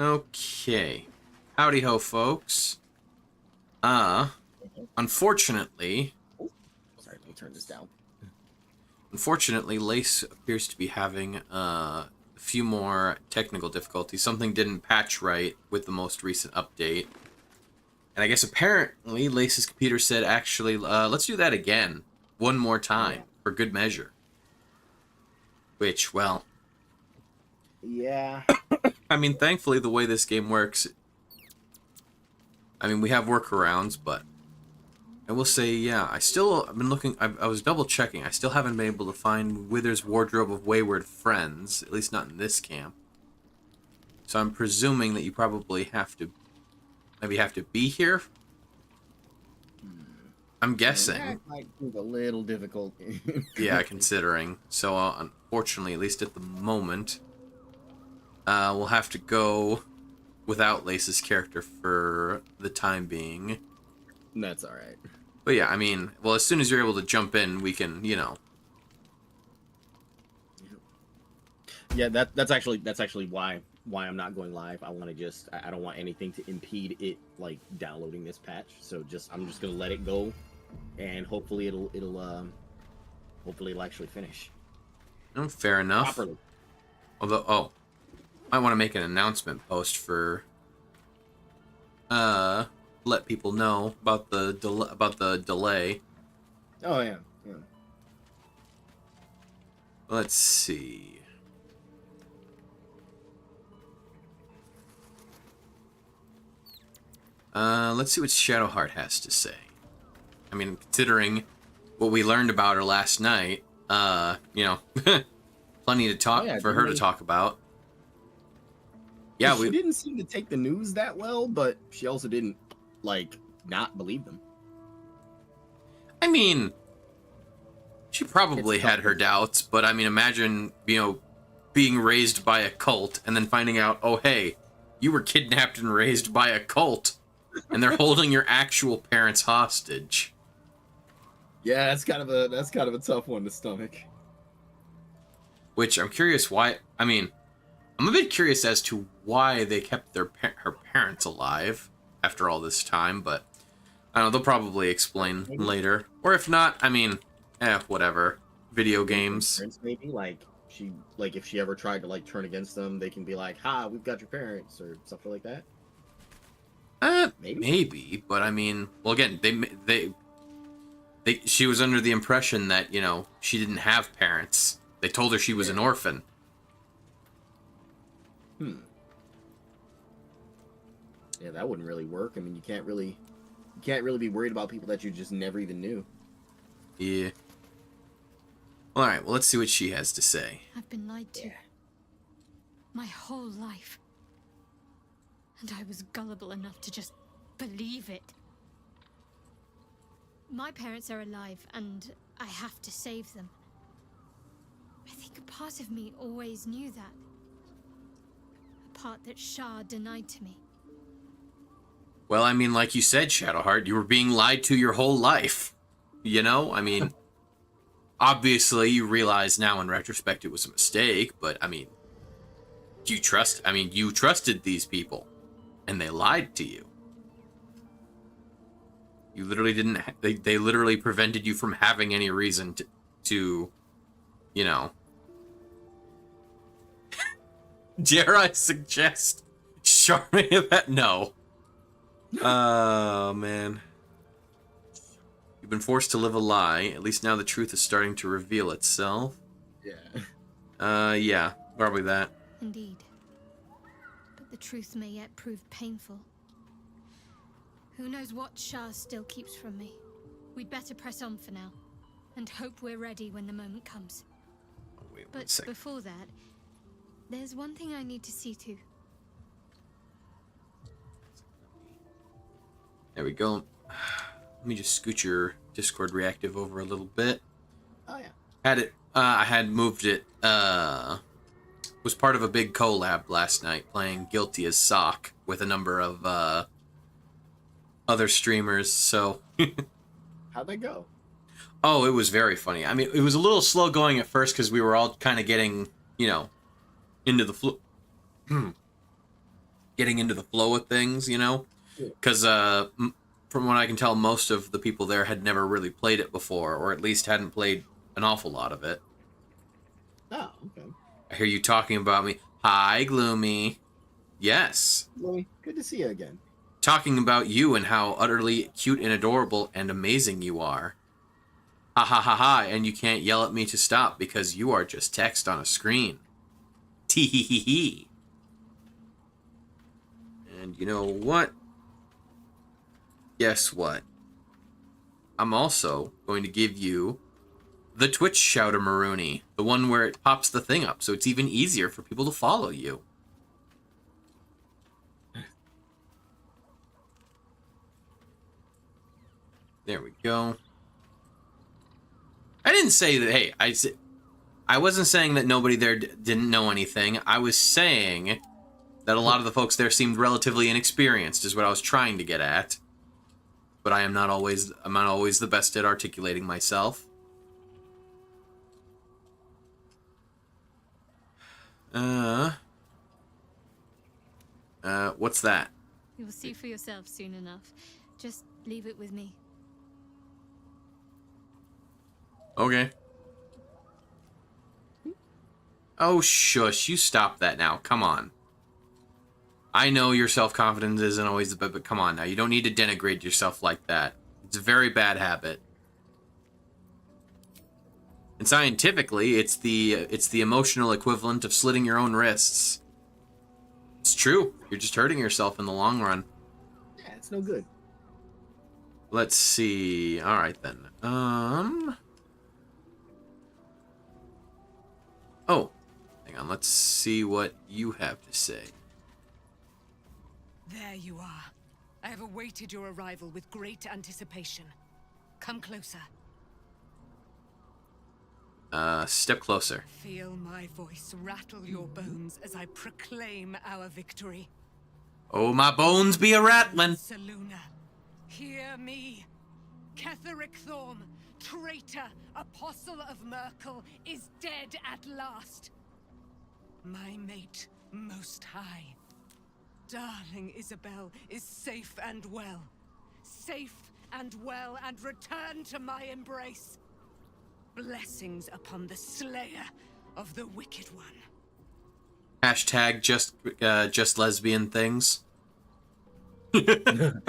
Okay. Howdy ho, folks. Unfortunately... Sorry, let me turn this down. Unfortunately, Lace appears to be having a few more technical difficulties. Something didn't patch right with the most recent update. And I guess apparently Lace's computer said, actually, let's do that again. One more time, for good measure. Which, well... Yeah. I mean, thankfully, the way this game works... I mean, we have workarounds, but... I will say, yeah, I've been looking, I was double checking. I still haven't been able to find Wither's Wardrobe of Wayward Friends, at least not in this camp. So I'm presuming that you probably maybe have to be here? I'm guessing. That might be a little difficult. Yeah, considering. So, unfortunately, at least at the moment, we'll have to go without Lace's character for the time being. That's alright. But yeah, I mean, well, as soon as you're able to jump in, we can, you know. Yeah, that's actually why I'm not going live. I want to just I don't want anything to impede it like downloading this patch. So I'm just gonna let it go, and hopefully it'll actually finish. Oh, fair enough. Properly. Although, I want to make an announcement post for let people know about the delay. Oh yeah. Let's see. Let's see what Shadowheart has to say. I mean, considering what we learned about her last night, you know, plenty to talk for her to talk about. Yeah, she didn't seem to take the news that well, but she also didn't like not believe them. I mean, she probably had her doubts, but I mean, imagine, you know, being raised by a cult and then finding out, oh hey, you were kidnapped and raised by a cult, and they're holding your actual parents hostage. Yeah, that's kind of a tough one to stomach. Which I'm curious why. I mean, I'm a bit curious as to why they kept her parents alive after all this time, but I don't know, they'll probably explain later. Or if not, I mean, whatever. Video games. Maybe like if she ever tried to like turn against them, they can be like, "Ha, we've got your parents," or something like that. Maybe, but I mean, well, again, she was under the impression that, you know, she didn't have parents. They told her she was an orphan. Yeah, that wouldn't really work. I mean, you can't really be worried about people that you just never even knew. Yeah. All right, well, let's see what she has to say. I've been lied to. My whole life. And I was gullible enough to just believe it. My parents are alive, and I have to save them. I think a part of me always knew that. A part that Shah denied to me. Well, I mean, like you said, Shadowheart, you were being lied to your whole life. You know? I mean, obviously you realize now in retrospect it was a mistake, but I mean, you trusted these people, and they lied to you. You literally didn't, they literally prevented you from having any reason to you know. Dare I suggest Charmaine that? No. Oh, man. You've been forced to live a lie. At least now the truth is starting to reveal itself. Yeah. Yeah. Probably that. Indeed. But the truth may yet prove painful. Who knows what Shah still keeps from me. We'd better press on for now. And hope we're ready when the moment comes. Oh, wait one but second. Before that, there's one thing I need to see to. There we go. Let me just scoot your Discord reactive over a little bit. Oh yeah. I had moved it. Was part of a big collab last night, playing Guilty as Sock with a number of other streamers. So. How'd that go? Oh, it was very funny. I mean, it was a little slow going at first because we were all kind of getting, you know, into the flow, getting into the flow of things, you know, because from what I can tell, most of the people there had never really played it before, or at least hadn't played an awful lot of it. Oh, okay. I hear you talking about me. Hi, Gloomy. Yes. Chloe, good to see you again. Talking about you and how utterly cute and adorable and amazing you are. Ha ha ha ha, and you can't yell at me to stop because you are just text on a screen. Tee hee hee hee. And you know what? Guess what? I'm also going to give you the Twitch shouter, Maroony. The one where it pops the thing up, so it's even easier for people to follow you. There we go. I didn't say that, hey, I wasn't saying that nobody there didn't know anything. I was saying that a lot of the folks there seemed relatively inexperienced, is what I was trying to get at. But I'm not always the best at articulating myself. What's that? You'll see for yourself soon enough. Just leave it with me. Okay. Oh, shush. You stop that now. Come on. I know your self-confidence isn't always the best, but come on now. You don't need to denigrate yourself like that. It's a very bad habit. And scientifically, it's the emotional equivalent of slitting your own wrists. It's true. You're just hurting yourself in the long run. Yeah, it's no good. Let's see. All right, then. Oh, hang on. Let's see what you have to say. There you are. I have awaited your arrival with great anticipation. Come closer. Step closer. Feel my voice rattle your bones as I proclaim our victory. Oh, my bones be a-rattling. Selûne, hear me. Ketheric Thorm, traitor, apostle of Merkel, is dead at last. My mate, most high. Darling Isabel is safe and well. Safe and well, and return to my embrace. Blessings upon the slayer of the wicked one. Hashtag just lesbian things. Couldn't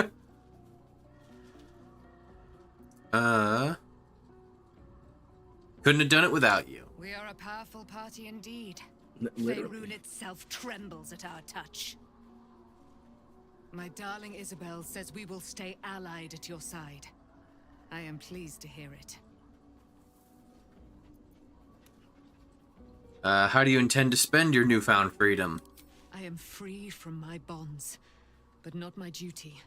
have done it without you. We are a powerful party indeed. Literally. Faerun itself trembles at our touch. My darling Isabel says we will stay allied at your side. I am pleased to hear it. How do you intend to spend your newfound freedom? I am free from my bonds, but not my duty.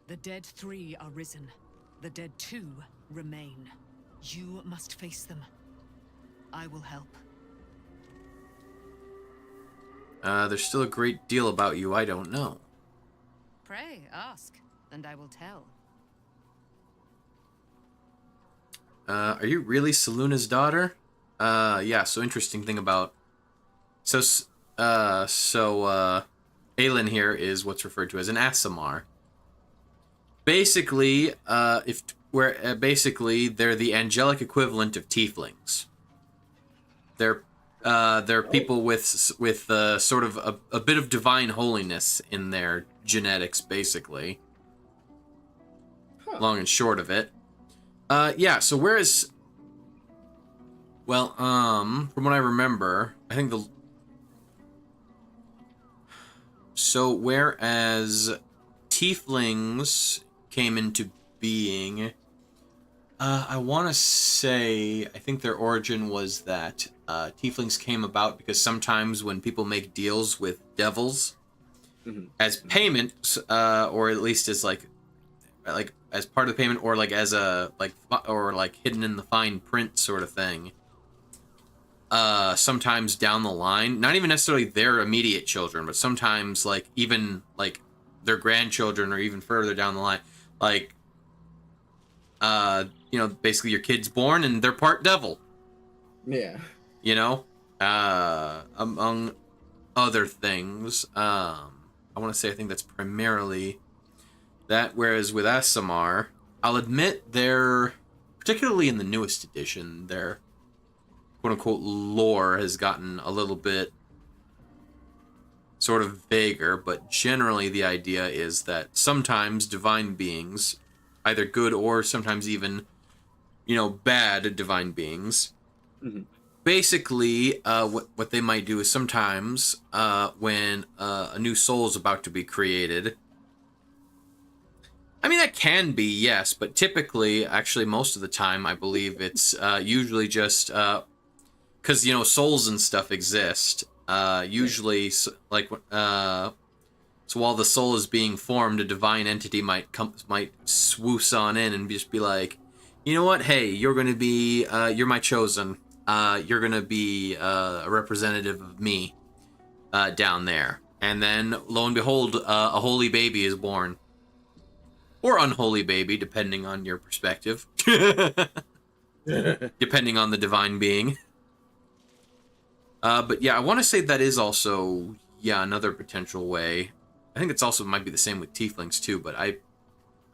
The dead 3 are risen. The dead 2 remain. You must face them. I will help. There's still a great deal about you I don't know. Pray, ask, and I will tell. Are you really Selûne's daughter? Yeah, so interesting thing about... Aelin here is what's referred to as an Aasimar. Basically, basically, they're the angelic equivalent of tieflings. They're people with sort of a bit of divine holiness in their genetics, basically. Huh. Long and short of it. Yeah, so whereas... Well, from what I remember, I think the... So, whereas tieflings came into being, I want to say, I think their origin was that tieflings came about because sometimes when people make deals with devils, as payment, or at least as like as part of the payment, or like as a like hidden in the fine print sort of thing. Sometimes down the line, not even necessarily their immediate children, but sometimes like even like their grandchildren or even further down the line, like you know, basically your kid's born and they're part devil. Yeah. You know, among other things. I want to say I think that's primarily that. Whereas with Asimar, I'll admit they're, particularly in the newest edition, their quote-unquote lore has gotten a little bit sort of vaguer, but generally the idea is that sometimes divine beings, either good or sometimes even, you know, bad divine beings, basically what they might do is sometimes when a new soul is about to be created, I mean, that can be, yes, but typically, actually, most of the time, I believe it's usually just because, you know, souls and stuff exist. Usually, like, so while the soul is being formed, a divine entity might swoosh on in and just be like, you know what? Hey, you're going to be, you're my chosen. You're going to be a representative of me down there. And then, lo and behold, a holy baby is born. Or unholy baby, depending on your perspective. Depending on the divine being. But yeah, I want to say that is also, yeah, another potential way. I think it's also might be the same with tieflings too, but I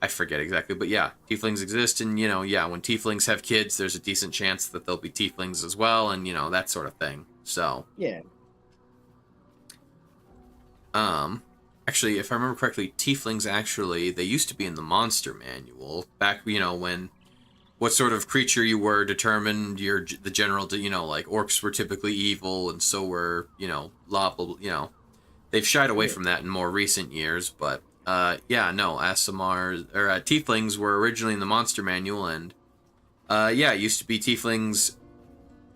forget exactly. But yeah, tieflings exist, and, you know, yeah, when tieflings have kids, there's a decent chance that they'll be tieflings as well, and, you know, that sort of thing. So. Yeah. Actually, if I remember correctly, tieflings actually, they used to be in the monster manual. Back, you know, when what sort of creature you were determined, the general, you know, like orcs were typically evil, and so were, you know, you know. They've shied away from that in more recent years, but, yeah, no, tieflings were originally in the monster manual, and, yeah, it used to be tieflings.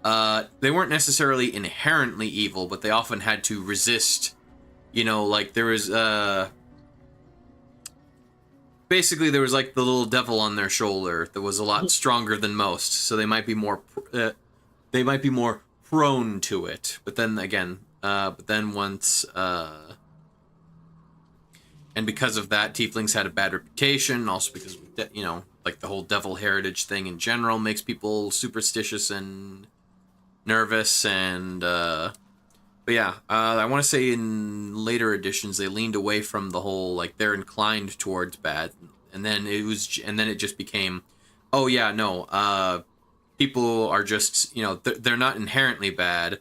They weren't necessarily inherently evil, but they often had to resist. You know, like, there was, basically there was, like, the little devil on their shoulder that was a lot stronger than most, so they might be more, prone to it. But then, again, once, and because of that, tieflings had a bad reputation, also because, you know, like, the whole devil heritage thing in general makes people superstitious and nervous, and, but yeah, I want to say in later editions they leaned away from the whole, like, they're inclined towards bad, and then it just became, oh yeah, no, people are just, you know, they're not inherently bad,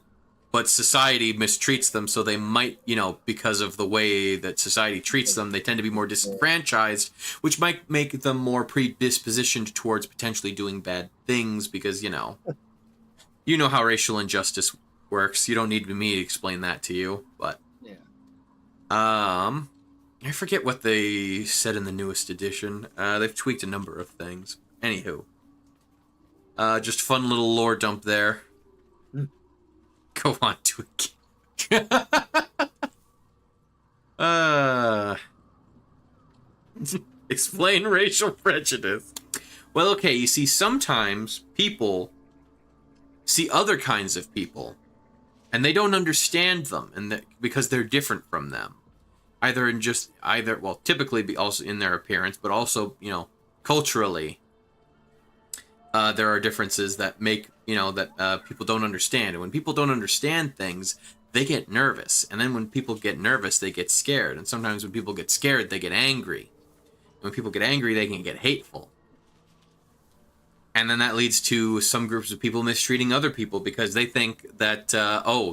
but society mistreats them, so they might, you know, because of the way that society treats them, they tend to be more disenfranchised, which might make them more predispositioned towards potentially doing bad things, because, you know how racial injustice works. You don't need me to explain that to you, but yeah. I forget what they said in the newest edition. They've tweaked a number of things. Anywho, just fun little lore dump there. Go on to it. Explain racial prejudice. Well, okay, you see, sometimes people see other kinds of people, and they don't understand them, and because they're different from them, typically be also in their appearance, but also, you know, culturally, there are differences that make, you know, that people don't understand, and when people don't understand things, they get nervous, and then when people get nervous, they get scared, and sometimes when people get scared, they get angry, and when people get angry, they can get hateful. And then that leads to some groups of people mistreating other people because they think that,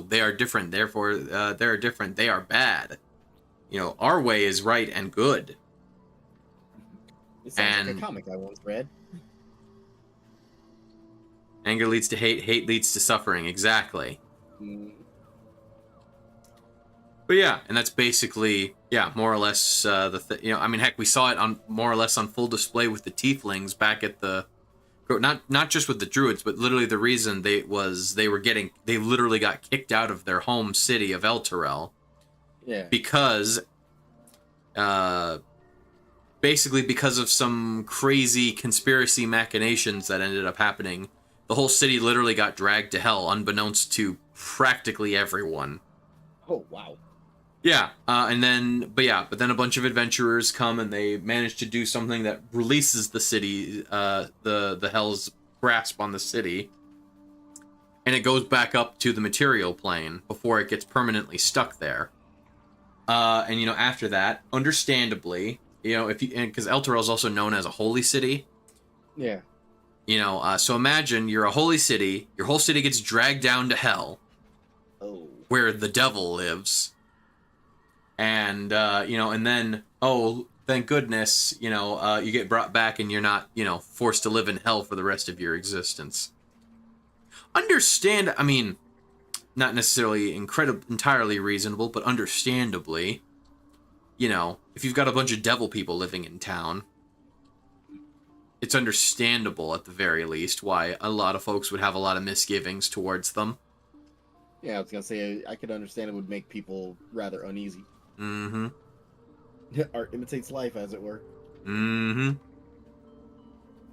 they are different, therefore they're different, they are bad. You know, our way is right and good. It sounds like a comic I once read. Anger leads to hate, hate leads to suffering, exactly. But yeah, and that's basically, yeah, more or less you know, I mean, heck, we saw it on more or less on full display with the tieflings back at the... Not just with the druids, but literally the reason they literally got kicked out of their home city of Elturel. Yeah. Because, basically because of some crazy conspiracy machinations that ended up happening, the whole city literally got dragged to hell, unbeknownst to practically everyone. Oh, wow. Yeah, and then, but then a bunch of adventurers come and they manage to do something that releases the city, the Hell's grasp on the city, and it goes back up to the material plane before it gets permanently stuck there. And after that, understandably, because Elturel is also known as a holy city. Yeah. So imagine you're a holy city, your whole city gets dragged down to Hell, Oh. where the devil lives. And, and then, oh, thank goodness, you get brought back and you're not, forced to live in hell for the rest of your existence. I mean, not necessarily entirely reasonable, but understandably, if you've got a bunch of devil people living in town, it's understandable at the very least why a lot of folks would have a lot of misgivings towards them. Yeah, I was gonna say I could understand it would make people rather uneasy. Mm-hmm. Art imitates life, as it were. Mm-hmm.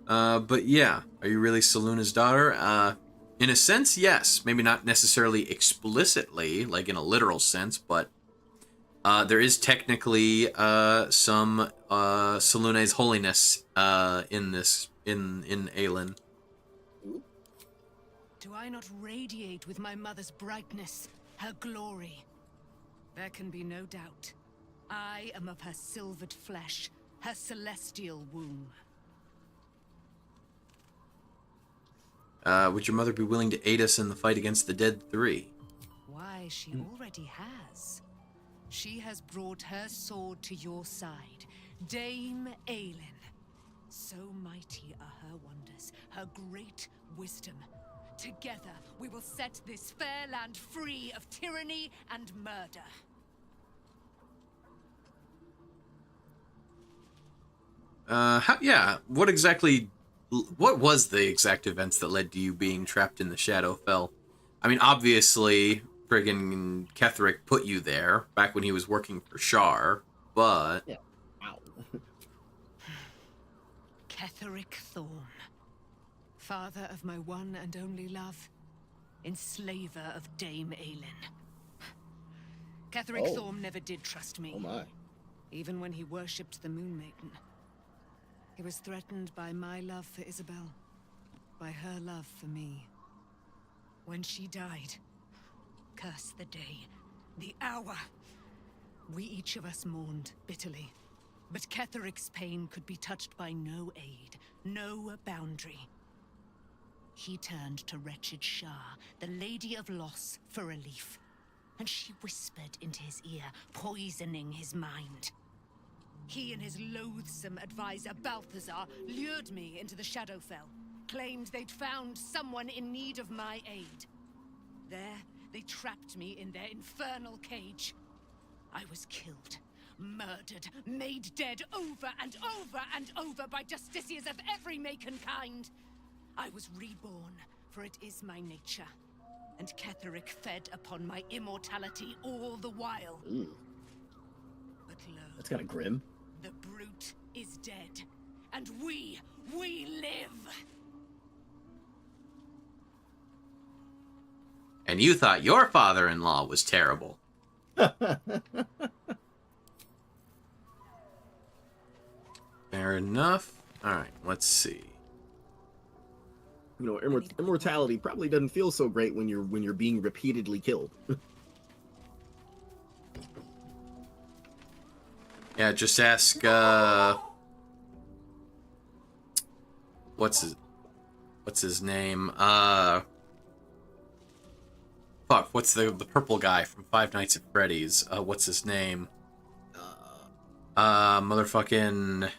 But yeah, are you really Selûne's daughter? In a sense, yes. Maybe not necessarily explicitly, like in a literal sense, but there is technically some Selûne's holiness in Aelin. Do I not radiate with my mother's brightness, her glory? There can be no doubt. I am of her silvered flesh, her celestial womb. Would your mother be willing to aid us in the fight against the Dead Three? Why, she already has. She has brought her sword to your side, Dame Aelin. So mighty are her wonders, her great wisdom. Together, we will set this fair land free of tyranny and murder. What was the exact events that led to you being trapped in the Shadowfell? I mean, obviously, friggin' Ketheric put you there back when he was working for Shar, but... Yeah. Wow. Ketheric Thorm, father of my one and only love, enslaver of Dame Aelin. Ketheric Thorm never did trust me. Oh my. Even when he worshipped the Moon Maiden. He was threatened by my love for Isabel, by her love for me. When she died, curse the day, the hour. We each of us mourned bitterly, but Ketheric's pain could be touched by no aid, no boundary. He turned to wretched Shar, the Lady of Loss, for relief, and she whispered into his ear, poisoning his mind. He and his loathsome advisor, Balthazar, lured me into the Shadowfell, claimed they'd found someone in need of my aid. There, they trapped me in their infernal cage. I was killed, murdered, made dead over and over and over by justiciars of every make and kind. I was reborn, for it is my nature, and Ketheric fed upon my immortality all the while. Ooh. But lo, That's kind of grim. the brute is dead, and we live! And you thought your father-in-law was terrible. Fair enough. Alright, let's see. Immortality probably doesn't feel so great when you're being repeatedly killed. Yeah, just ask, what's his name? Fuck, what's the purple guy from Five Nights at Freddy's? What's his name? Motherfucking...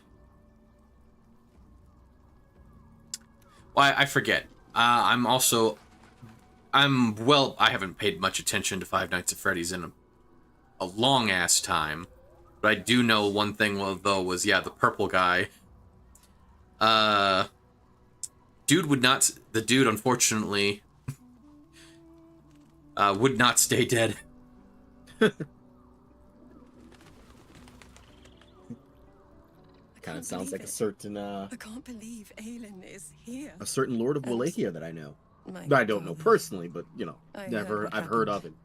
Well, I forget. I haven't paid much attention to Five Nights at Freddy's in a long-ass time. But I do know one thing, though, was, yeah, the purple guy. The dude, unfortunately, would not stay dead. It kind of sounds like a certain, I can't believe Aelin is here. a certain Lord of Wallachia that I know. I don't know personally, but, I I've heard of him.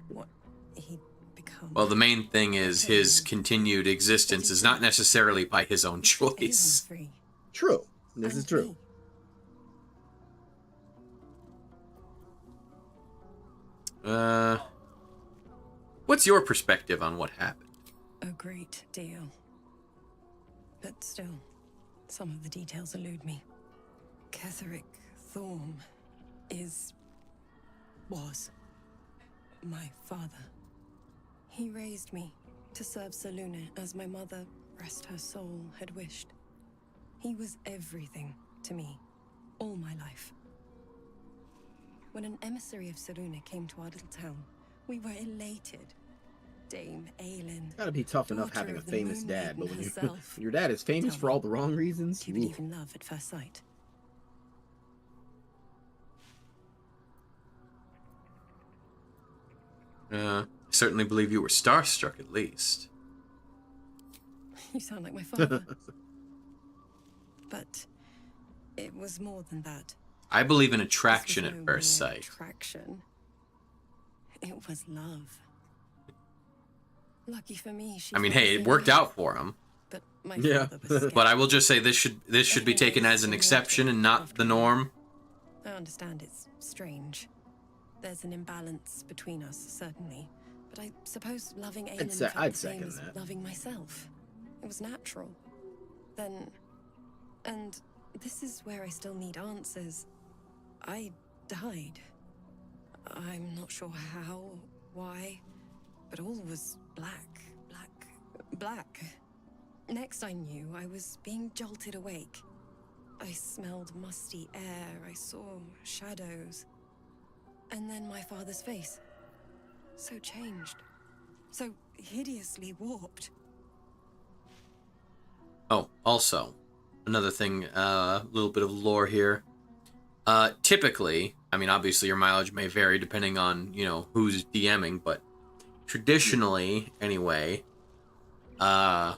What he'd become. come. Well, the main thing is his continued existence is not necessarily by his own choice. Free. True. This And is true. me. What's your perspective on what happened? A great deal. But still, some of the details elude me. Ketheric Thorm was my father. He raised me to serve Selûne as my mother, rest her soul, had wished. He was everything to me, all my life. When an emissary of Selûne came to our little town, we were elated. Dame Aylin. Gotta be tough enough daughter having a of the famous Moon dad, but Maiden when herself. your dad is famous Tell for me, all the wrong reasons, do you believe in love at first sight? I certainly believe you were starstruck, at least. You sound like my father. But it was more than that. I believe in This attraction was at no first mere sight. Attraction. It was love. Lucky for me, she I mean, felt the hey, it same worked way. out for him. But my Yeah. father was scared. But I will just say this should be taken as an exception and not the norm. I understand it's strange. There's an imbalance between us, certainly. But I suppose loving Aelin felt I'd the same second as that. loving myself. It was natural. Then... And this is where I still need answers. I died. I'm not sure how, why, but all was black, black, black. Next I knew, I was being jolted awake. I smelled musty air, I saw shadows. And then my father's face. So changed. So hideously warped. Oh, also, another thing, a little bit of lore here. Typically, I mean, obviously your mileage may vary depending on, you know, who's DMing, but traditionally, anyway, there are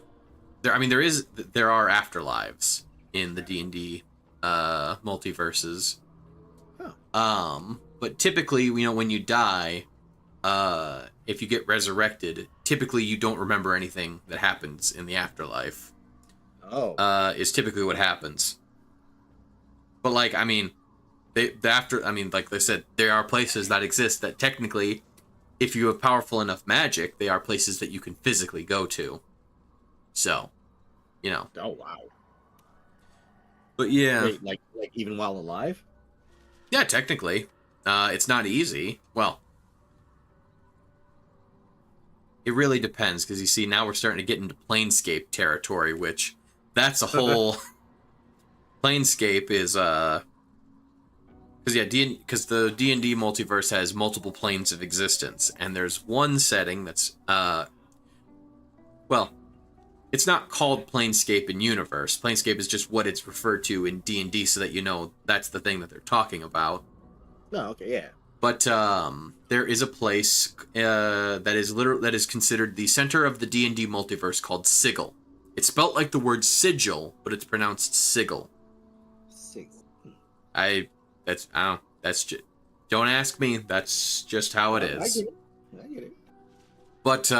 afterlives in the D&D multiverses. But typically, you know, when you die, if you get resurrected, typically you don't remember anything that happens in the afterlife. Is typically what happens. But like, I mean, like I said, there are places that exist that technically, if you have powerful enough magic, they are places that you can physically go to. So, you know. Oh wow. But yeah. Wait, like even while alive? Yeah, technically. It's not easy. Well, it really depends, because you see, now we're starting to get into Planescape territory, which that's a whole... Planescape is, because the D&D multiverse has multiple planes of existence, and there's one setting that's, well, it's not called Planescape in universe. Planescape is just what it's referred to in D&D, so that you know that's the thing that they're talking about. No, okay, yeah. But there is a place that is considered the center of the D&D multiverse called Sigil. It's spelt like the word sigil, but it's pronounced Sigil. Don't ask me. That's just how it is. I get it. But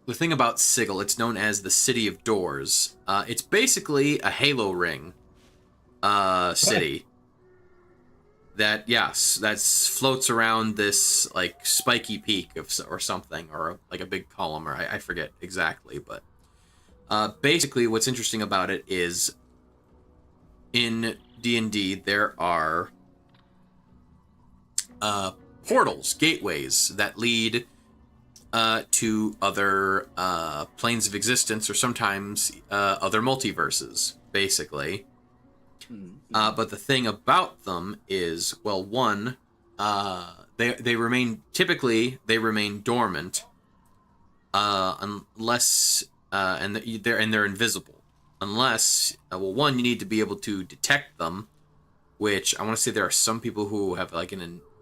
the thing about Sigil, it's known as the City of Doors. It's basically a Halo ring city that floats around this like spiky peak or something, or like a big column, or I forget exactly, but basically what's interesting about it is in D&D there are portals, gateways that lead to other planes of existence, or sometimes other multiverses, basically. But the thing about them is, well, one, they remain dormant unless they're invisible. Unless, well, one, you need to be able to detect them, which I want to say there are some people who have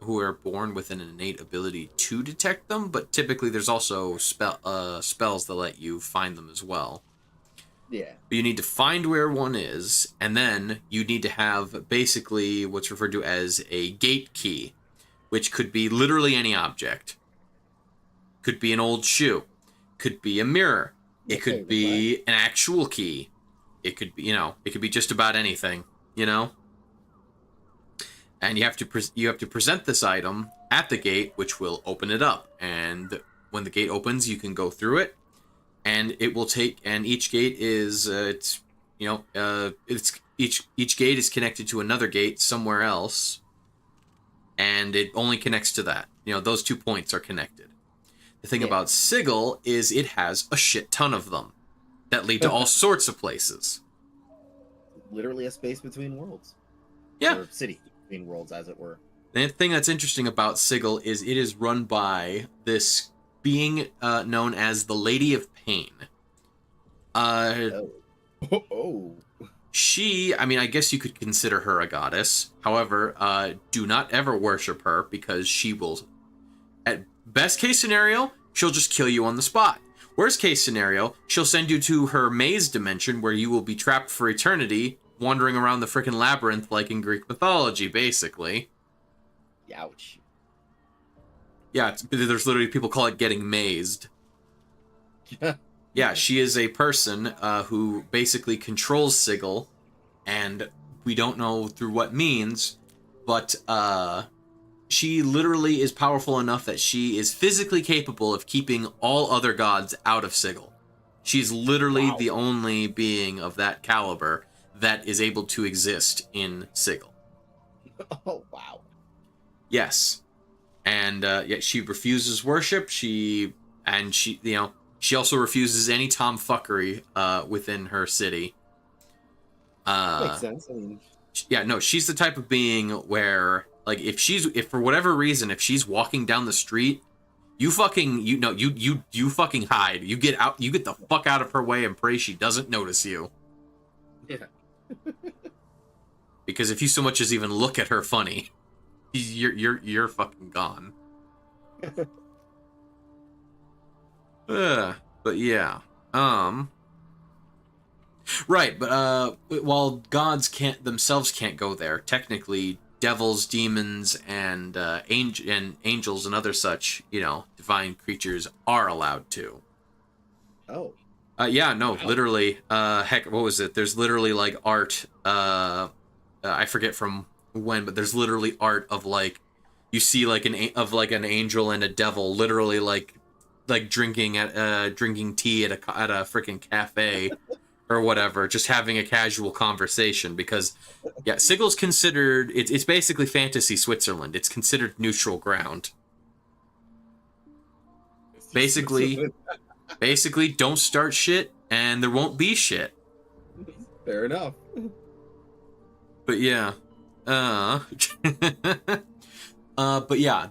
who are born with an innate ability to detect them, but typically there's also spells that let you find them as well. Yeah. But you need to find where one is, and then you need to have basically what's referred to as a gate key, which could be literally any object. Could be an old shoe. Could be a mirror. It could be an actual key. It could be, it could be just about anything, And you have to present this item at the gate, which will open it up. And when the gate opens, you can go through it, and it will and each gate is each gate is connected to another gate somewhere else, and it only connects to that. Those 2 points are connected. The thing about Sigil is it has a shit ton of them that lead to all sorts of places. Literally a space between worlds. Yeah. Or city between worlds, as it were. The thing that's interesting about Sigil is it is run by this being known as the Lady of Pain. She, I guess you could consider her a goddess. However, do not ever worship her, because she will, at best case scenario, she'll just kill you on the spot. Worst case scenario, she'll send you to her maze dimension where you will be trapped for eternity, wandering around the frickin' labyrinth like in Greek mythology, basically. Ouch. Yeah, there's literally people call it getting mazed. Yeah, she is a person who basically controls Sigil, and we don't know through what means, but she literally is powerful enough that she is physically capable of keeping all other gods out of Sigil. She's literally the only being of that caliber that is able to exist in Sigil. Oh, wow. Yes. And yet she refuses worship. She also refuses any tomfuckery within her city. Makes sense. Yeah, no, she's the type of being where, like, if for whatever reason, if she's walking down the street, you fucking hide. You get out. You get the fuck out of her way and pray she doesn't notice you. Yeah. Because if you so much as even look at her funny, you're fucking gone. But yeah. Right, but while gods themselves can't go there, technically devils, demons, and angels and other such, divine creatures are allowed to. Oh. Yeah, no, literally. Heck, what was it? There's literally like art. I forget from when, but there's literally art of like, you see like an angel and a devil, literally like drinking tea at a freaking cafe or whatever, just having a casual conversation. Because yeah, Sigil's considered it's basically fantasy Switzerland. It's considered neutral ground. Basically, don't start shit, and there won't be shit. Fair enough. But yeah, but yeah,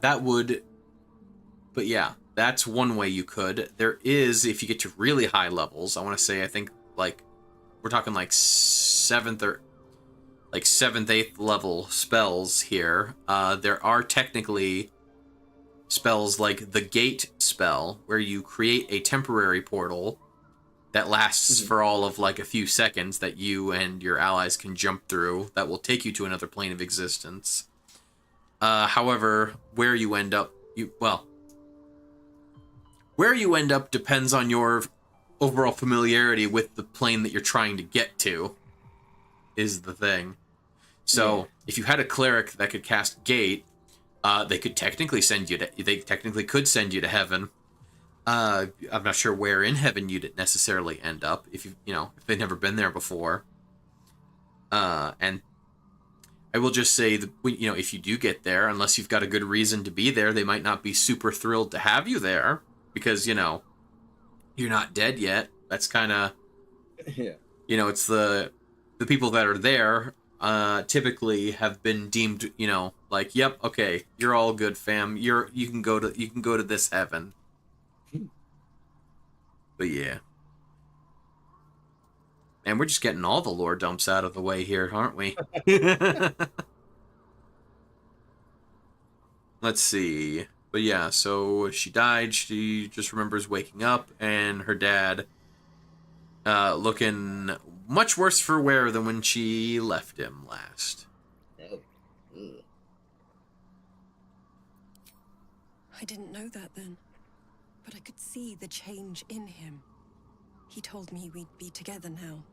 that's one way you could. There is, if you get to really high levels, I want to say, I think like we're talking like 7th, 8th level spells here. There are technically spells like the Gate spell, where you create a temporary portal that lasts for all of like a few seconds that you and your allies can jump through, that will take you to another plane of existence. However, where you end up depends on your overall familiarity with the plane that you're trying to get to, is the thing. So if you had a cleric that could cast Gate, they could technically could send you to heaven. I'm not sure where in heaven you'd necessarily end up if if they've never been there before. And I will just say that if you do get there, unless you've got a good reason to be there, they might not be super thrilled to have you there, because you're not dead yet. That's kind of it's the people that are there typically have been deemed like, yep, okay, you're all good, fam. You can go to this heaven. But yeah. And we're just getting all the lore dumps out of the way here, aren't we? Let's see. But yeah, so she died. She just remembers waking up and her dad looking much worse for wear than when she left him last. I didn't know that then, but I could see the change in him. He told me we'd be together now.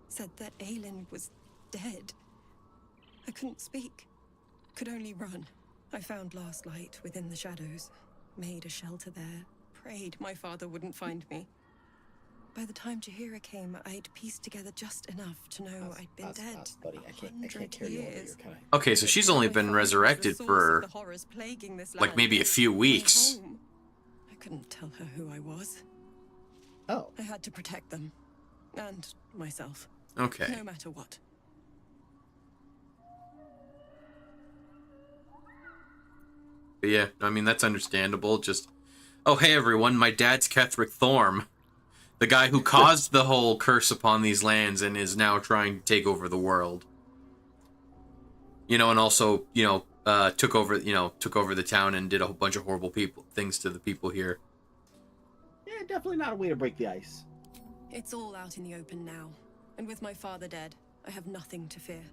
Said that Aelin was dead. I couldn't speak. Could only run. I found Last Light within the shadows. Made a shelter there. Prayed my father wouldn't find me. By the time Jaheira came, I'd pieced together just enough to know I'd been dead. Buddy, I can't carry you over here, can I? Okay, so she's only been resurrected for like maybe a few weeks. I couldn't tell her who I was. Oh. I had to protect them. And myself. Okay. No matter what. But yeah, I mean, that's understandable. Just, oh, hey, everyone, my dad's Ketheric Thorm. The guy who caused the whole curse upon these lands and is now trying to take over the world. You know, and also, you know, took over the town and did a whole bunch of horrible things to the people here. Yeah, definitely not a way to break the ice. It's all out in the open now. And with my father dead, I have nothing to fear.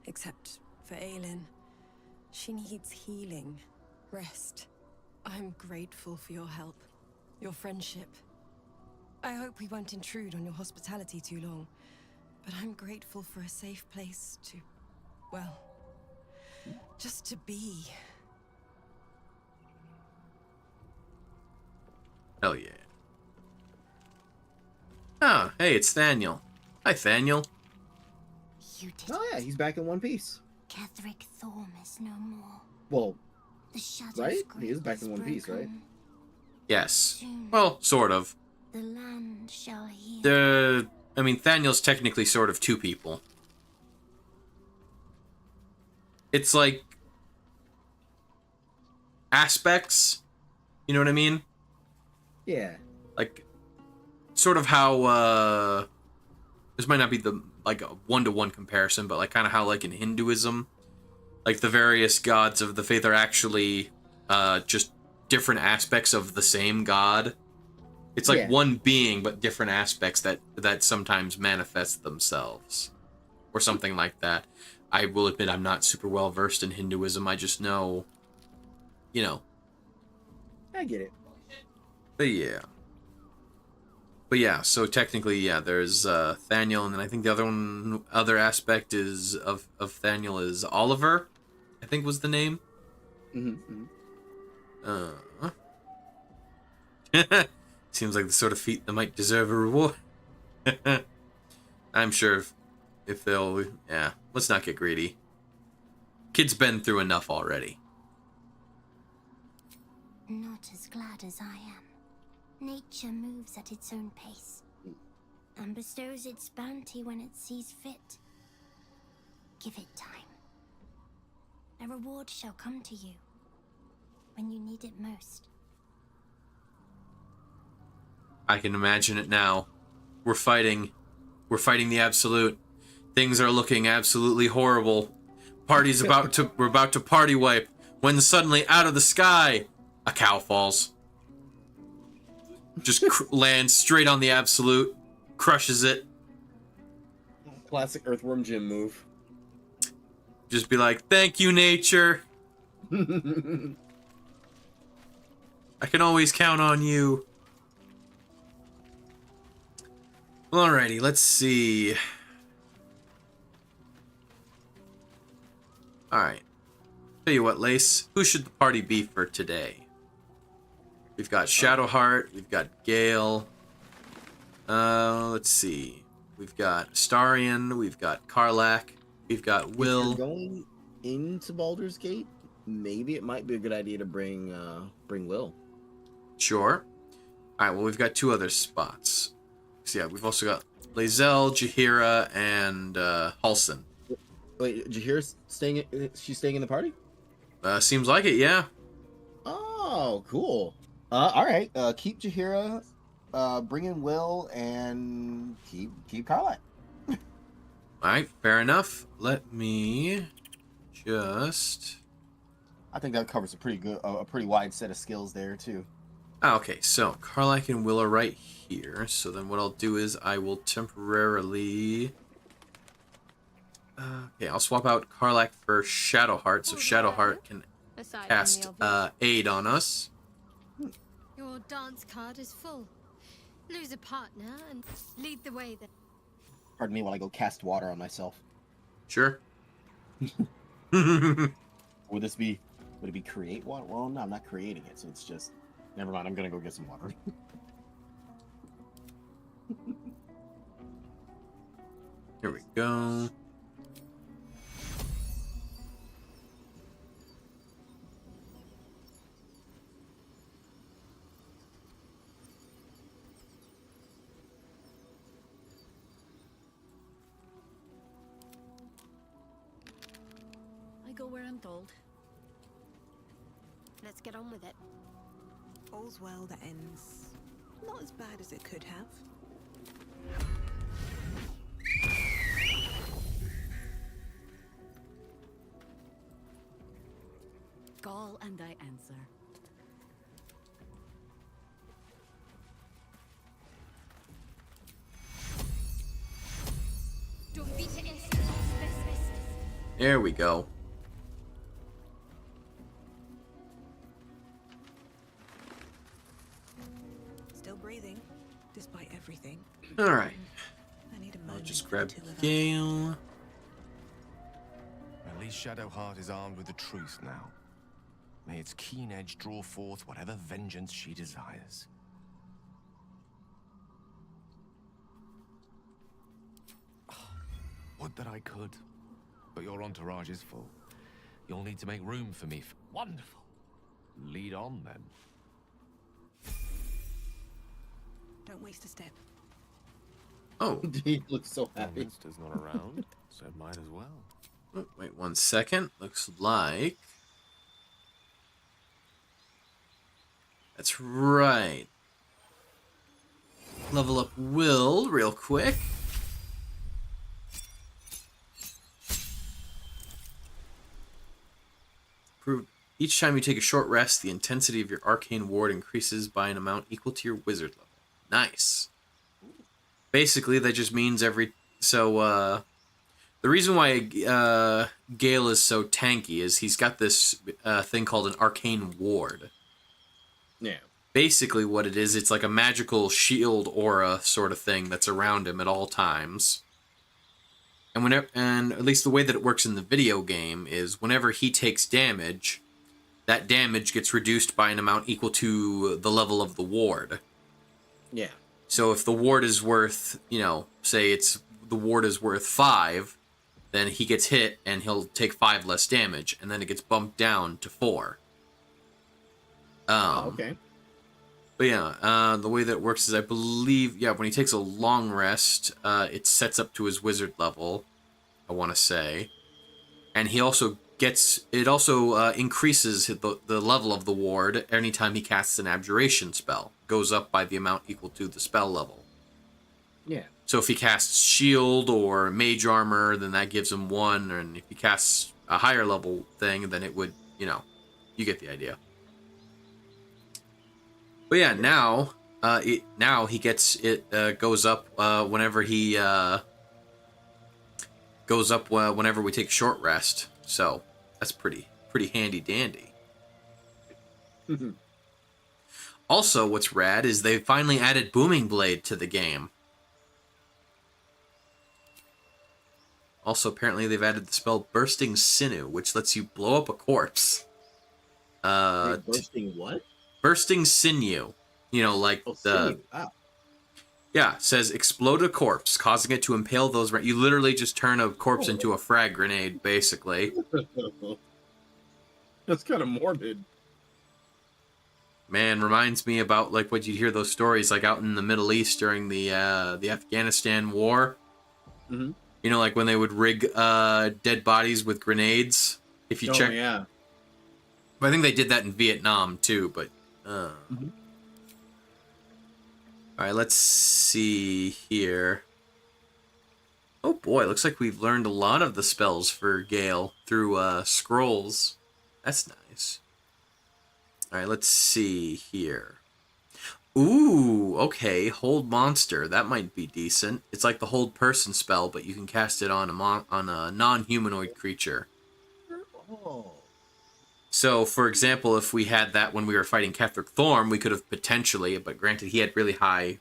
Except for Aelin. She needs healing, rest. I'm grateful for your help, your friendship. I hope we won't intrude on your hospitality too long, but I'm grateful for a safe place to, well, just to be. Hell yeah. Ah, hey, it's Thaniel. Hi, Thaniel. You did Oh yeah, he's back in one piece. Ketheric Thorm is no more. Well, The shadows right? grip He is back in one piece, right? broken. Yes. Soon Well, sort of. the land shall heal. I mean, Thaniel's technically sort of two people. It's like aspects. You know what I mean? Yeah. Like, sort of how, this might not be like a one-to-one comparison, but like kind of how like in Hinduism, like the various gods of the faith are actually just different aspects of the same god. It's like one being, but different aspects that sometimes manifest themselves, or something like that. I will admit I'm not super well versed in Hinduism. I just know, you know. I get it. But yeah. But yeah, so technically, yeah, there's Thaniel, and then I think the other aspect is of Thaniel is Oliver, I think was the name. Mm-hmm. Seems like the sort of feat that might deserve a reward. I'm sure if they'll, yeah, let's not get greedy. Kid's been through enough already. Not as glad as I am. Nature moves at its own pace and bestows its bounty when it sees fit. Give it time. A reward shall come to you when you need it most. I can imagine it now. We're fighting the absolute. Things are looking absolutely horrible. We're about to party wipe when suddenly out of the sky a cow falls. Just lands straight on the absolute, crushes it. Classic Earthworm Jim move. Just be like, thank you, nature. I can always count on you. Alrighty, let's see. Alright. Tell you what, Lace, who should the party be for today? We've got Shadowheart, we've got Gale. Let's see. We've got Starion, we've got Karlach, we've got Will. If you're going into Baldur's Gate, maybe it might be a good idea to bring Will. Sure. Alright, well, we've got two other spots. So yeah, we've also got Lae'zel, Jaheira, and Halsin. Wait, Jaheira's staying? She's staying in the party? Seems like it, yeah. Oh, cool. All right. Keep Jaheira, bring in Will, and keep Karlach. Alright, fair enough. Let me just... I think that covers a pretty wide set of skills there too. Okay, so Karlach and Will are right here. So then what I'll do is I will temporarily... okay, I'll swap out Karlach for Shadowheart, so Shadowheart can Aside from cast the obvious. aid on us. Your dance card is full. Lose a partner and lead the way then. Pardon me while I go cast water on myself. Sure. Would it be create water? Well, no, I'm not creating it, so it's just... Never mind, I'm gonna go get some water. Here we go. I go where I'm told. Let's get on with it. All's well that ends not as bad as it could have. Call and I answer. There we go. Still breathing, despite everything. All right. I need a I'll moment just grab to live Gale. At least Shadowheart is armed with the truth now. May its keen edge draw forth whatever vengeance she desires. Would that I could. But your entourage is full. You'll need to make room for me. Wonderful. Lead on, then. Don't waste a step. Oh, He looks so Well, happy. Minster's not around, so might as well. oh, wait 1 second. Looks like... That's right. Level up Will real quick. Each time you take a short rest, the intensity of your arcane ward increases by an amount equal to your wizard level. Nice. Basically, that just means every... So, the reason why Gale is so tanky is he's got this thing called an arcane ward. Yeah. Basically what it is, it's like a magical shield aura sort of thing that's around him at all times. And whenever, and at least the way that it works in the video game is whenever he takes damage, that damage gets reduced by an amount equal to the level of the ward. Yeah. So if the ward is worth, you know, say the ward is worth 5, then he gets hit and he'll take 5 less damage, and then it gets bumped down to 4. Okay. But yeah, the way that it works is I believe, yeah, when he takes a long rest, it sets up to his wizard level, I want to say. And he also gets, it also increases the level of the ward anytime he casts an abjuration spell. Goes up by the amount equal to the spell level. Yeah. So if he casts shield or mage armor, then that gives him 1, and if he casts a higher level thing, then it would, you know, you get the idea. But yeah, now he gets it goes up whenever he goes up whenever we take a short rest. So that's pretty handy dandy. Also, what's rad is they finally added Booming Blade to the game. Also, apparently they've added the spell Bursting Sinew, which lets you blow up a corpse. Wait, bursting what? Bursting Sinew. You know, like Oh, the... sinew. Wow. Yeah, it says explode a corpse, causing it to impale those... You literally just turn a corpse into a frag grenade, basically. That's kind of morbid. Man, reminds me about, like, what you'd hear those stories, like, out in the Middle East during the Afghanistan war. Mm-hmm. You know, like, when they would rig dead bodies with grenades. If you check... Yeah. I think they did that in Vietnam, too, but... Mhm. Alright, let's see here. Oh boy, looks like we've learned a lot of the spells for Gale through scrolls. That's nice. Alright, let's see here. Ooh, okay, Hold Monster. That might be decent. It's like the Hold Person spell, but you can cast it on a non-humanoid creature. Oh. So, for example, if we had that when we were fighting Ketheric Thorm, we could have potentially, but granted, he had really high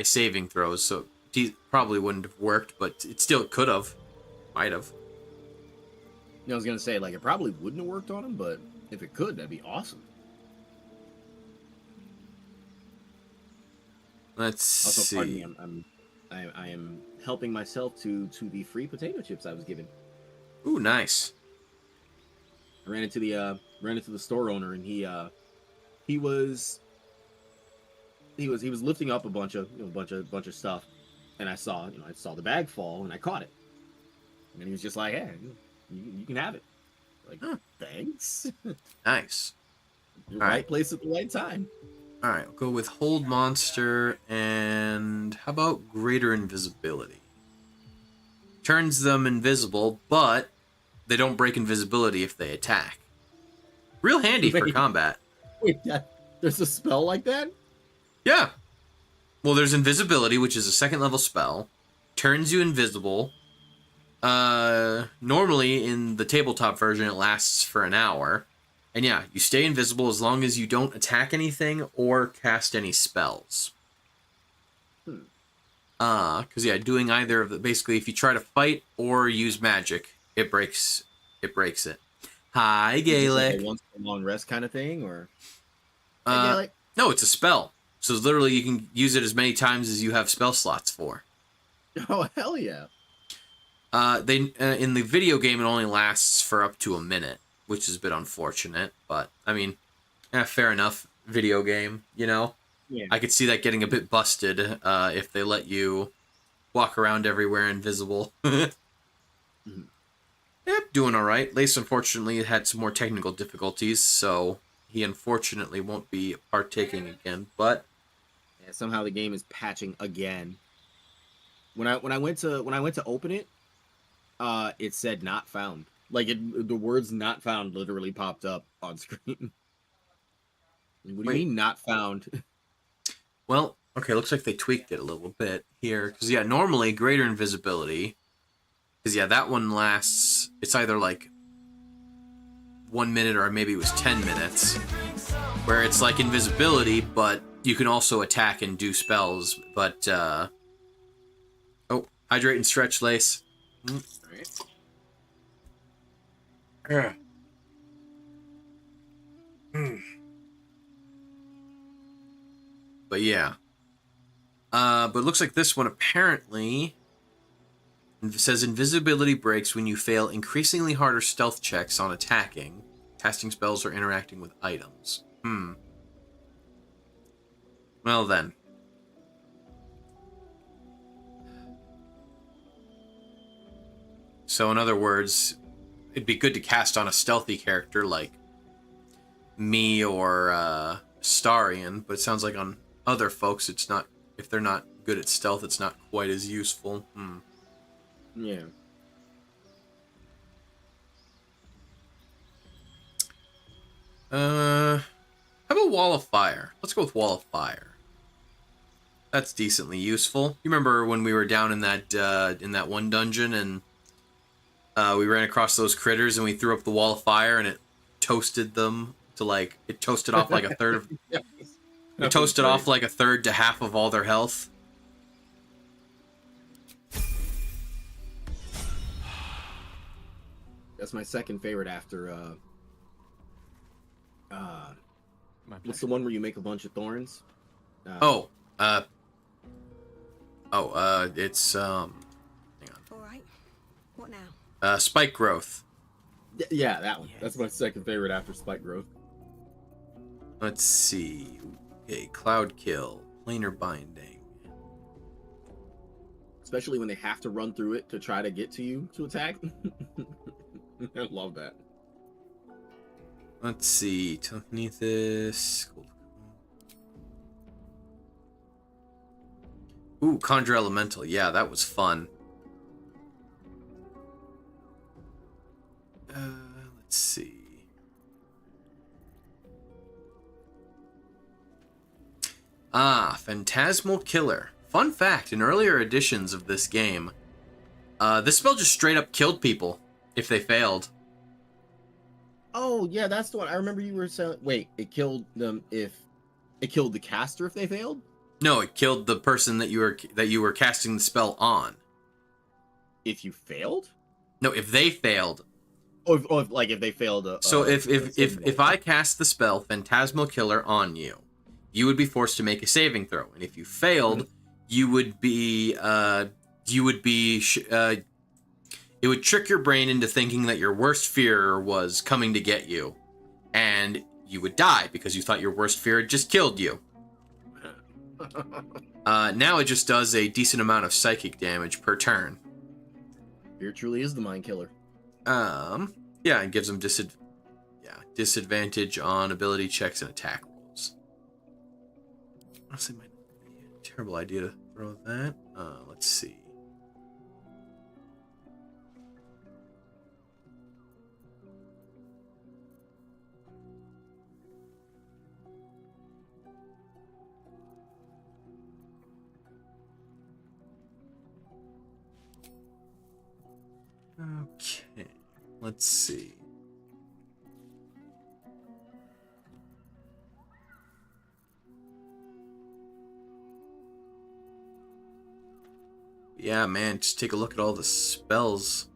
saving throws, so he probably wouldn't have worked, but it still could have. Might have. I was gonna say, like, it probably wouldn't have worked on him, but if it could, that'd be awesome. Let's Also, see. pardon me, I am helping myself to the free potato chips I was given. Ooh, nice. I ran into the store owner, and he was lifting up a bunch of stuff, and I saw the bag fall, and I caught it, and he was just like, "Hey, you can have it." Like, thanks. Nice. Right place at the right time. All right, I'll go with Hold Monster, and how about Greater Invisibility? Turns them invisible, but they don't break invisibility if they attack. Real handy for combat. Wait, there's a spell like that? Yeah. Well, there's Invisibility, which is a 2nd level spell. Turns you invisible. Normally, in the tabletop version, it lasts for an hour. And yeah, you stay invisible as long as you don't attack anything or cast any spells. Because yeah, doing either of the, basically, if you try to fight or use magic, it breaks it. Hi, Gaelic. Like a once a long rest kind of thing, or hey, Gaelic. No, it's a spell. So literally, you can use it as many times as you have spell slots for. Oh, hell yeah! In the video game, it only lasts for up to a minute, which is a bit unfortunate. But I mean, fair enough. Video game, you know. Yeah. I could see that getting a bit busted if they let you walk around everywhere invisible. Mm-hmm. Yep, doing all right. Lace, unfortunately, had some more technical difficulties, so he unfortunately won't be partaking again. But yeah, somehow the game is patching again. When I went to open it, it said not found. Like the words "not found" literally popped up on screen. What do you mean not found? Well, okay, looks like they tweaked it a little bit here. Because, yeah, normally Greater Invisibility. Because, yeah, that one lasts, it's either like 1 minute or maybe it was 10 minutes. Where it's like invisibility, but you can also attack and do spells. But, oh, hydrate and stretch, Lace. Alright. But yeah. But it looks like this one apparently it says invisibility breaks when you fail increasingly harder stealth checks on attacking, casting spells, or interacting with items. Well then. So in other words, it'd be good to cast on a stealthy character like me or Starion, but it sounds like on other folks, it's not. If they're not good at stealth, it's not quite as useful. Yeah. How about Wall of Fire? Let's go with Wall of Fire. That's decently useful. You remember when we were down in that one dungeon and we ran across those critters and we threw up the Wall of Fire and it toasted them to like it toasted off like a third of. It toasted off like a third to half of all their health. That's my second favorite after what's the one where you make a bunch of thorns? It's hang on. All right. What now? Spike growth. Yeah, that one. That's my second favorite after spike growth. Let's see. Okay, Cloud Kill, Planar Binding. Especially when they have to run through it to try to get to you to attack. I love that. Let's see. Telekinesis. Ooh, Conjure Elemental. Yeah, that was fun. Let's see. Phantasmal Killer. Fun fact, in earlier editions of this game, this spell just straight up killed people. if they failed. Oh yeah, that's the one. I remember you were saying. Wait, it killed them if it killed the caster if they failed. No, it killed the person that you were casting the spell on. If you failed? No, if they failed. Or like if they failed. So if I cast the spell Phantasmal Killer on you, you would be forced to make a saving throw, and if you failed, you would be it would trick your brain into thinking that your worst fear was coming to get you, and you would die because you thought your worst fear had just killed you. Now it just does a decent amount of psychic damage per turn. Fear truly is the mind killer. Yeah, it gives them disadvantage on ability checks and attack rolls. Honestly, might be a terrible idea to throw that. Let's see. Okay, let's see. Yeah, man, just take a look at all the spells.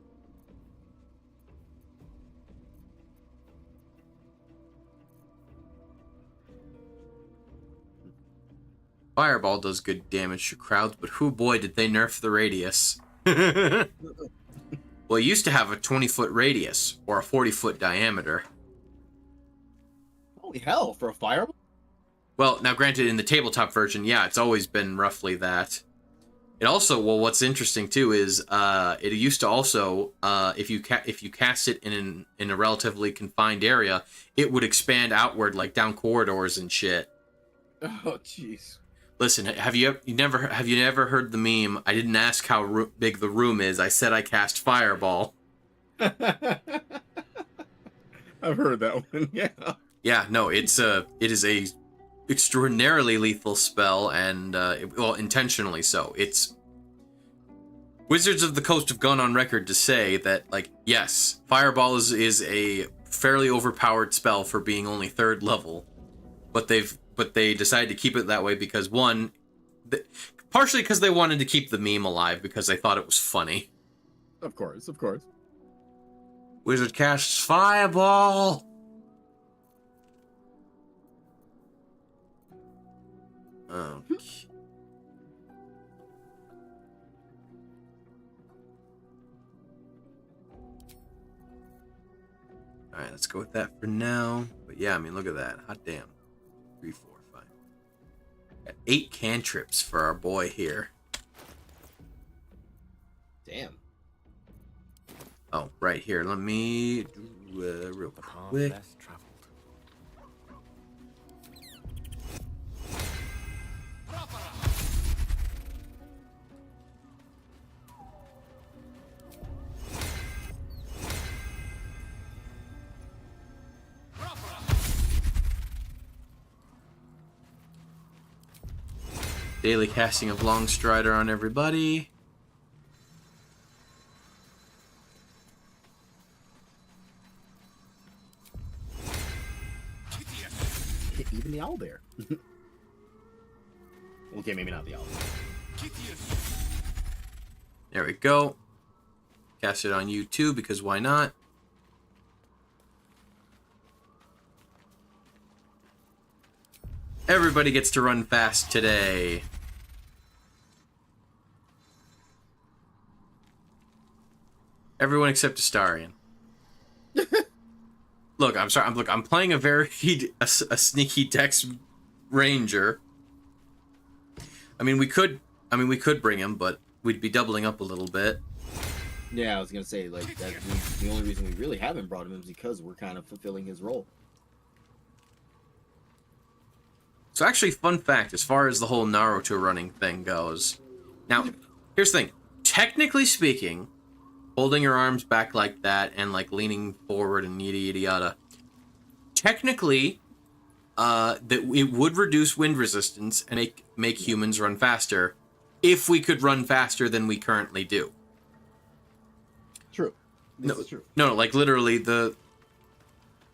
Fireball does good damage to crowds, but whoo boy did they nerf the radius. Well, it used to have a 20-foot radius, or a 40-foot diameter. Holy hell, for a fireball? Well, now granted, in the tabletop version, yeah, it's always been roughly that. It also, well, what's interesting too is it used to also, if you cast it in a relatively confined area, it would expand outward, like down corridors and shit. Oh, jeez. Listen, have you never heard the meme? I didn't ask how big the room is. I said I cast fireball. I've heard that one. Yeah. Yeah, no, it is a extraordinarily lethal spell, and well, intentionally so. It's Wizards of the Coast have gone on record to say that, like, yes, fireball is a fairly overpowered spell for being only 3rd level, but they decided to keep it that way because, one, partially because they wanted to keep the meme alive because they thought it was funny. Of course, of course. Wizard casts fireball. Okay. Alright, let's go with that for now. But yeah, I mean, look at that. Hot damn. 3, 4, 5. Got 8 cantrips for our boy here. Damn. Oh, right here. Let me do real quick. Daily casting of Longstrider on everybody. Even the owlbear. Okay, maybe not the owlbear. There we go. Cast it on you too, because why not? Everybody gets to run fast today. Everyone except Astarion. Look, I'm sorry. I'm playing a sneaky Dex Ranger. I mean, we could bring him, but we'd be doubling up a little bit. Yeah, I was gonna say, like, that's the only reason we really haven't brought him is because we're kind of fulfilling his role. So actually, fun fact, as far as the whole Naruto running thing goes. Now, here's the thing. Technically speaking, holding your arms back like that and like leaning forward and yada yada yada. Technically, that it would reduce wind resistance and make humans run faster, if we could run faster than we currently do. True. This is true. No, like literally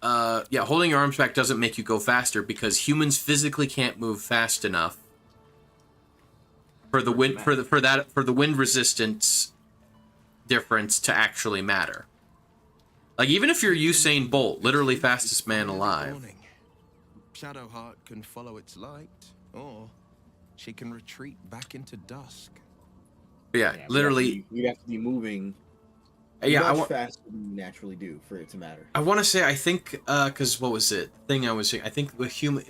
yeah, holding your arms back doesn't make you go faster because humans physically can't move fast enough for the wind for the wind resistance difference to actually matter. Like even if you're Usain Bolt, literally fastest man alive. Shadowheart can follow its light, or she can retreat back into dusk. But yeah, literally we'd have to be moving much faster than we naturally do for it to matter. I want to say, I think, because what was it? The thing I was saying, I think with human,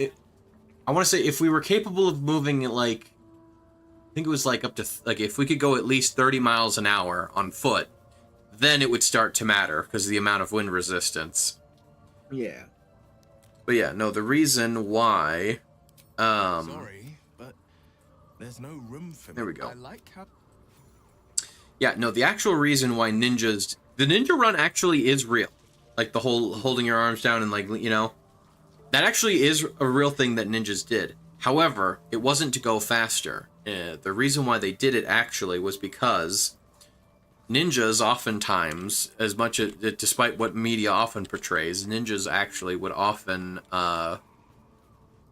I want to say if we were capable of moving like, I think it was like up to, like if we could go at least 30 miles an hour on foot, then it would start to matter because of the amount of wind resistance. Yeah. But yeah, no, the reason why, Sorry, but there's no room for me. There we go. I like how... Yeah, no, the actual reason why ninjas... The ninja run actually is real. Like, the whole holding your arms down and, like, you know... That actually is a real thing that ninjas did. However, it wasn't to go faster. The reason why they did it, actually, was because ninjas oftentimes, as much as... Despite what media often portrays, ninjas actually would often...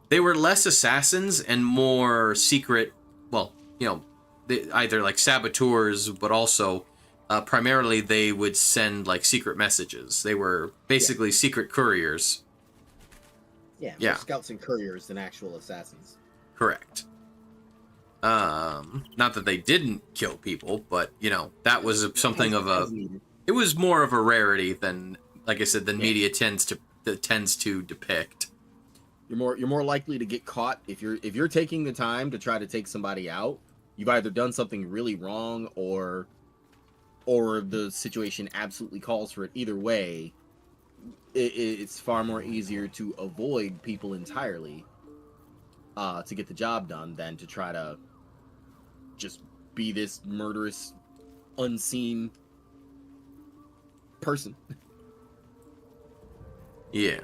They were less assassins and more secret... Well, you know... either like saboteurs, but also primarily they would send like secret messages. They were basically secret couriers. Yeah, yeah. Scouts and couriers than actual assassins. Correct. Not that they didn't kill people, but you know that was something of a. It was more of a rarity than, like I said, the media tends to depict. You're more likely to get caught if you're taking the time to try to take somebody out. You've either done something really wrong or the situation absolutely calls for it. Either way, it's far more easier to avoid people entirely to get the job done than to try to just be this murderous, unseen person. Yeah.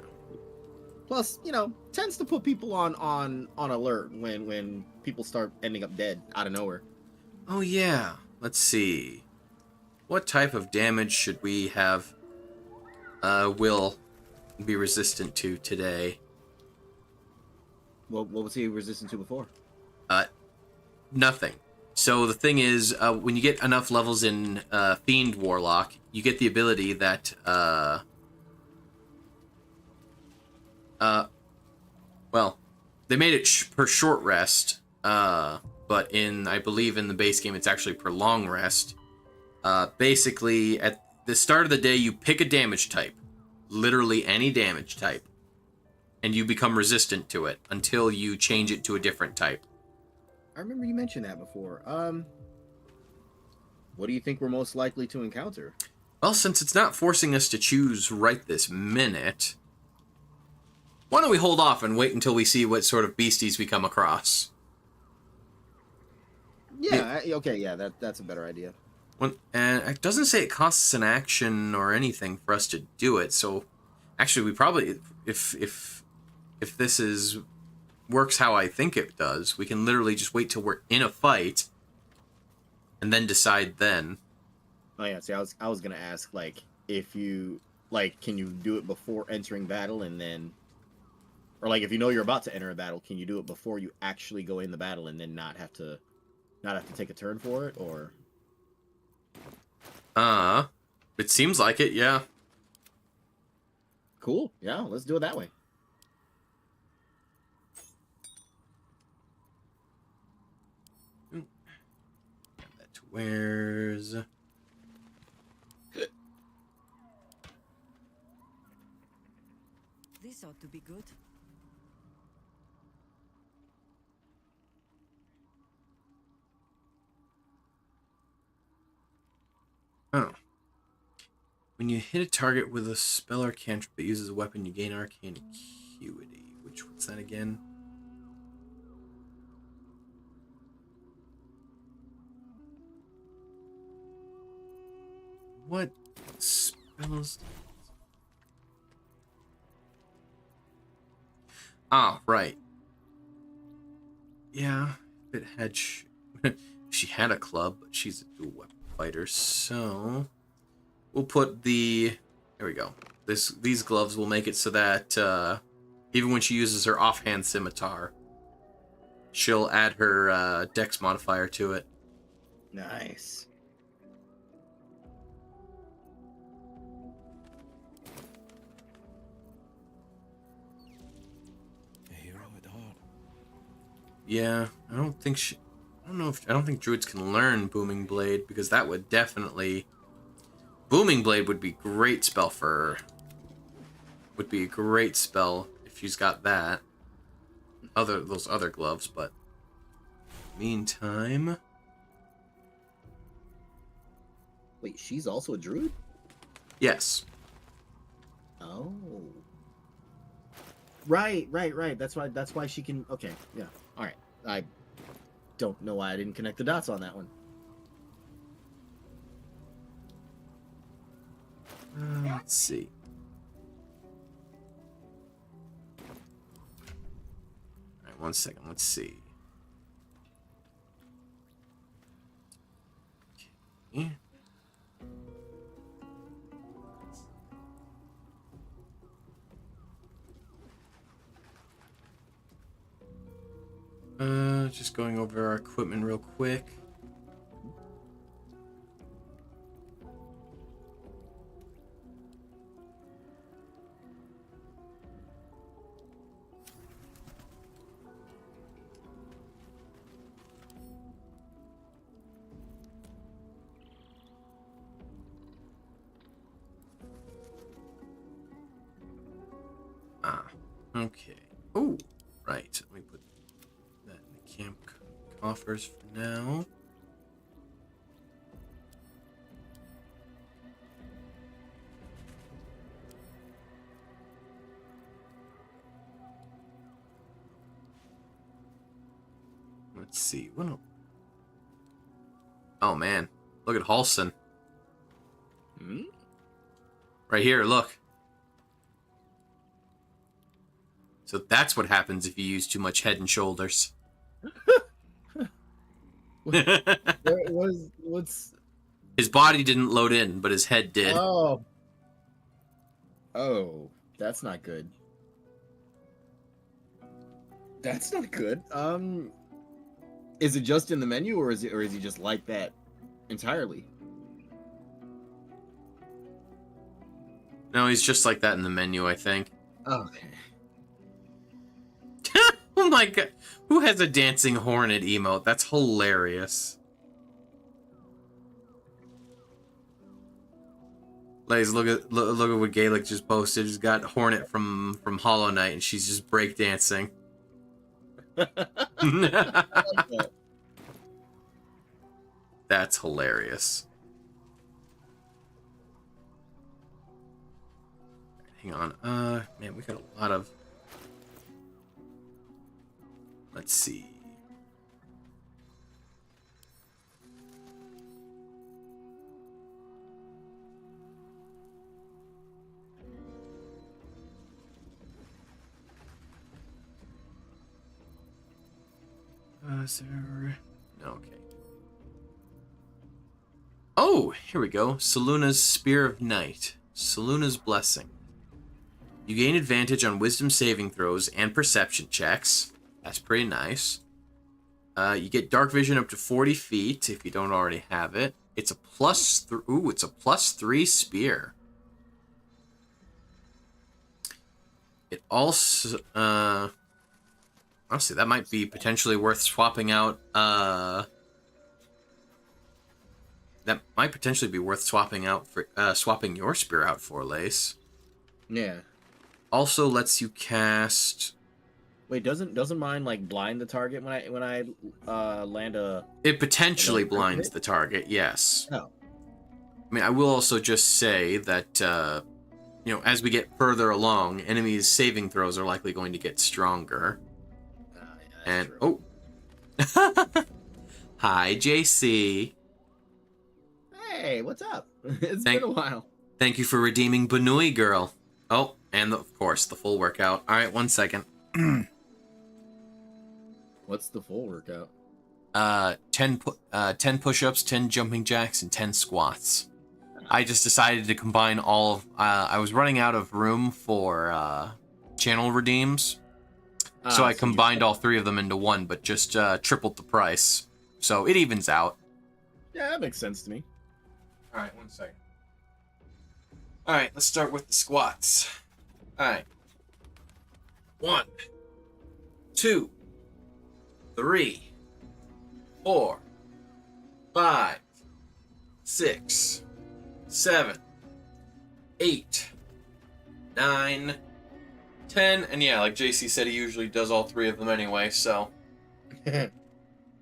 Plus, you know, tends to put people on alert when people start ending up dead out of nowhere. Oh yeah. Let's see. What type of damage should we have Will be resistant to today? Well, what was he resistant to before? Nothing. So the thing is, when you get enough levels in Fiend Warlock, you get the ability that well, they made it per short rest, but I believe in the base game it's actually per long rest. Basically, at the start of the day, you pick a damage type, literally any damage type, and you become resistant to it until you change it to a different type. I remember you mentioned that before. What do you think we're most likely to encounter? Well, since it's not forcing us to choose right this minute, why don't we hold off and wait until we see what sort of beasties we come across? Yeah, okay, yeah, that's a better idea. And it doesn't say it costs an action or anything for us to do it, so actually we probably, if this works how I think it does, we can literally just wait till we're in a fight and then decide then. Oh yeah, see, I was gonna ask, like, if you, like, can you do it before entering battle and then... Or, like, if you know you're about to enter a battle, can you do it before you actually go in the battle and then not have to take a turn for it, or? It seems like it, yeah. Cool. Yeah, let's do it that way. That to where's... This ought to be good. Oh. When you hit a target with a spell or cantrip that uses a weapon, you gain arcane acuity. What's that again? What spells? Ah, right. Yeah, if it had... she had a club, but she's a dual weapon fighter, so... we'll put the... There we go. These gloves will make it so that even when she uses her offhand scimitar, she'll add her dex modifier to it. Nice. A hero at heart. Yeah, I don't think druids can learn Booming Blade, because that would definitely... Booming Blade would be a great spell for her. Would be a great spell if she's got that. Those other gloves, but... Meantime... Wait, she's also a druid? Yes. Oh. Right. That's why she can... Okay, yeah. Alright. I don't know why I didn't connect the dots on that one. Let's see. Alright, 1 second. Let's see. Okay. Just going over our equipment real quick. Okay. Oh, right. Let me put that in the camp coffers for now. Let's see. Oh man, look at Halson. Hmm? Right here, look. So that's what happens if you use too much Head and Shoulders. What's... His body didn't load in, but his head did. Oh. Oh, that's not good. That's not good. Is it just in the menu, or is he just like that entirely? No, he's just like that in the menu, I think. Okay. Oh my god. Who has a dancing hornet emote? That's hilarious. Ladies, look at what Gaelic just posted. He's got Hornet from Hollow Knight, and she's just breakdancing. That's hilarious. Hang on. Man, we got a lot of... Let's see. Is there... No, okay. Oh, here we go. Saluna's Spear of Night. Saluna's Blessing. You gain advantage on wisdom saving throws and perception checks. That's pretty nice. You get dark vision up to 40 feet if you don't already have it. It's a +3 spear. It also honestly, that might be potentially worth swapping out. That might potentially be worth swapping out for swapping your spear out for, Lace. Yeah. Also lets you cast... Wait, doesn't mine like blind the target when I land a... It potentially blinds the target, yes. Oh. I mean, I will also just say that you know, as we get further along, enemies' saving throws are likely going to get stronger. Yeah, And true. oh, hi JC. Hey, what's up? It's been a while. Thank you for redeeming Banui Girl. Oh, and of course the full workout. All right, 1 second. What's the full workout? 10 push-ups, 10 jumping jacks, and 10 squats. Oh, I just decided to combine all of... I was running out of room for channel redeems. So I combined all 3 of them into one, but just tripled the price. So it evens out. Yeah, that makes sense to me. All right, 1 second. All right, let's start with the squats. All right. 1, 2, 3, 4, 5, 6, 7, 8, 9, 10, and yeah, like JC said, he usually does all 3 of them anyway, so...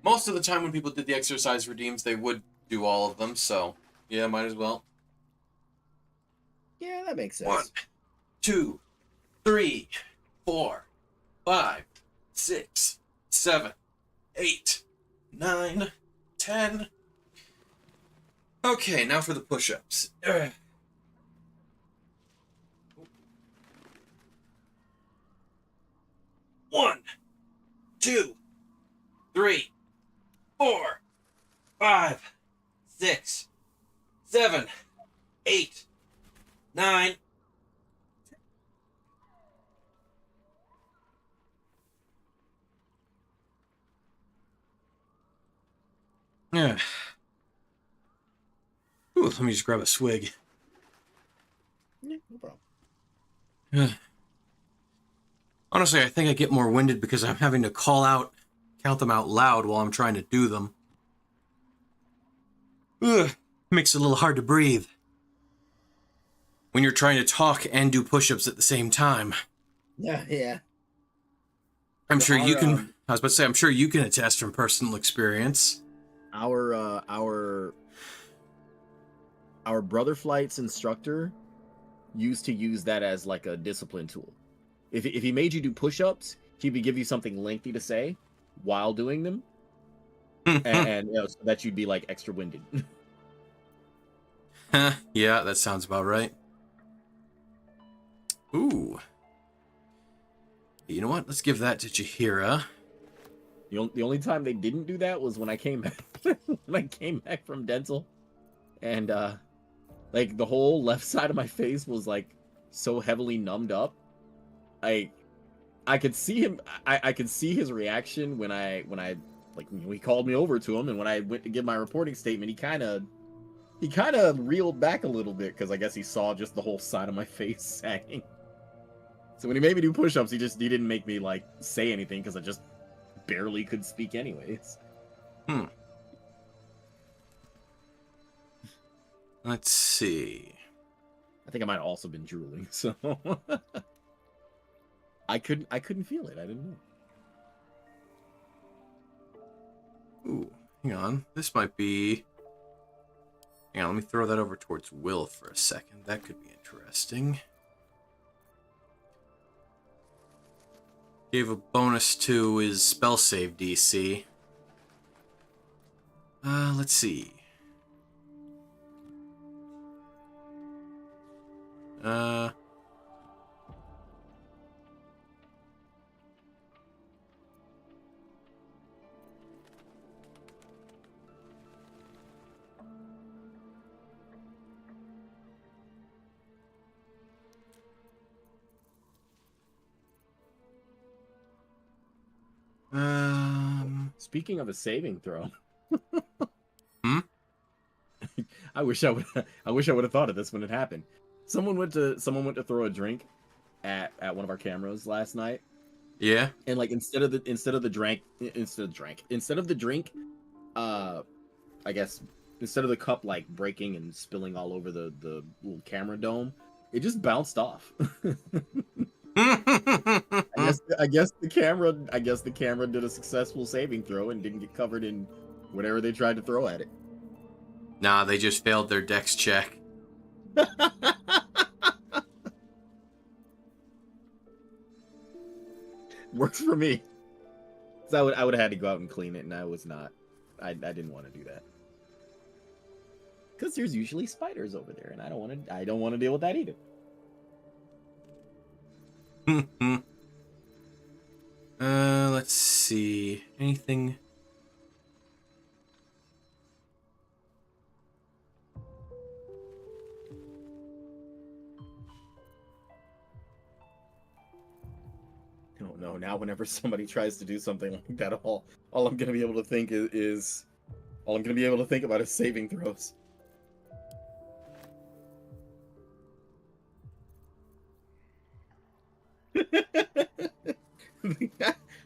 Most of the time when people did the exercise redeems, they would do all of them, so yeah, might as well. Yeah, that makes sense. 1, 2, 3, 4, 5, 6, 7, 8, 9, 10. Okay, now for the push-ups. 1, 2, 3, 4, 5, 6, 7, 8, 9. Yeah. Ooh, let me just grab a swig. Yeah, no problem. Honestly, I think I get more winded because I'm having to count them out loud while I'm trying to do them. Ugh, makes it a little hard to breathe when you're trying to talk and do push-ups at the same time. Yeah. I'm sure you can. I was about to say, I'm sure you can attest from personal experience. Our brother flight's instructor used to use that as like a discipline tool. If he made you do push-ups, he would give you something lengthy to say while doing them, and so that you'd be like extra winded. Yeah, that sounds about right. Ooh. You know what? Let's give that to Jaheira. The only time they didn't do that was when I came back when I came back from dental, and like the whole left side of my face was like so heavily numbed up. I could see him. I could see his reaction when I like he called me over to him, and when I went to give my reporting statement, he kind of reeled back a little bit because I guess he saw just the whole side of my face sagging. So when he made me do push-ups, he didn't make me like say anything because I just barely could speak anyways. Let's see. I think I might have also been drooling, so I couldn't feel it. I didn't know. Ooh, hang on. This might be... Hang on, let me throw that over towards Will for a second. That could be interesting. Gave a bonus to his spell save DC. Let's see. Speaking of a saving throw, I wish I would have thought of this when it happened. Someone went to throw a drink at one of our cameras last night. Yeah. And like instead of the drink, I guess instead of the cup like breaking and spilling all over the little camera dome, it just bounced off. I guess the camera did a successful saving throw and didn't get covered in whatever they tried to throw at it. Nah, they just failed their dex check. Works for me. So I would have had to go out and clean it, and I was not. I didn't want to do that because there's usually spiders over there, and I don't want to deal with that either. Let's see. Anything? no. Now whenever somebody tries to do something like that, all I'm gonna be able to think is all I'm gonna be able to think about is saving throws.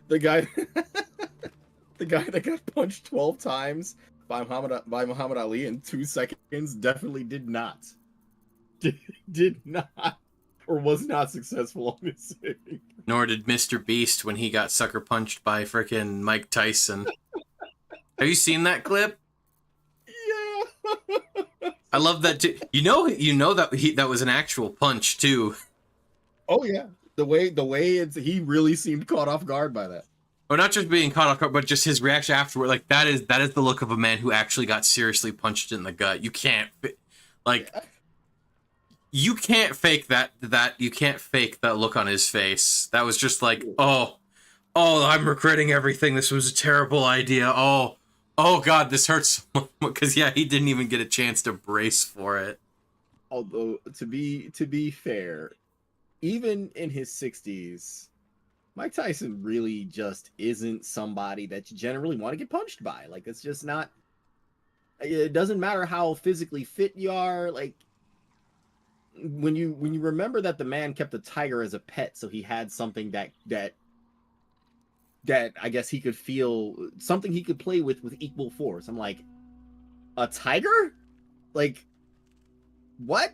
the guy the guy that got punched 12 times by Muhammad Ali in 2 seconds definitely did not or was not successful on his thing. Nor did Mr. Beast when he got sucker punched by frickin' Mike Tyson. Have you seen that clip? Yeah. I love that too. You know that was an actual punch too. Oh yeah. The way he really seemed caught off guard by that. Or not just being caught off guard, but just his reaction afterward. Like that is the look of a man who actually got seriously punched in the gut. You can't like you can't fake that you can't fake that look on his face. That was just like, oh, I'm regretting everything. This was a terrible idea. Oh God, this hurts so much. Because yeah, he didn't even get a chance to brace for it. Although to be fair, even in his 60s, Mike Tyson really just isn't somebody that you generally want to get punched by. Like it's just not. It doesn't matter how physically fit you are. Like when you remember that the man kept a tiger as a pet, so he had something that I guess he could feel, something he could play with equal force. I'm like, a tiger? Like, what?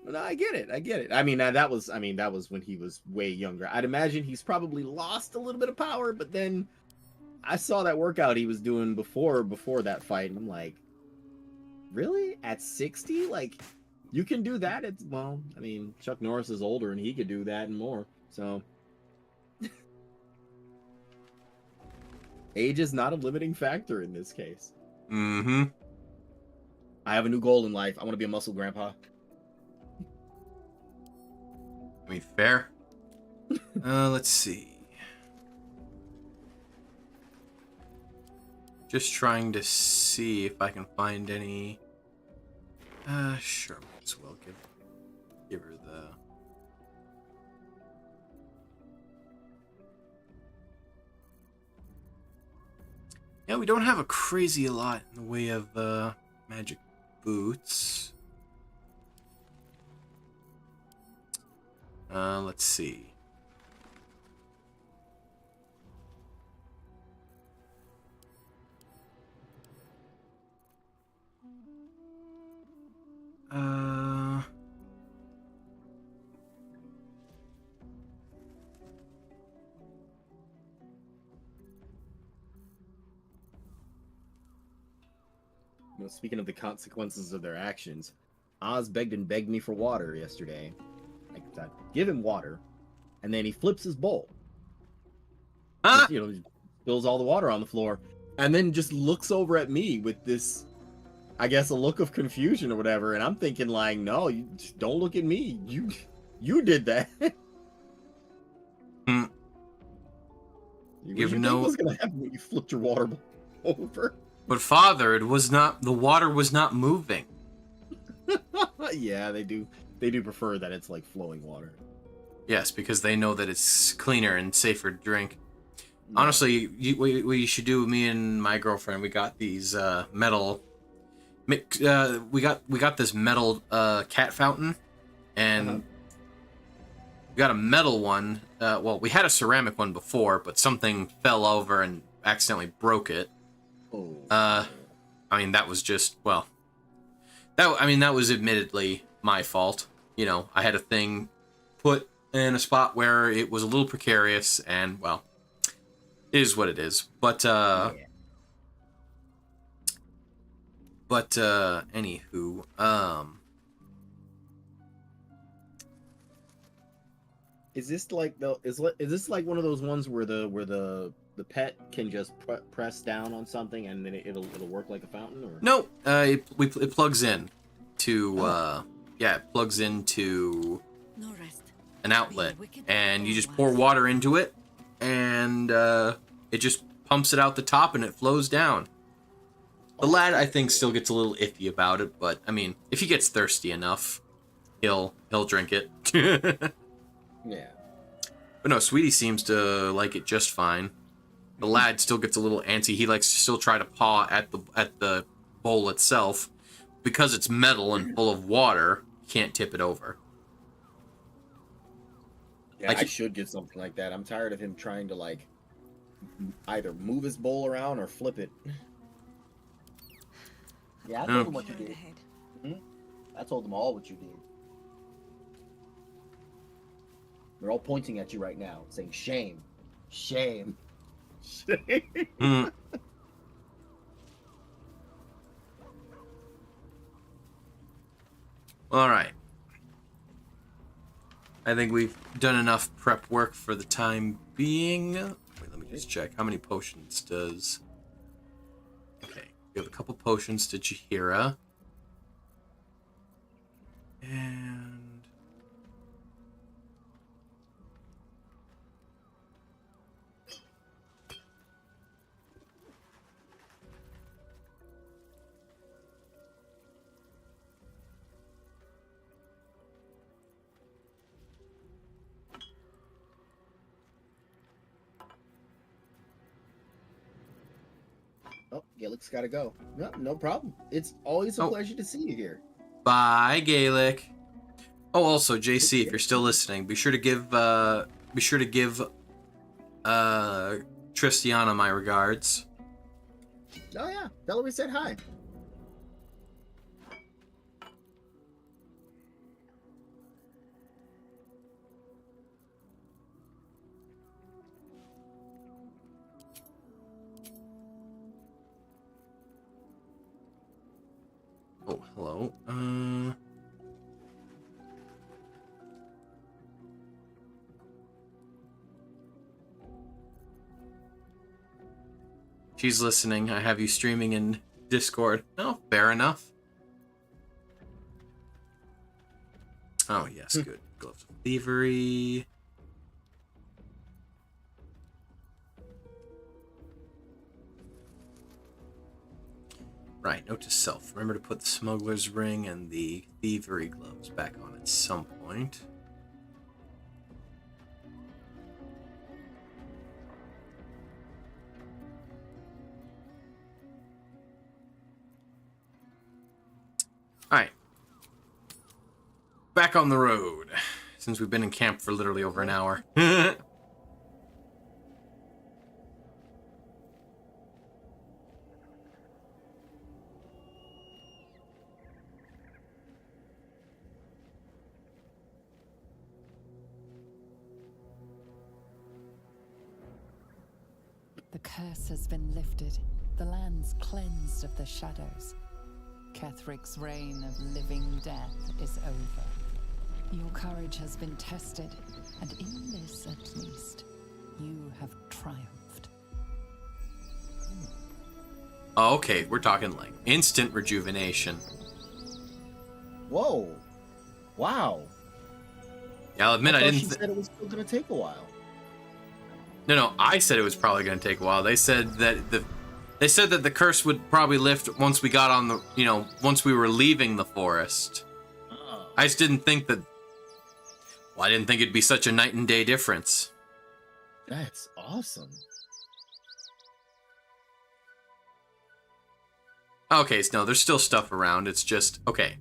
No, I get it. I mean, that was when he was way younger. I'd imagine he's probably lost a little bit of power, but then I saw that workout he was doing before that fight, and I'm like, really? At 60? Like, you can do that? Well, I mean, Chuck Norris is older and he could do that and more. So age is not a limiting factor in this case. Mm-hmm. I have a new goal in life. I want to be a muscle grandpa. I mean, fair. Let's see. Just trying to see if I can find any. Sure, might as well give her the. Yeah, we don't have a crazy lot in the way of magic boots. Let's see. Speaking of the consequences of their actions, Oz begged me for water yesterday. I give him water, and then he flips his bowl. Just, spills all the water on the floor, and then just looks over at me with this, I guess, a look of confusion or whatever. And I'm thinking, like, no, you just don't look at me. You did that. Hmm. You know what's gonna happen when you flipped your water bowl over? But father, the water was not moving. Yeah, they do prefer that it's like flowing water. Yes, because they know that it's cleaner and safer to drink. Yeah. Honestly, what you should do, me and my girlfriend, we got these metal. We got this metal cat fountain, and we got a metal one. Well, we had a ceramic one before, but something fell over and accidentally broke it. Oh. I mean, that was just, well, that was admittedly my fault. You know, I had a thing put in a spot where it was a little precarious, and, well, it is what it is. But, anywho, is this like this like one of those ones where the pet can just press down on something and then it'll work like a fountain? Or no, it plugs in to it plugs into an outlet, and you just pour water into it, and it just pumps it out the top and it flows down. The lad, I think, still gets a little iffy about it, but I mean, if he gets thirsty enough, he'll drink it. Yeah. But no, Sweetie seems to like it just fine. The lad still gets a little antsy. He likes to still try to paw at the bowl itself. Because it's metal and full of water, can't tip it over. Yeah, Like I should get something like that. I'm tired of him trying to like either move his bowl around or flip it. Yeah, I Oh. told them what you Road did. ahead. I told them all what you did. They're all pointing at you right now, saying shame, shame. Hmm. All right. I think we've done enough prep work for the time being. Wait, let me just check. How many potions does... Okay, we have a couple potions to Jaheira. And... Oh, Gaelic's got to go. No, no problem. It's always a pleasure to see you here. Bye, Gaelic. Oh, also, JC, if you're still listening, be sure to give Tristiana my regards. Oh yeah, tell her we said hi. Oh, hello. She's listening. I have you streaming in Discord. Oh, fair enough. Oh, yes, good. Gloves of Thievery. Right, note to self. Remember to put the smuggler's ring and the thievery gloves back on at some point. Alright. Back on the road. Since we've been in camp for literally over an hour. The curse has been lifted, the land's cleansed of the shadows. Kethric's reign of living death is over. Your courage has been tested, and in this at least, you have triumphed. Oh, okay, we're talking like instant rejuvenation. Whoa. Wow. Yeah, I'll admit I didn't. She said it was still gonna take a while. No, I said it was probably going to take a while. They said that the curse would probably lift once we got on the, once we were leaving the forest. Oh. I just didn't think that. Well, I didn't think it'd be such a night and day difference. That's awesome. Okay, so no, there's still stuff around. It's just okay.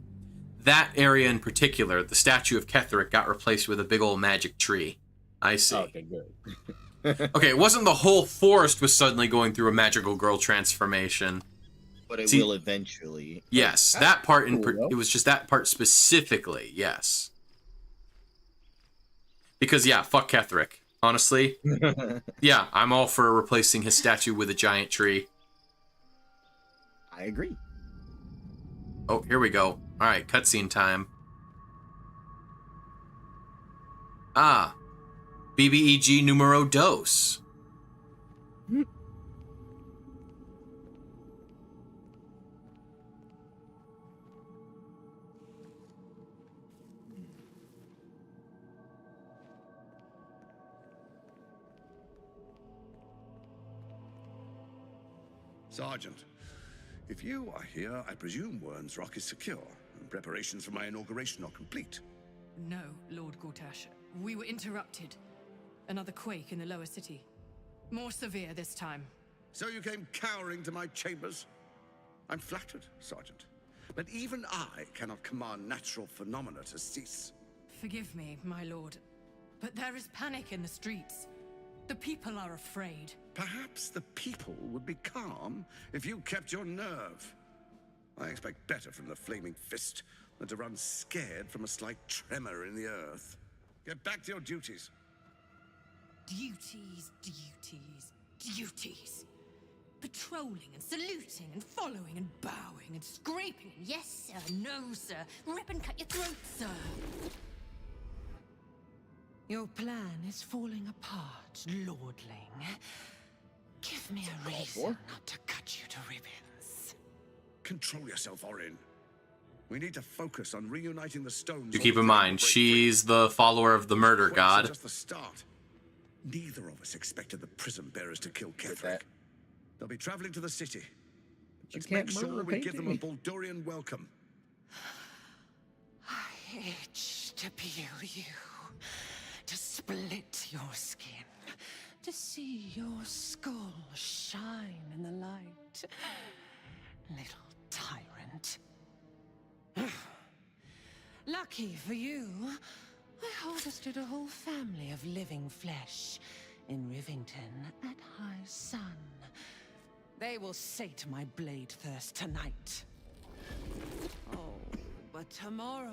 That area in particular, the statue of Ketheric got replaced with a big old magic tree. I see. Okay, good. Okay, it wasn't the whole forest was suddenly going through a magical girl transformation. But it will eventually. Yes, that part cool, it was just that part specifically, yes. Because yeah, fuck Ketheric. Honestly. Yeah, I'm all for replacing his statue with a giant tree. I agree. Oh, here we go. Alright, cutscene time. Ah. BBEG numero dos. Sergeant, if you are here, I presume Wern's Rock is secure, and preparations for my inauguration are complete. No, Lord Gortash. We were interrupted. Another quake in the lower city. More severe this time. So you came cowering to my chambers? I'm flattered, Sergeant. But even I cannot command natural phenomena to cease. Forgive me, my lord. But there is panic in the streets. The people are afraid. Perhaps the people would be calm if you kept your nerve. I expect better from the Flaming Fist than to run scared from a slight tremor in the earth. Get back to your duties. Duties, duties, duties. Patrolling and saluting and following and bowing and scraping. Yes, sir. No, sir. Rip and cut your throat, sir. Your plan is falling apart, lordling. Give me a reason not to cut you to ribbons. Control yourself, Orin. We need to focus on reuniting the stones. You keep in mind, she's the follower of the murder god. Just the start. Neither of us expected the prison bearers to kill Ketherick. They'll be traveling to the city. Let's make sure we give them a Baldurian welcome. I itch to peel you, to split your skin, to see your skull shine in the light. Little tyrant. Lucky for you, I harvested a whole family of living flesh in Rivington at high sun. They will sate my blade thirst tonight. Oh, but tomorrow,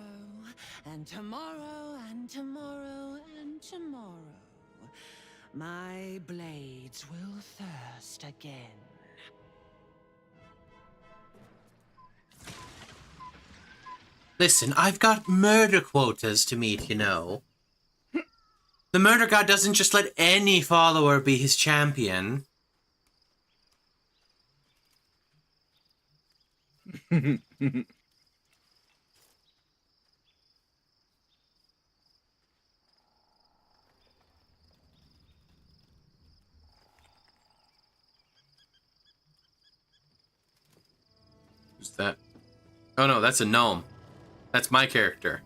and tomorrow, and tomorrow, and tomorrow, my blades will thirst again. Listen, I've got murder quotas to meet, you know. The murder god doesn't just let any follower be his champion. Who's that? Oh no, that's a gnome. That's my character.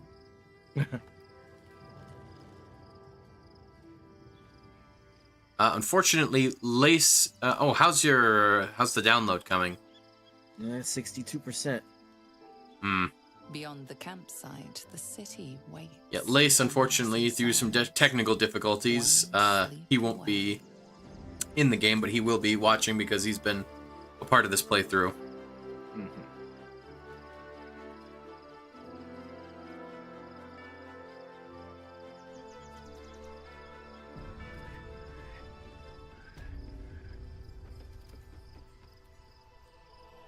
Unfortunately, Lace. Oh, how's the download coming? 62%. Hmm. Beyond the campsite, the city waits. Yeah, Lace, unfortunately, through some technical difficulties, he won't be in the game, but he will be watching because he's been a part of this playthrough.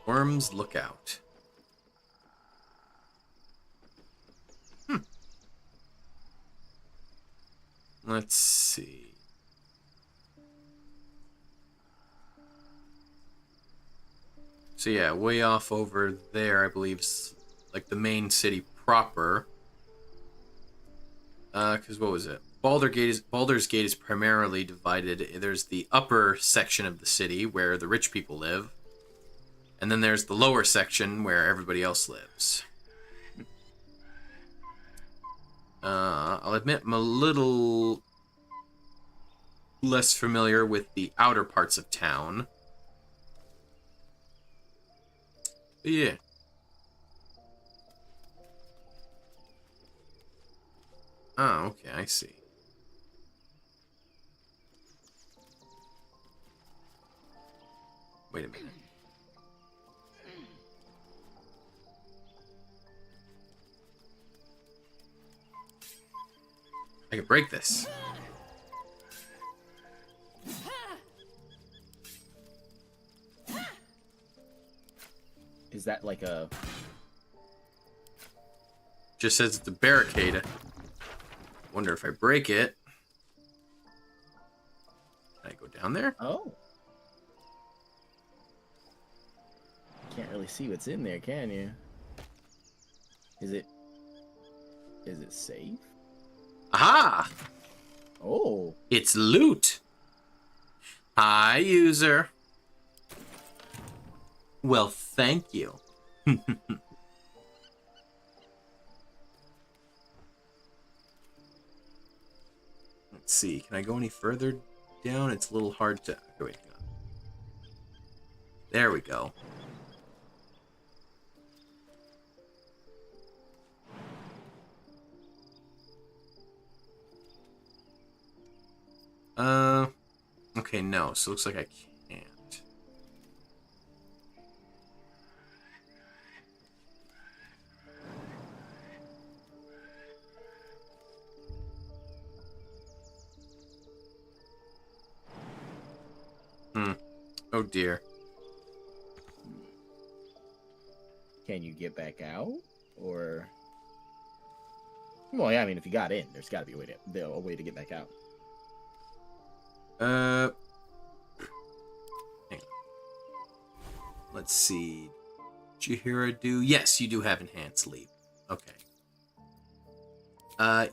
Worms Lookout. Let's see. So yeah, way off over there, I believe, is like the main city proper. Because what was it? Baldur's Gate is primarily divided. There's the upper section of the city where the rich people live. And then there's the lower section where everybody else lives. I'll admit I'm a little less familiar with the outer parts of town. But yeah. Oh, okay, I see. Wait a minute. I can break this. Is that like a... Just says it's a barricade. Wonder if I break it. Can I go down there? Oh. Can't really see what's in there, can you? Is it safe? Aha! Oh. It's loot. Hi, user. Well, thank you. Let's see. Can I go any further down? It's a little hard to... Okay, wait, hang on. There we go. Okay, no. So it looks like I can't. Oh dear. Can you get back out, or? Well, yeah. I mean, if you got in, there's got to be a way to get back out. Hang on. Let's see. Jahira do? Yes, you do have enhanced leap. Okay.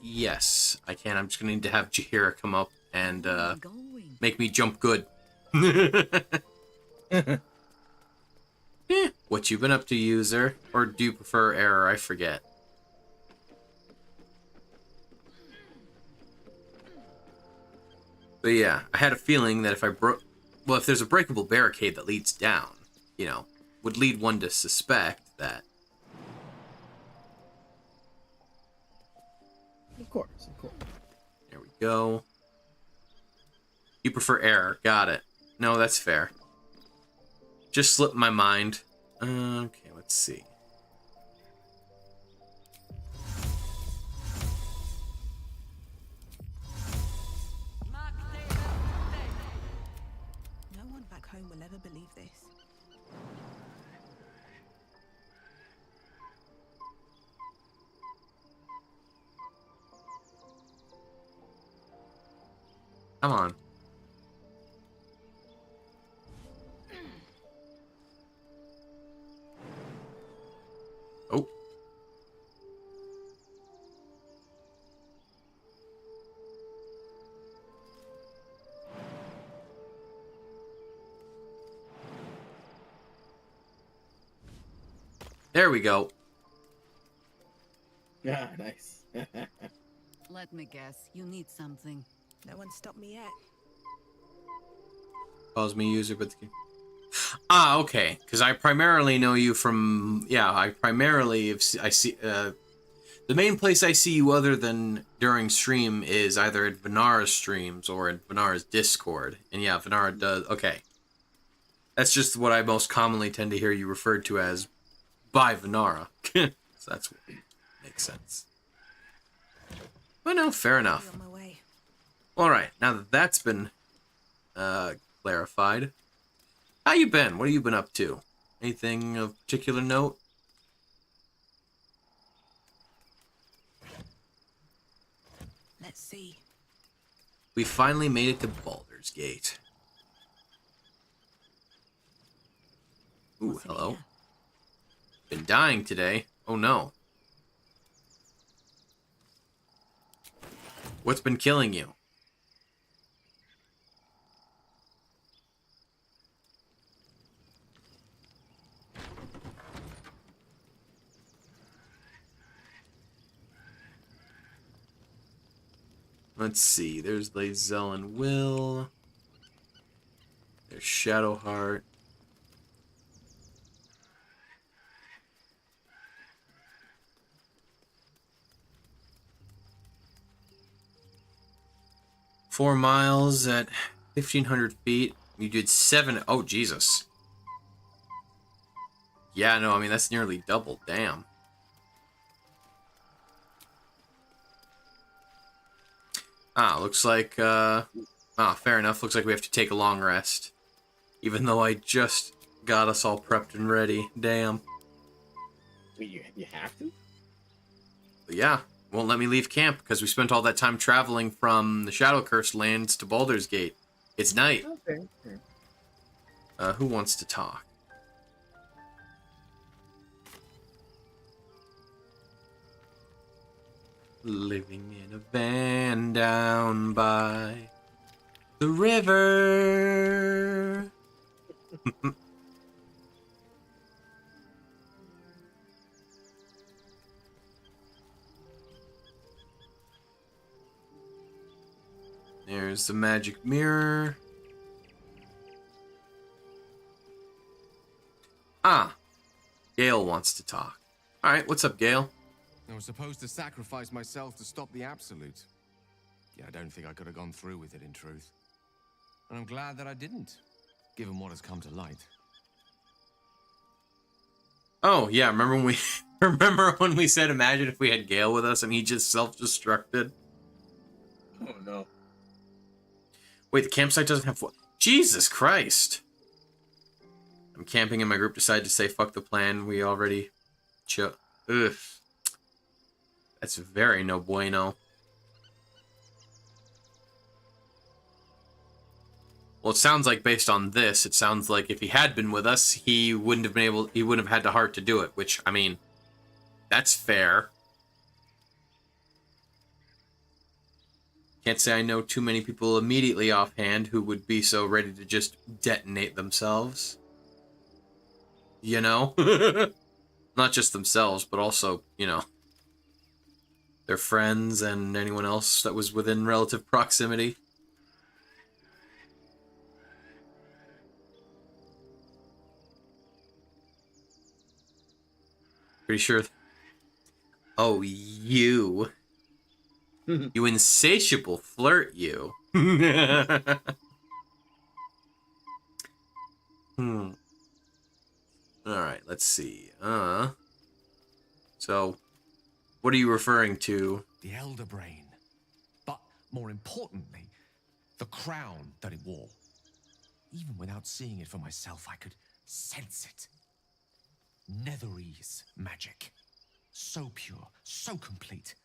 Yes, I can. I'm just gonna need to have Jahira come up and make me jump good. What you been up to, user? Or do you prefer error? I forget. But yeah, I had a feeling that if I broke... Well, if there's a breakable barricade that leads down, you know, would lead one to suspect that... Of course, of course. There we go. You prefer error. Got it. No, that's fair. Just slipped my mind. Okay, let's see. No one back home will ever believe this. Come on. Oh. There we go. Yeah, nice. Let me guess, you need something. No one stopped me yet. Calls me user, but the... Ah, okay. Because I primarily know you from... Yeah, I primarily... I see... the main place I see you other than during stream is either at Venara's streams or at Venara's Discord. And yeah, Venara does... Okay. That's just what I most commonly tend to hear you referred to as by Venara. So that's what makes sense. But no, fair enough. On my way. Alright, now that that's been clarified, how you been? What have you been up to? Anything of particular note? Let's see. We finally made it to Baldur's Gate. Ooh, hello. Been dying today. Oh no. What's been killing you? Let's see. There's Lae'zel and Will. There's Shadowheart. Four miles at 1,500 feet. You did 7. Oh, Jesus. Yeah, no, I mean, that's nearly double. Damn. Ah, looks like, fair enough. Looks like we have to take a long rest. Even though I just got us all prepped and ready. Damn. You have to? But yeah, won't let me leave camp because we spent all that time traveling from the Shadow Cursed lands to Baldur's Gate. It's night. Okay. Who wants to talk? Living in a van down by the river. There's the magic mirror. Ah, Gale wants to talk. All right, what's up, Gale? I was supposed to sacrifice myself to stop the Absolute. Yeah, I don't think I could have gone through with it, in truth. And I'm glad that I didn't, given what has come to light. Oh, yeah, remember when we remember when we said imagine if we had Gale with us and he just self-destructed? Oh no. Wait, the campsite doesn't have what? Jesus Christ. I'm camping and my group decided to say fuck the plan. We already ugh. That's very no bueno. Well, it sounds like based on this, it sounds like if he had been with us, he wouldn't have had the heart to do it, which, I mean, that's fair. Can't say I know too many people immediately offhand who would be so ready to just detonate themselves. You know? Not just themselves, but also, you know, their friends and anyone else that was within relative proximity. Pretty sure. Oh, you. You insatiable flirt, you. Alright, let's see. So, what are you referring to? The Elder Brain. But, more importantly, the crown that it wore. Even without seeing it for myself, I could sense it. Netherese magic. So pure, so complete.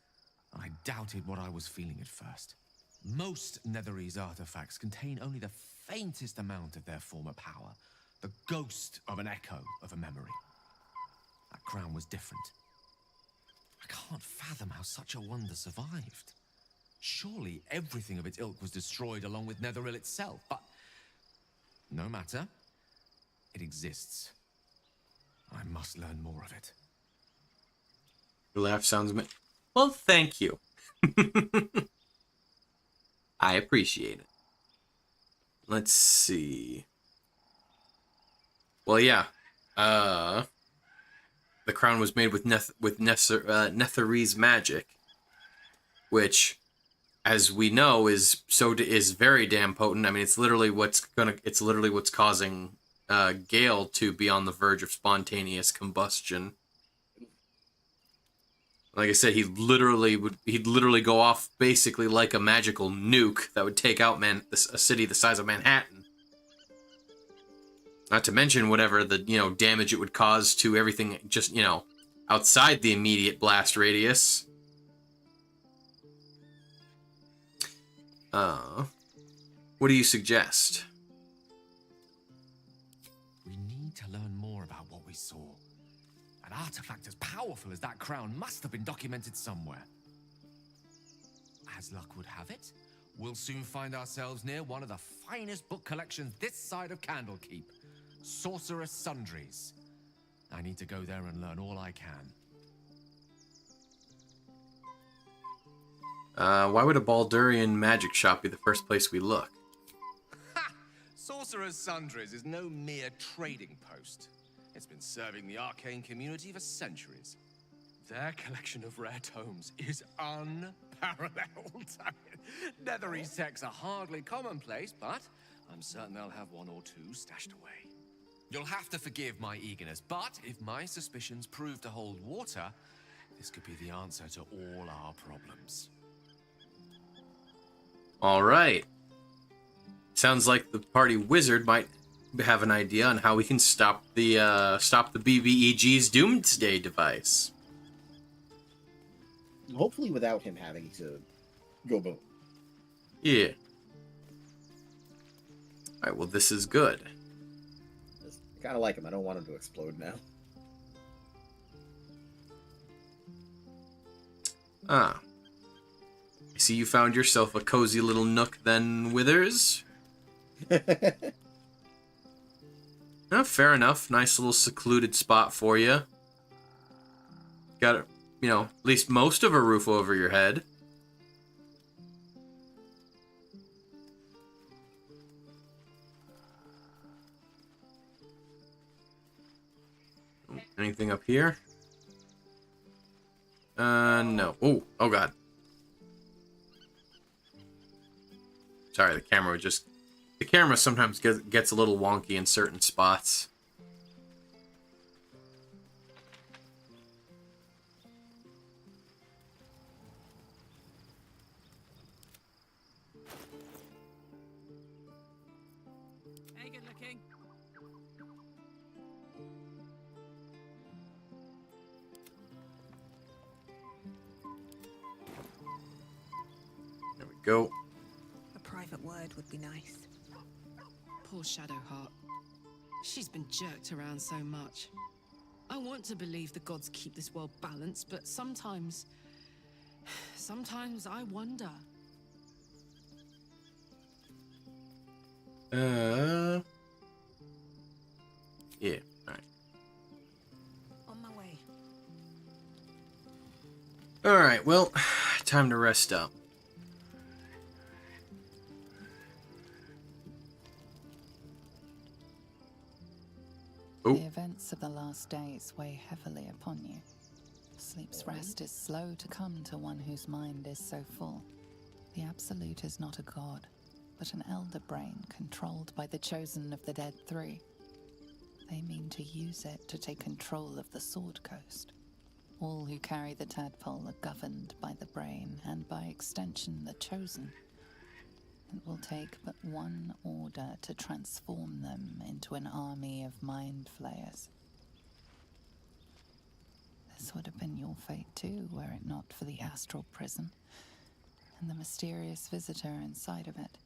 I doubted what I was feeling at first. Most Netherese artifacts contain only the faintest amount of their former power. The ghost of an echo of a memory. That crown was different. I can't fathom how such a wonder survived. Surely everything of its ilk was destroyed along with Netheril itself, but no matter. It exists. I must learn more of it. Your laugh sounds well, thank you. I appreciate it. Let's see. Well, yeah. The crown was made with Netherese magic, which, as we know, is very damn potent. I mean, it's literally what's causing Gale to be on the verge of spontaneous combustion. Like I said, he'd literally go off basically like a magical nuke that would take out a city the size of Manhattan. Not to mention whatever the, damage it would cause to everything just, outside the immediate blast radius. What do you suggest? We need to learn more about what we saw. An artifact as powerful as that crown must have been documented somewhere. As luck would have it, we'll soon find ourselves near one of the finest book collections this side of Candlekeep. Sorcerer's Sundries. I need to go there and learn all I can. Why would a Baldurian magic shop be the first place we look? Ha! Sorcerer's Sundries is no mere trading post. It's been serving the arcane community for centuries. Their collection of rare tomes is unparalleled. Netherese texts are hardly commonplace, but I'm certain they'll have one or two stashed away. You'll have to forgive my eagerness, but if my suspicions prove to hold water, this could be the answer to all our problems. All right. Sounds like the party wizard might have an idea on how we can stop the BBEG's Doomsday device. Hopefully without him having to go boom. Yeah. All right, well, this is good. I kind of like him. I don't want him to explode now. Ah. I see you found yourself a cozy little nook then, Withers. Oh, fair enough. Nice little secluded spot for you. Got, at least most of a roof over your head. Anything up here? No. Oh god. Sorry, the camera sometimes gets a little wonky in certain spots. Hey, good looking. There we go. A private word would be nice. Poor Shadowheart. She's been jerked around so much. I want to believe the gods keep this world balanced, but sometimes I wonder. Yeah, alright. On my way. Alright, well, time to rest up. The events of the last days weigh heavily upon you. Sleep's rest is slow to come to one whose mind is so full. The Absolute is not a god, but an elder brain controlled by the chosen of the Dead Three. They mean to use it to take control of the Sword Coast. All who carry the tadpole are governed by the brain, and by extension the chosen. It will take but one order to transform them into an army of mind flayers. This would have been your fate too, were it not for the astral prison and the mysterious visitor inside of it.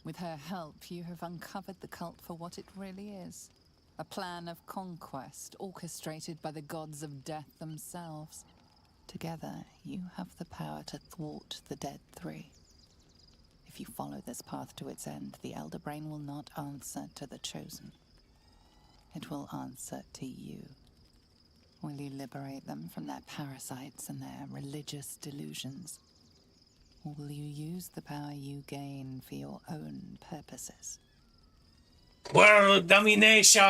With her help, you have uncovered the cult for what it really is. A plan of conquest orchestrated by the gods of death themselves. Together, you have the power to thwart the Dead Three. If you follow this path to its end, the Elder Brain will not answer to the Chosen. It will answer to you. Will you liberate them from their parasites and their religious delusions? Or will you use the power you gain for your own purposes? World domination!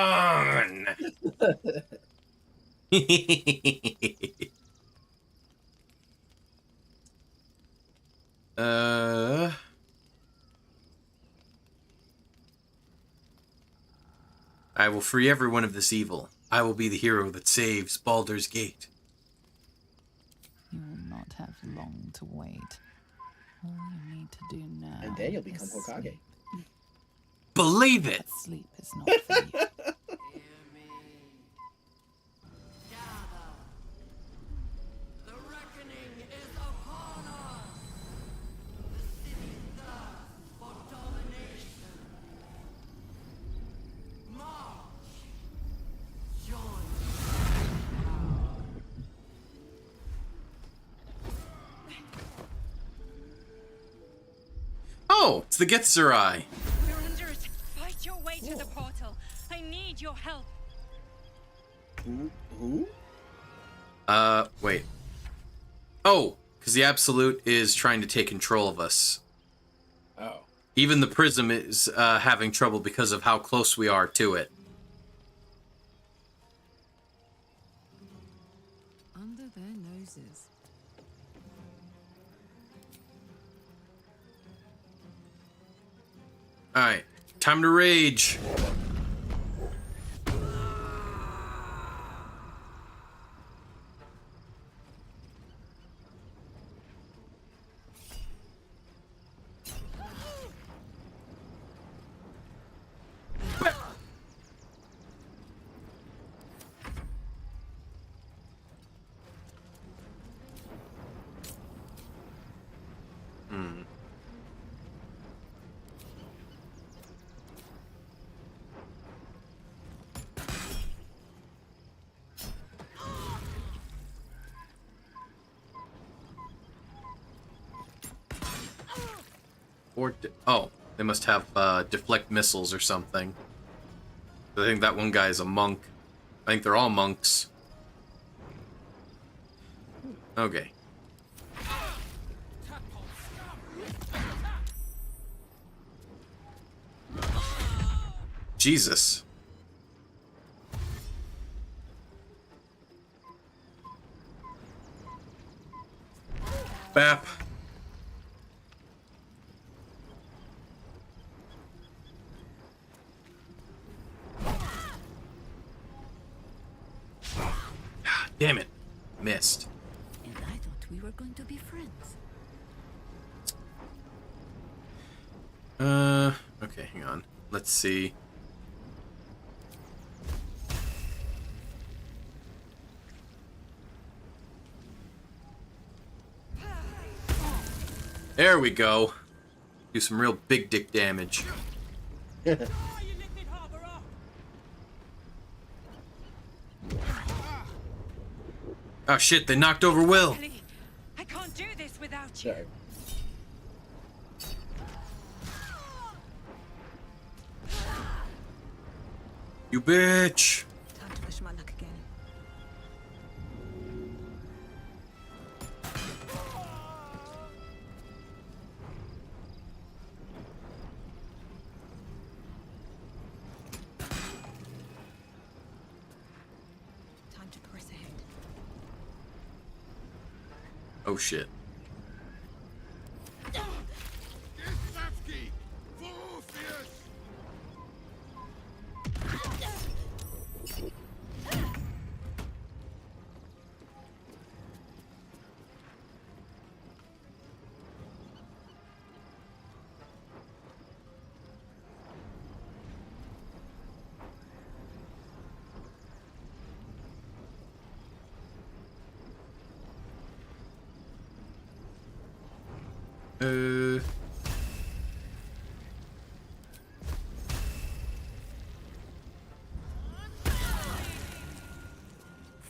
I will free everyone of this evil. I will be the hero that saves Baldur's Gate. You will not have long to wait. All you need to do now. And then you'll become is Hokage. sleep. Believe it! But sleep is not for you. Oh, it's the Githzerai. We're under it. Fight your way to the portal. I need your help. Who? Wait. Oh, because the Absolute is trying to take control of us. Oh. Even the Prism is having trouble because of how close we are to it. Under their noses. Alright, time to rage. Or oh, they must have deflect missiles or something. I think that one guy is a monk. I think they're all monks. Okay. Jesus. Bap. Damn it. Missed. And I thought we were going to be friends. Okay, hang on. Let's see. There we go. Do some real big dick damage. Oh shit, they knocked over Will. I can't do this without you. Sorry. You bitch. Time to push my luck again. Time to press ahead. Oh shit.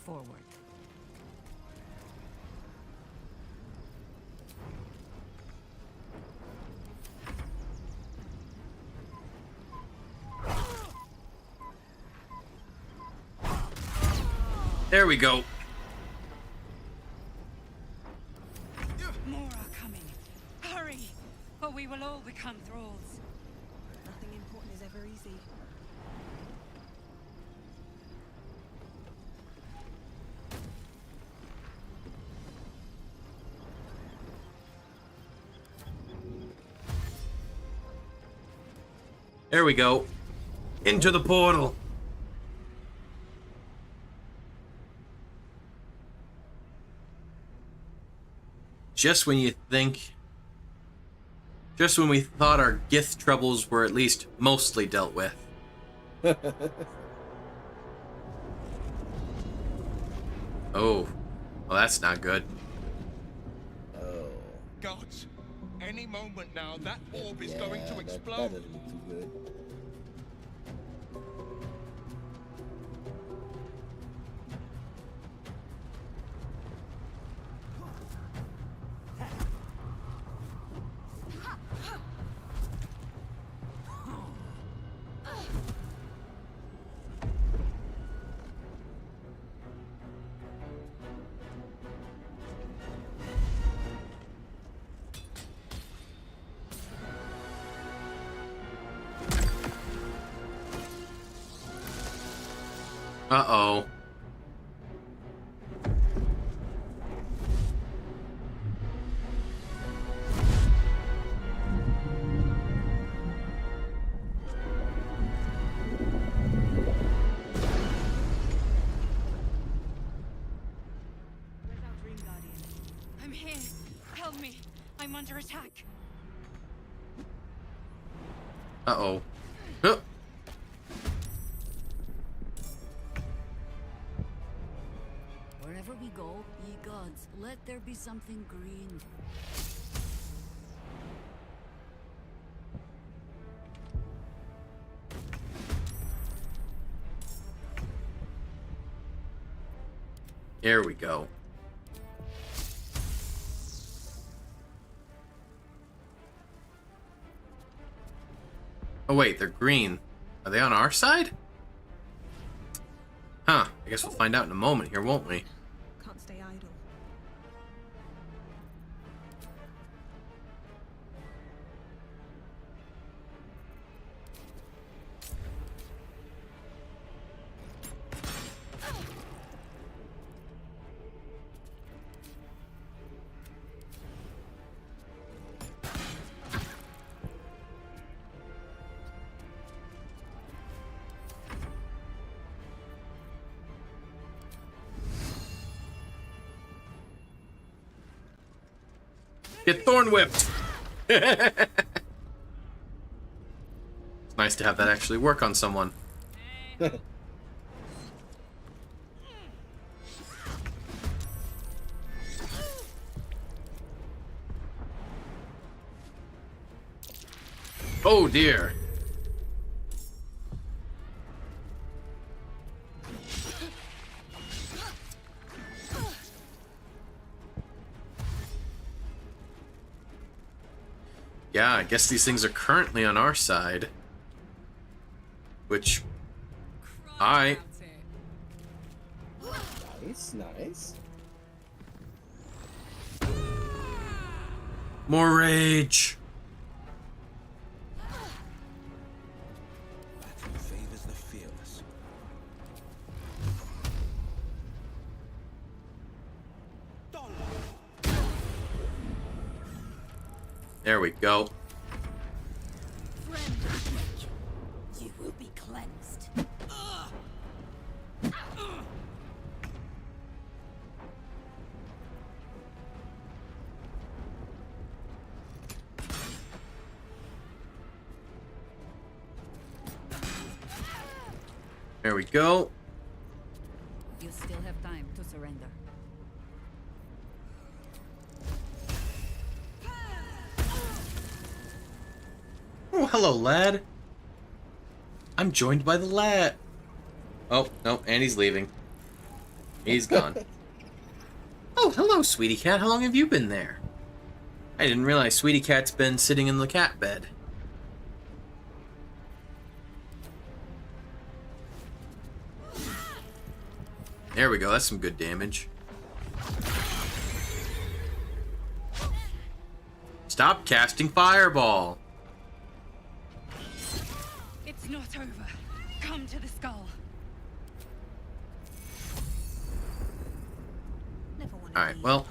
Forward. There we go. More are coming. Hurry, or we will all become thralls. Nothing important is ever easy. There we go. Into the portal. Just when you think... Just when we thought our Gith troubles were at least mostly dealt with. Oh. Well, that's not good. Oh. Gods, any moment now, that orb is going to That explode. doesn't look too good. Uh-oh. I'm here. Help me. I'm under attack. Uh-oh. Huh. Wherever we go, ye gods, let there be something green. Here we go. Oh wait, they're green. Are they on our side? Huh. I guess we'll find out in a moment here, won't we? Can't stay idle. Get thorn whipped! It's nice to have that actually work on someone. Oh dear. Yeah, I guess these things are currently on our side. Which... Nice, nice. More rage! Battle favors the fearless. There we go. You will be cleansed. There we go. You still have time to surrender. Oh, hello, lad. I'm joined by the lad. Oh, no, and he's leaving. He's gone. Oh, hello, Sweetie Cat. How long have you been there? I didn't realize Sweetie Cat's been sitting in the cat bed. There we go. That's some good damage. Stop casting Fireball. It's not over. Come to the skull. Alright, well.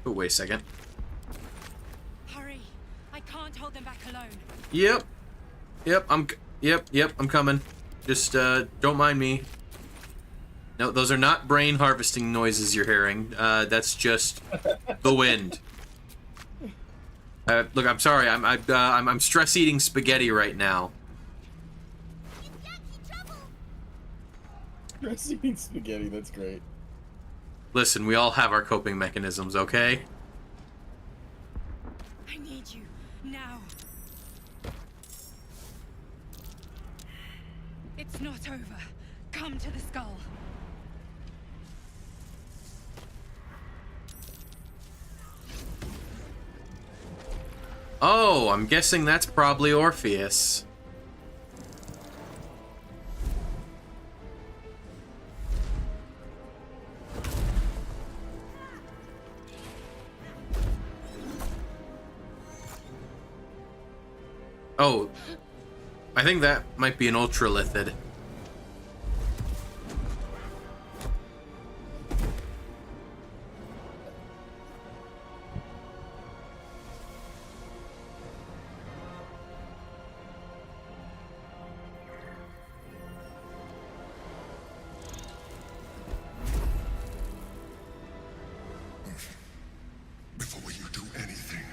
Oh, wait a second. Hurry. I can't hold them back alone. Yep. Yep, I'm coming. Just, don't mind me. No, those are not brain harvesting noises you're hearing. That's just the wind. Look, I'm sorry. I'm stress eating spaghetti right now. Stress eating spaghetti. That's great. Listen, we all have our coping mechanisms, okay? I need you now. It's not over. Come to the skull. Oh, I'm guessing that's probably Orpheus. Oh, I think that might be an ultralithid. Before you do anything,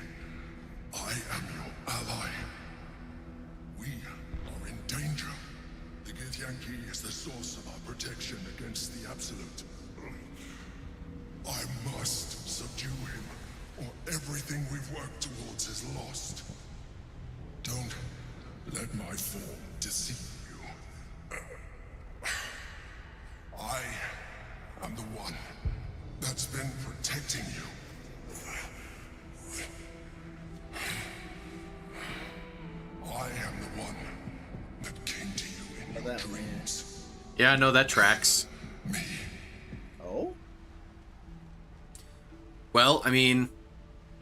I am your ally. We are in danger. The Githyanki is the source of our protection against the Absolute. I must subdue him, or everything we've worked towards is lost. Don't let my form deceive you. I am the one that's been protecting you. I am the one that came to you in your dreams. Yeah, no, that tracks. Oh? Well, I mean,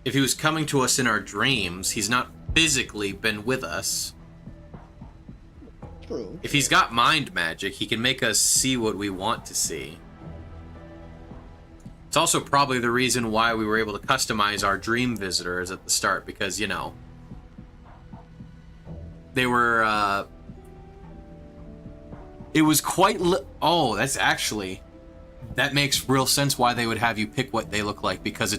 if he was coming to us in our dreams, he's not physically been with us. True. If he's got mind magic, he can make us see what we want to see. It's also probably the reason why we were able to customize our dream visitors at the start, because, you know, they were, it was quite oh, that's actually that makes real sense why they would have you pick what they look like, because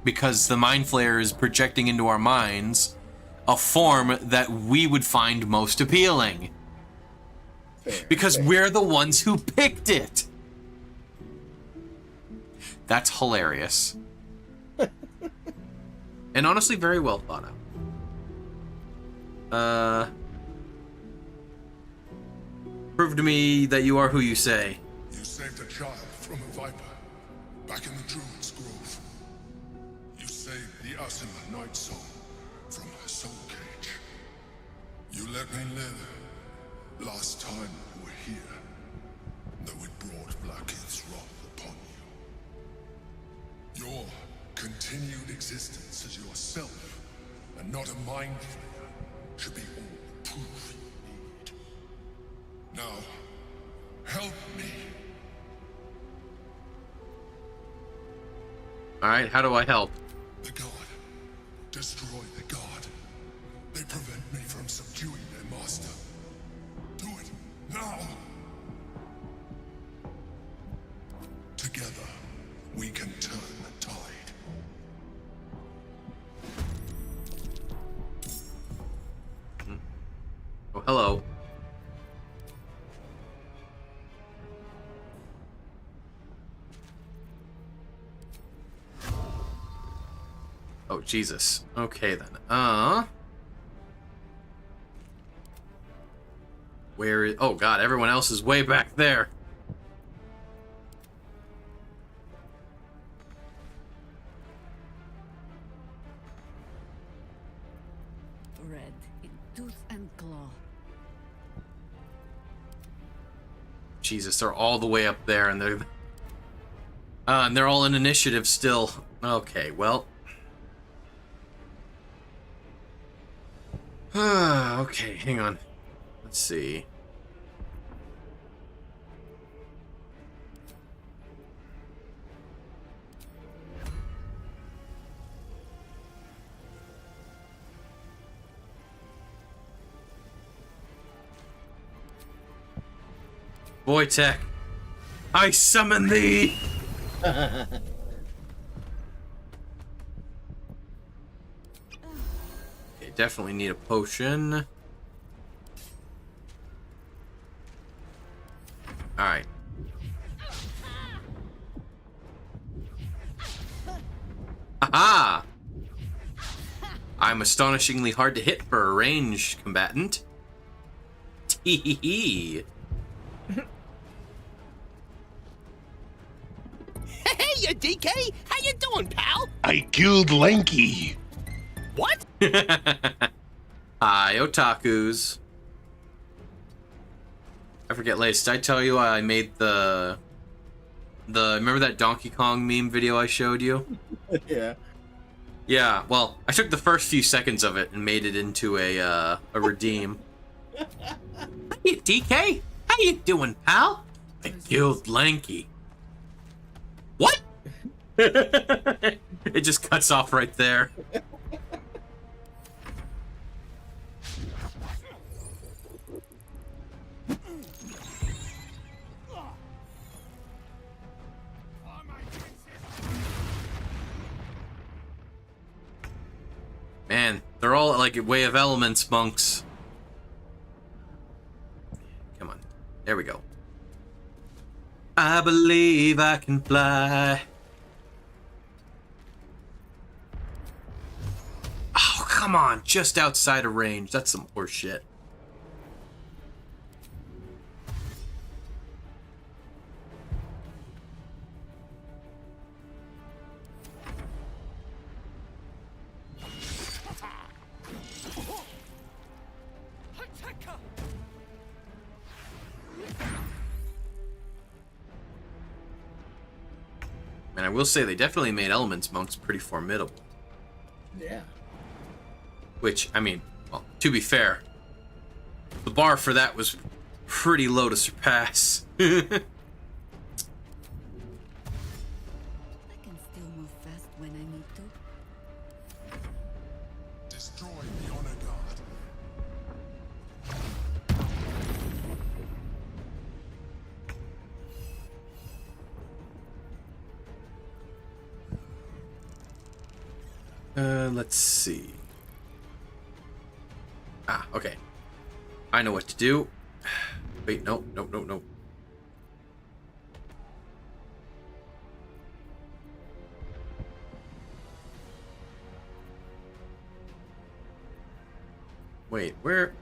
because the Mind Flayer is projecting into our minds a form that we would find most appealing. Because we're the ones who picked it. That's hilarious. And honestly, very well thought out. Prove to me that you are who you say. You saved a child from a viper, back in the Druid's Grove. You saved the Asima Night Soul from her soul cage. You let me live last time we were here, though it brought Blackheath's wrath upon you. Your continued existence as yourself, and not a Mind Flayer, should be all the proof you need. Now, help me. Alright, how do I help? The God. Destroy the God. They prevent me from subduing their master. Do it now. Together, we can turn the tide. Oh, hello. Oh, Jesus. Okay, then. Where is... Oh, God, everyone else is way back there. Red in tooth and claw. Jesus, they're all the way up there, and they're all in initiative still. Okay, well... okay, hang on. Let's see. Wojtek, I summon thee! Definitely need a potion. Alright. Aha! I'm astonishingly hard to hit for a ranged combatant. Tee-hee-hee. Hey, you DK! How you doing, pal? I killed Lanky. What? Hi, otakus. I forget, Lace, did I tell you I made the remember that Donkey Kong meme video I showed you? Yeah. Yeah, well, I took the first few seconds of it and made it into a redeem. Hey, DK? How you doing, pal? I killed Lanky. What? It just cuts off right there. Man, they're all like Way of Elements monks. Come on. There we go. I believe I can fly. Oh, come on. Just outside of range. That's some horse shit. And I will say they definitely made Elements monks pretty formidable. Yeah. Which, I mean, well, to be fair, the bar for that was pretty low to surpass. I can still move fast when I need to. Destroy the Honor Guard. Let's see. Ah, okay. I know what to do. Wait, no. Wait, where?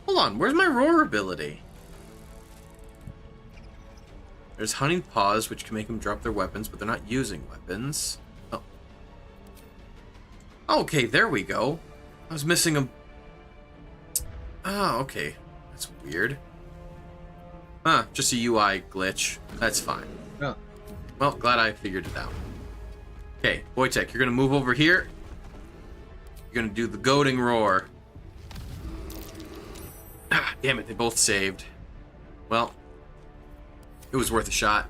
Hold on, where's my roar ability? There's Hunting Paws, which can make them drop their weapons, but they're not using weapons. Oh. Okay, there we go. I was missing a... Oh, okay. That's weird. Huh, just a UI glitch. That's fine. Yeah. Well, glad I figured it out. Okay, Wojtek, you're gonna move over here. You're gonna do the goading roar. Ah, damn it, they both saved. Well, it was worth a shot.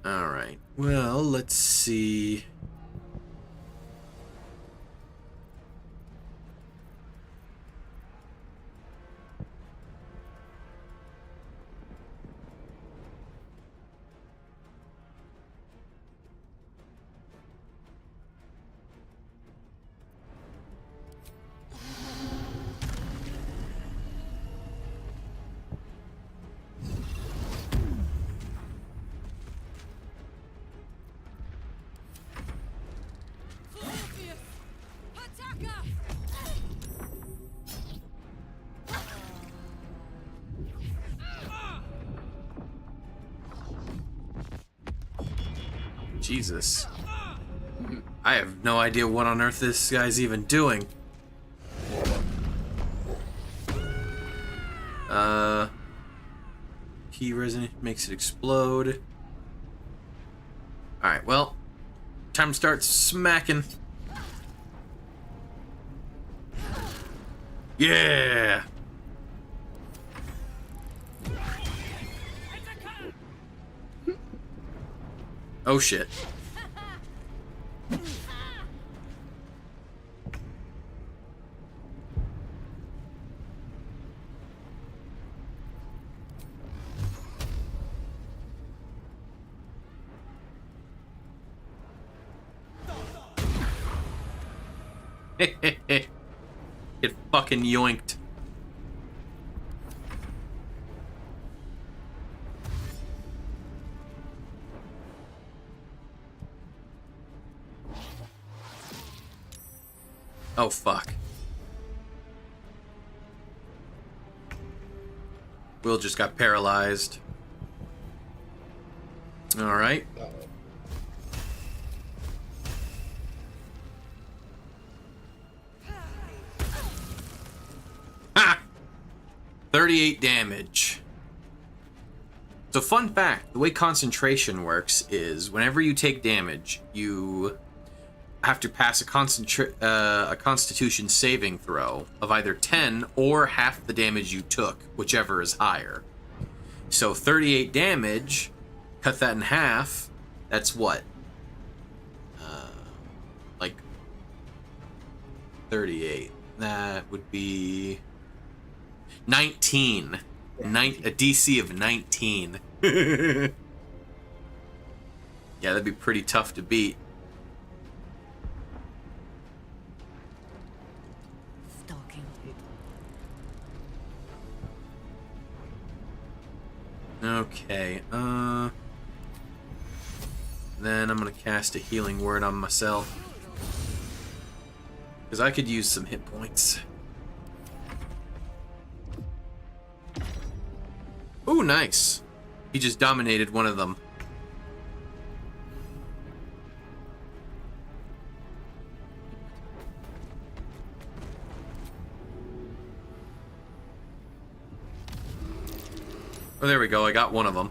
Alright, well, let's see. Jesus. I have no idea what on earth this guy's even doing. Key resonant makes it explode. Alright, well, time to start smacking. Yeah! Oh shit. Get fucking yoinked. Oh, fuck. Will just got paralyzed. Alright. Ha! 38 damage. So, fun fact, the way concentration works is whenever you take damage, you have to pass a constitution saving throw of either 10 or half the damage you took, whichever is higher. So 38 damage, cut that in half, that's what? Like 38. That would be 19. A DC of 19. Yeah, that'd be pretty tough to beat. Okay, then I'm gonna cast a healing word on myself. Because I could use some hit points. Ooh, nice. He just dominated one of them. Oh, there we go. I got one of them.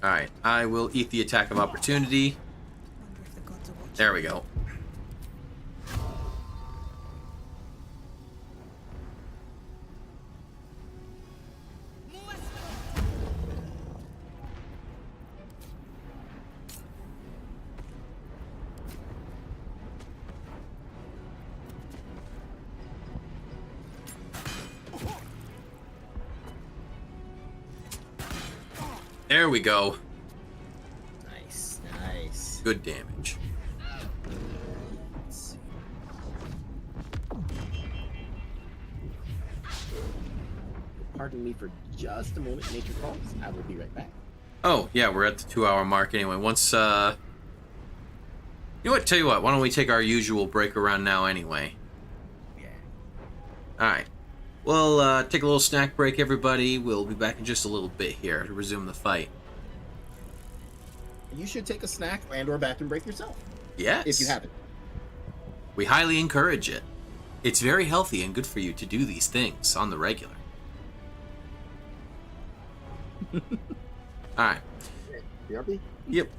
Alright, I will eat the attack of opportunity. There we go. There we go. Nice, nice. Good damage. Let's see. Pardon me for just a moment, nature calls. I will be right back. Oh, yeah, we're at the 2-hour mark anyway. Once, you know what? Tell you what, why don't we take our usual break around now anyway? Yeah. Alright. We'll take a little snack break, everybody. We'll be back in just a little bit here to resume the fight. You should take a snack and/or bathroom break yourself. Yes. If you haven't. We highly encourage it. It's very healthy and good for you to do these things on the regular. Alright. BRB? Yep.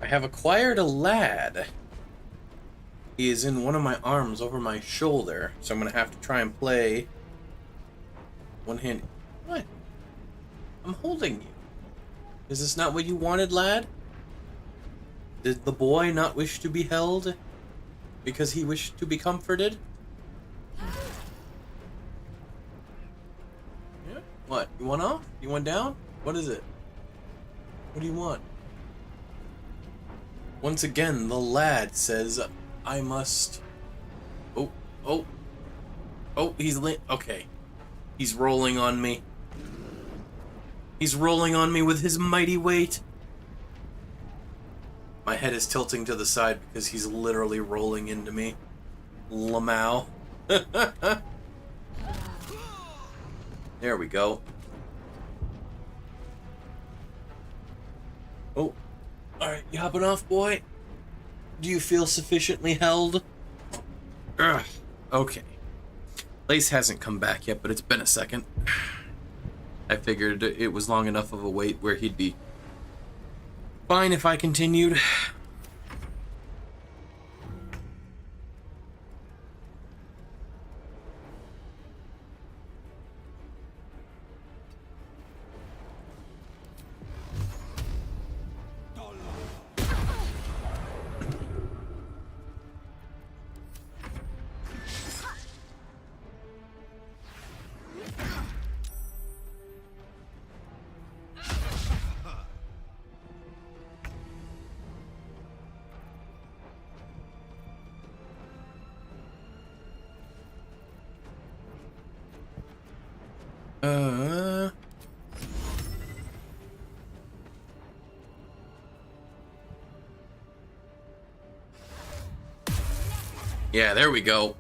I have acquired a lad. He is in one of my arms over my shoulder, so I'm gonna have to try and play one hand. What? I'm holding you. Is this not what you wanted, lad? Did the boy not wish to be held because he wished to be comforted? Yeah. What? You want off? You want down? What is it? What do you want? Once again, the lad says, I must... Oh, he's okay. He's rolling on me. He's rolling on me with his mighty weight. My head is tilting to the side because he's literally rolling into me. Lamau. There we go. Oh. Alright, you hopping off, boy? Do you feel sufficiently held? Ugh. Okay. Lace hasn't come back yet, but it's been a second. I figured it was long enough of a wait where he'd be fine if I continued. Yeah, there we go.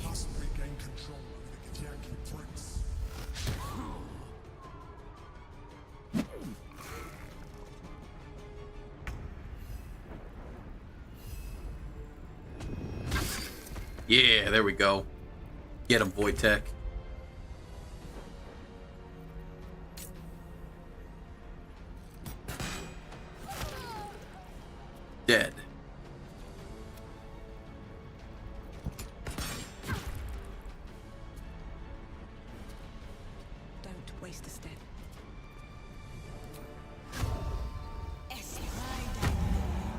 Must regain control of the Githyanki prince. Yeah, there we go. Get him, Wojtek. Dead. Don't waste a step.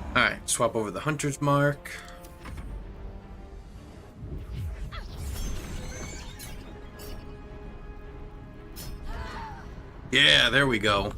Alright, swap over the hunter's mark. Yeah, there we go.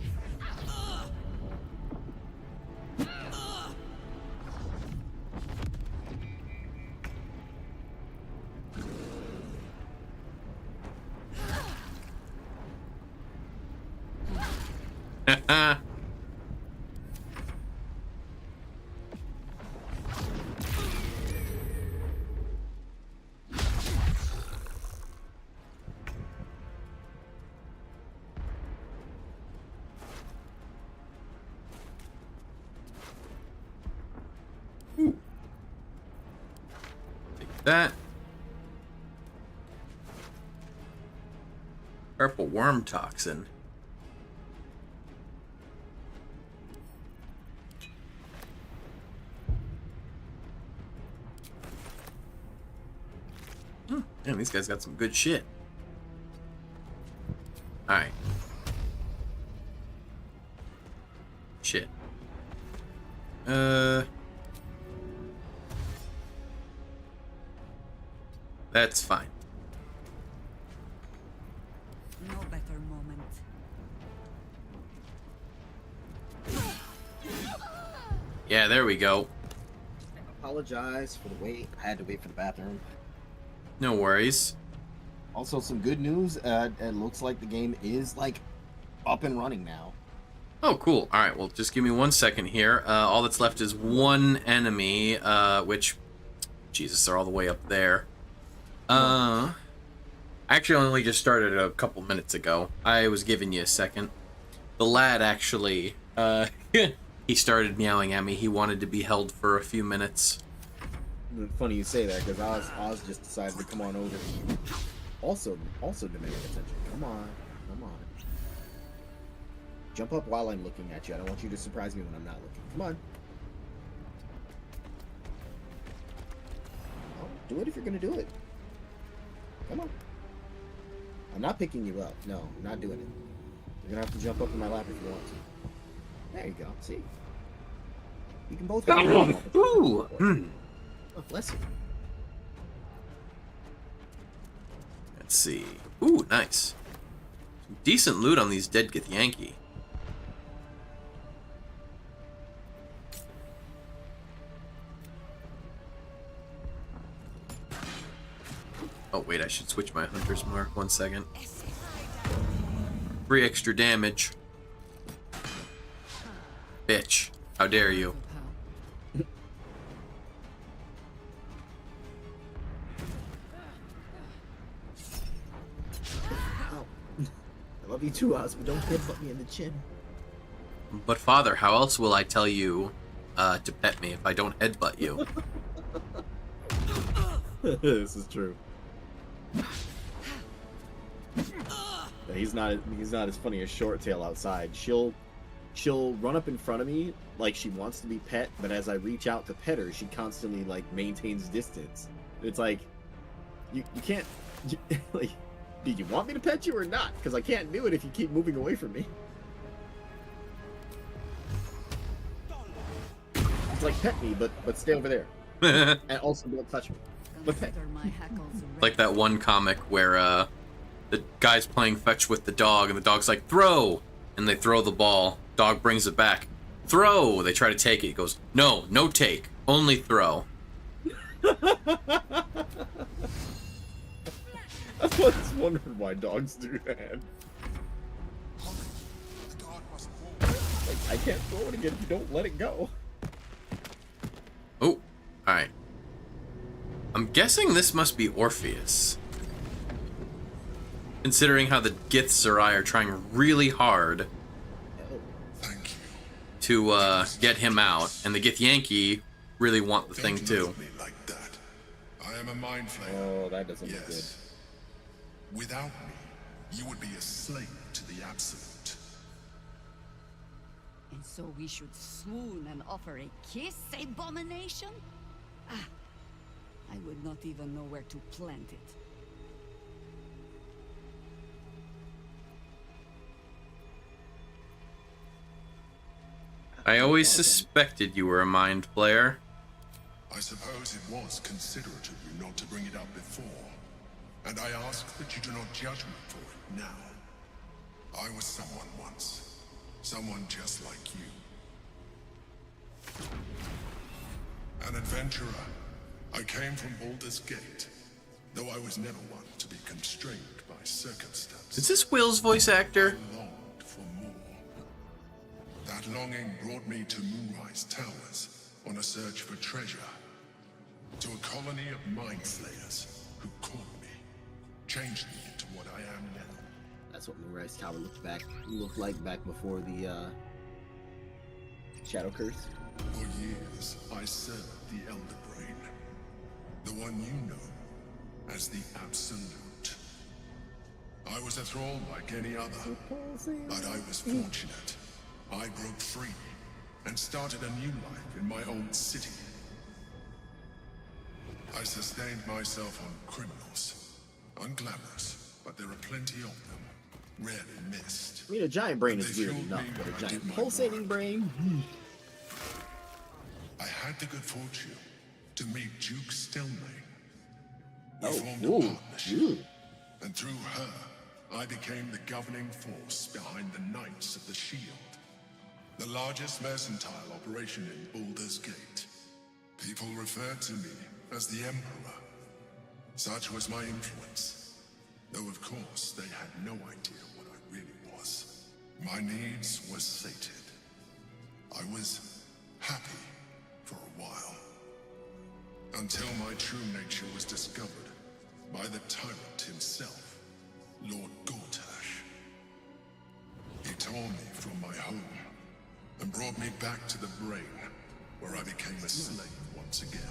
That purple worm toxin. Damn, these guys got some good shit. Alright. Shit. That's fine. No better moment. Yeah, there we go. Apologize for the wait. I had to wait for the bathroom. No worries. Also, some good news. It looks like the game is like up and running now. Oh, cool. All right, well, just give me 1 second here. All that's left is one enemy, which, Jesus, they're all the way up there. I actually only just started a couple minutes ago. I was giving you a second. The lad actually, he started meowing at me. He wanted to be held for a few minutes. Funny you say that, because Oz just decided to come on over. also demanding attention. Come on. Jump up while I'm looking at you. I don't want you to surprise me when I'm not looking. Come on. Oh, do it if you're gonna do it. Come on. I'm not picking you up. No, I'm not doing it. You're gonna have to jump up in my lap if you want to. There you go. See? You can both have Ooh. Oh, bless you. Let's see. Ooh, nice. Some decent loot on these dead Githyanki. Oh, wait, I should switch my hunter's mark. 1 second. 3 extra damage. Bitch. How dare you? I love you too, Oz, but don't headbutt me in the chin. But father, how else will I tell you to pet me if I don't headbutt you? This is true. Yeah, he's not as funny as Shorttail outside. She'll run up in front of me like she wants to be pet, but as I reach out to pet her, she constantly like maintains distance. It's like you can't like. Do you want me to pet you or not? Because I can't do it if you keep moving away from me. It's like pet me, but stay over there, and also don't touch me. But pet. Like that one comic where the guy's playing fetch with the dog, and the dog's like, throw! And they throw the ball. Dog brings it back. Throw! They try to take it. He goes, no take. Only throw. I've always wondered why dogs do that. Like, I can't throw it again if you don't let it go. Oh, alright. I'm guessing this must be Orpheus. Considering how the Githzerai are trying really hard to get him out, and the Githyanki really want the thing too. I am a mind flayer. Oh, that doesn't look good. Without me, you would be a slave to the absolute. And so we should swoon and offer a kiss, abomination? Ah, I would not even know where to plant it. I always suspected you were a mind flayer. I suppose it was considerate of you not to bring it up before. And I ask that you do not judge me for it now. I was someone once. Someone just like you. An adventurer. I came from Baldur's Gate, though I was never one to be constrained by circumstance. Is this Will's voice actor? I longed for more. That longing brought me to Moonrise Towers on a search for treasure. To a colony of mind flayers who caught me, changed me into what I am now. That's what Moonrise Tower looked like back before the Shadow Curse. For years, I served the Elder Brain, the one you know as the Absolute. I was a thrall like any other, but I was fortunate. I broke free and started a new life in my own city. I sustained myself on criminals. Unglamorous, but there are plenty of them. Rarely missed. I mean, a giant brain is weird enough, but a giant pulsating brain? I had the good fortune to meet Duke Stelmane. We Oh, formed ooh, a partnership, and through her, I became the governing force behind the Knights of the Shield, the largest mercantile operation in Baldur's Gate. People referred to me as the Emperor. Such was my influence, though of course they had no idea what I really was. My needs were sated. I was happy for a while, until my true nature was discovered by the tyrant himself, Lord Gortash. He tore me from my home and brought me back to the Brain, where I became a slave once again.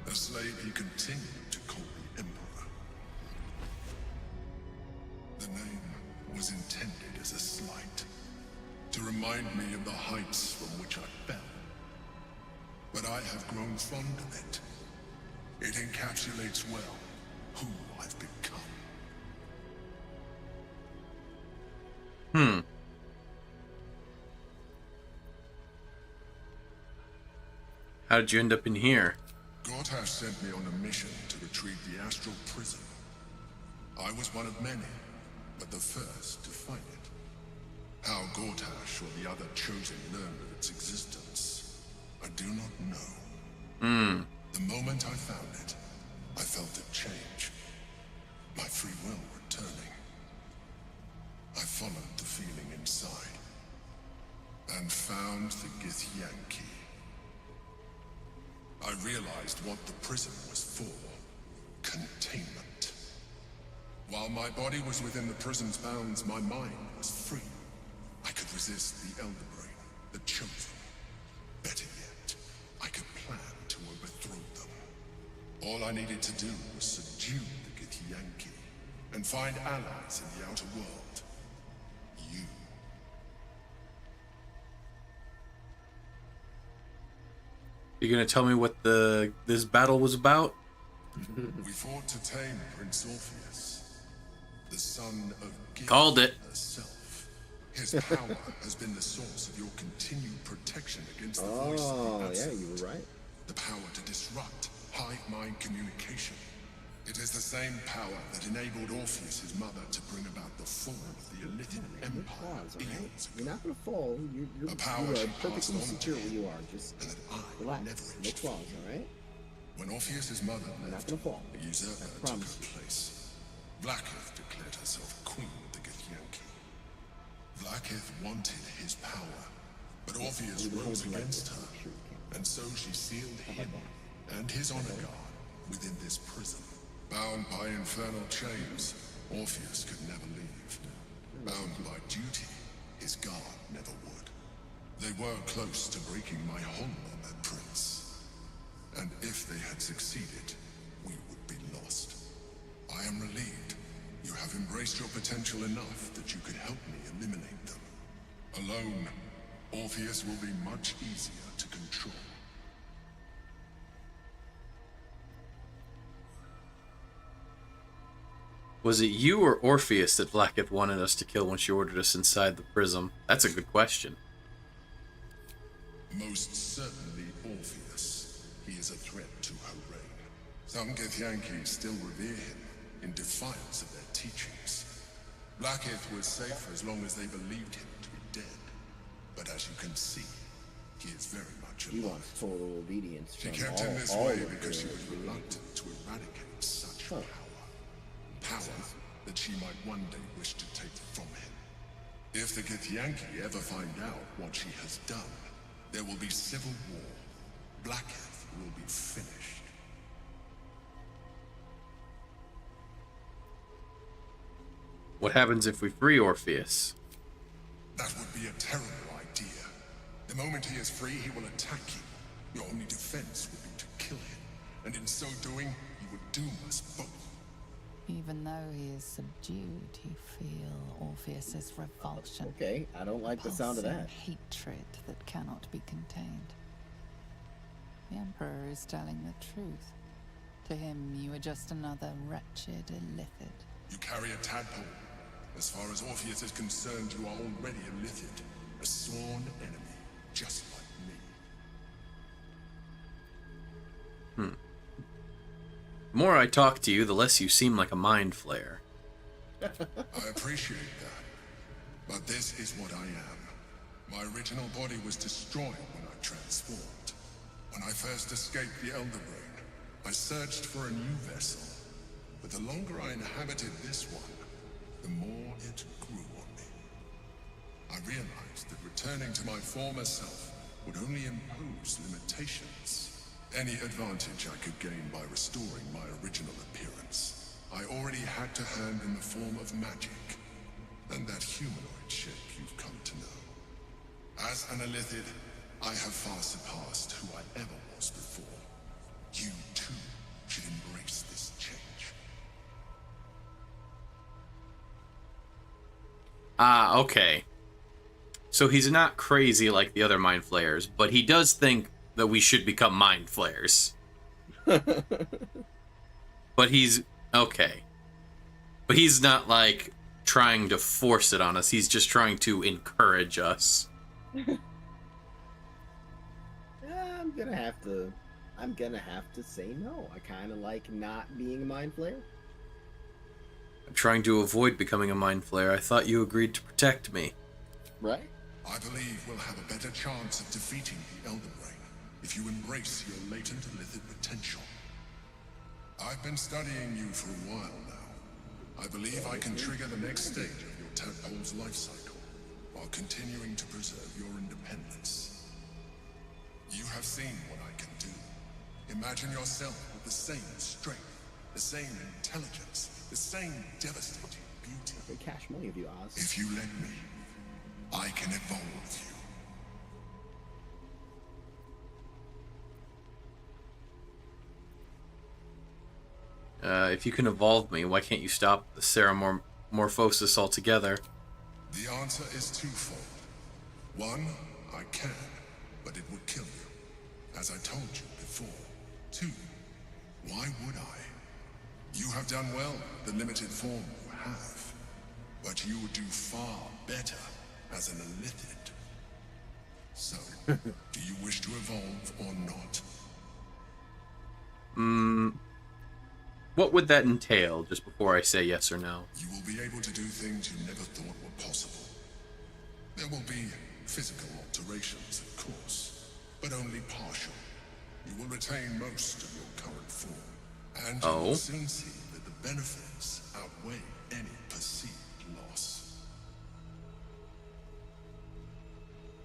A slave he continued to call the Emperor. The name was intended as a slight, to remind me of the heights from which I fell. But I have grown fond of it. It encapsulates well who I've become. How did you end up in here? Gortash sent me on a mission to retrieve the astral prison. I was one of many, but the first to find it. How Gortash or the other chosen learned of its existence, I do not know. The moment I found it, I felt it change. My free will returning. I followed the feeling inside and found the Githyanki. I realized what the prison was for. Containment. While my body was within the prison's bounds, my mind was free. I could resist the Elder Brain, the Chosen. Better yet, I could plan to overthrow them. All I needed to do was subdue the Githyanki and find allies in the outer world. You. You gonna tell me what this battle was about? We fought to tame Prince Orpheus, the son of Gith Called it. herself. His power has been the source of your continued protection against the voice of the absolute. Yeah, you were right. The power to disrupt hive mind communication. It is the same power that enabled Orpheus's mother to bring about the fall of the Illithid Empire. You're not gonna fall. You are perfectly secure where you are. Just relax. No claws, alright? When Orpheus's mother left, not gonna fall. a usurper took her place. Blackith declared herself queen of the Githyanki. Blackith wanted his power, but Orpheus rose against her, and so she sealed him and his honor guard within this prison. Bound by infernal chains, Orpheus could never leave. Bound by duty, his guard never would. They were close to breaking my hold on that prince. And if they had succeeded, we would be lost. I am relieved. You have embraced your potential enough that you could help me eliminate them. Alone, Orpheus will be much easier to control. Was it you or Orpheus that Blackith wanted us to kill when she ordered us inside the prism? That's a good question. Most certainly Orpheus. He is a threat to her reign. Some Githyanki still revere him in defiance of their teachings. Blackith was safe as long as they believed him to be dead. But as you can see, he is very much alive. You want total obedience. She kept him this way because she was reluctant to eradicate such power. Power that she might one day wish to take from him. If the Githyanki ever find out what she has done, there will be civil war. Blackith will be finished. What happens if we free Orpheus? That would be a terrible idea. The moment he is free, he will attack you. Your only defense would be to kill him. And in so doing, he would doom us both. Even though he is subdued, you feel Orpheus's revulsion. Okay, I don't like the sound of that. Hatred that cannot be contained. The Emperor is telling the truth. To him, you are just another wretched illithid. You carry a tadpole. As far as Orpheus is concerned, you are already a illithid. A sworn enemy, just like me. The more I talk to you, the less you seem like a mind flayer. I appreciate that. But this is what I am. My original body was destroyed when I transformed. When I first escaped the Elder Brain, I searched for a new vessel. But the longer I inhabited this one, the more it grew on me. I realized that returning to my former self would only impose limitations. Any advantage I could gain by restoring my original appearance, I already had to hand in the form of magic, and that humanoid shape you've come to know. As an illithid, I have far surpassed who I ever was before. You, too, should embrace this change. Ah, okay. So he's not crazy like the other mind flayers, but he does think that we should become mind flayers. But he's okay. But he's not like trying to force it on us. He's just trying to encourage us. Yeah, I'm gonna have to say no. I kind of like not being a mind flayer. I'm trying to avoid becoming a mind flayer. I thought you agreed to protect me. Right? I believe we'll have a better chance of defeating the Elden Ring if you embrace your latent Lithid potential. I've been studying you for a while now. I believe I can trigger the next stage of your tadpole's life cycle while continuing to preserve your independence. You have seen what I can do. Imagine yourself with the same strength, the same intelligence, the same devastating beauty. Cash money of you, Oz. If you let me, I can evolve you. If you can evolve me, why can't you stop the Ceramorphosis altogether? The answer is twofold. One, I can, but it would kill you, as I told you before. Two, why would I? You have done well with the limited form you have, but you would do far better as an Illithid. So, do you wish to evolve or not? What would that entail, just before I say yes or no? You will be able to do things you never thought were possible. There will be physical alterations, of course, but only partial. You will retain most of your current form, and you will soon see that the benefits outweigh any perceived loss.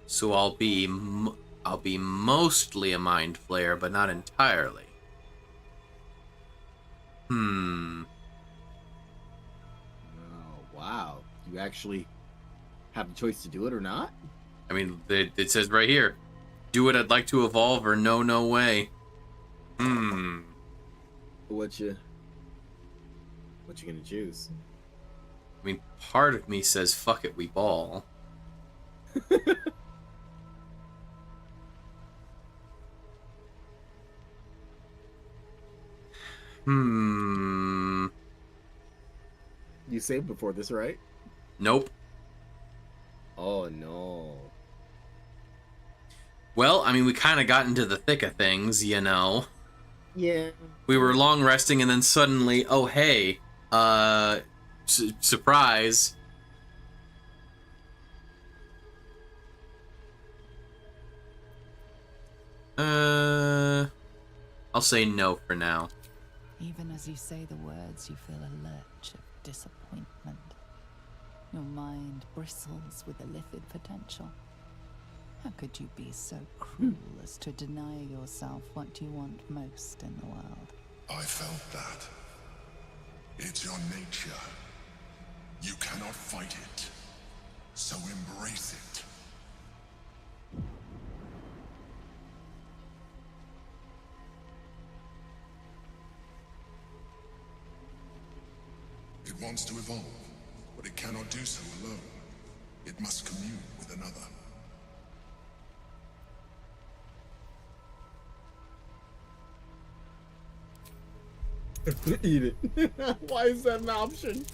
So I'll be mostly a mind flayer, but not entirely. Oh, wow. You actually have the choice to do it or not? I mean, it says right here, do it, I'd like to evolve, or no, no way. What you gonna choose? I mean, part of me says, fuck it, we ball. You saved before this, right? Nope. Oh, no. Well, I mean, we kind of got into the thick of things, you know. Yeah. We were long resting, and then suddenly, oh, hey, surprise. I'll say no for now. Even as you say the words, you feel a lurch of disappointment. Your mind bristles with Illithid potential. How could you be so cruel as to deny yourself what you want most in the world? I felt that. It's your nature. You cannot fight it. So embrace it. It wants to evolve, but it cannot do so alone. It must commune with another. Eat it. Why is that an option?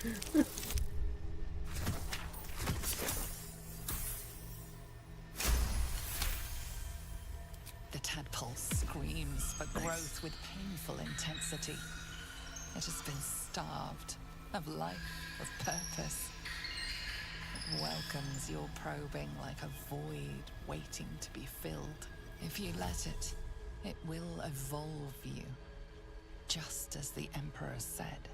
The tadpole screams for growth with painful intensity. It has been starved of life, of purpose. It welcomes your probing like a void waiting to be filled. If you let it, it will evolve you, just as the Emperor said.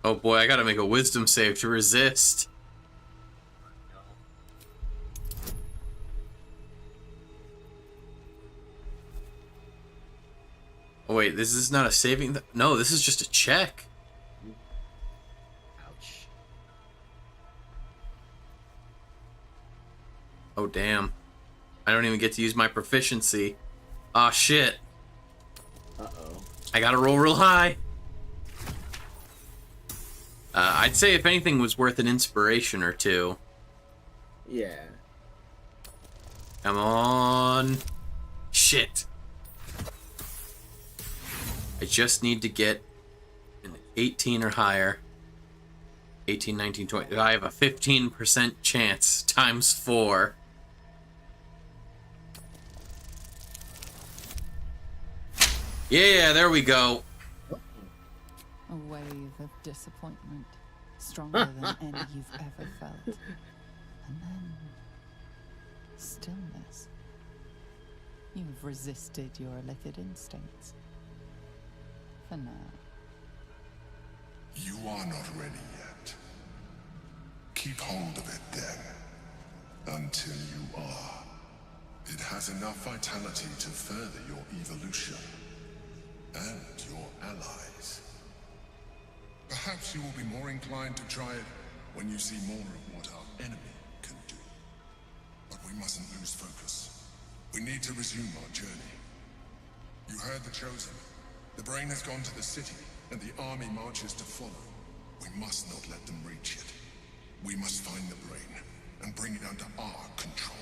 Oh boy, I gotta make a wisdom save to resist. Oh wait, this is not a saving? No, this is just a check. Ouch. Oh damn. I don't even get to use my proficiency. Aw shit. Uh-oh. I gotta roll real high. I'd say if anything was worth an inspiration or two. Yeah. Come on. Shit. I just need to get an 18 or higher. 18, 19, 20. I have a 15% chance times 4. Yeah, there we go. A wave of disappointment, stronger than any you've ever felt. And then stillness. You've resisted your illicit instincts. For now. You are not ready yet. Keep hold of it then, until you are. It has enough vitality to further your evolution, and your allies. Perhaps you will be more inclined to try it when you see more of what our enemy can do. But we mustn't lose focus. We need to resume our journey. You heard the Chosen. The brain has gone to the city, and the army marches to follow. We must not let them reach it. We must find the brain, and bring it under our control.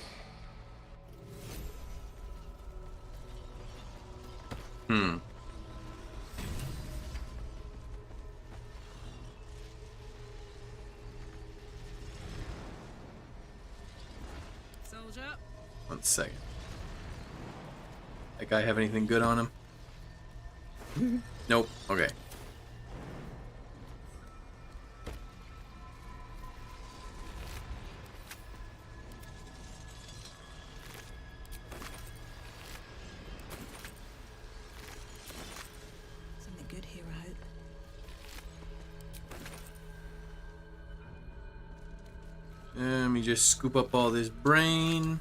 Soldier. 1 second. That guy have anything good on him? Nope. Okay. Something good here, I hope. Let me just scoop up all this brain.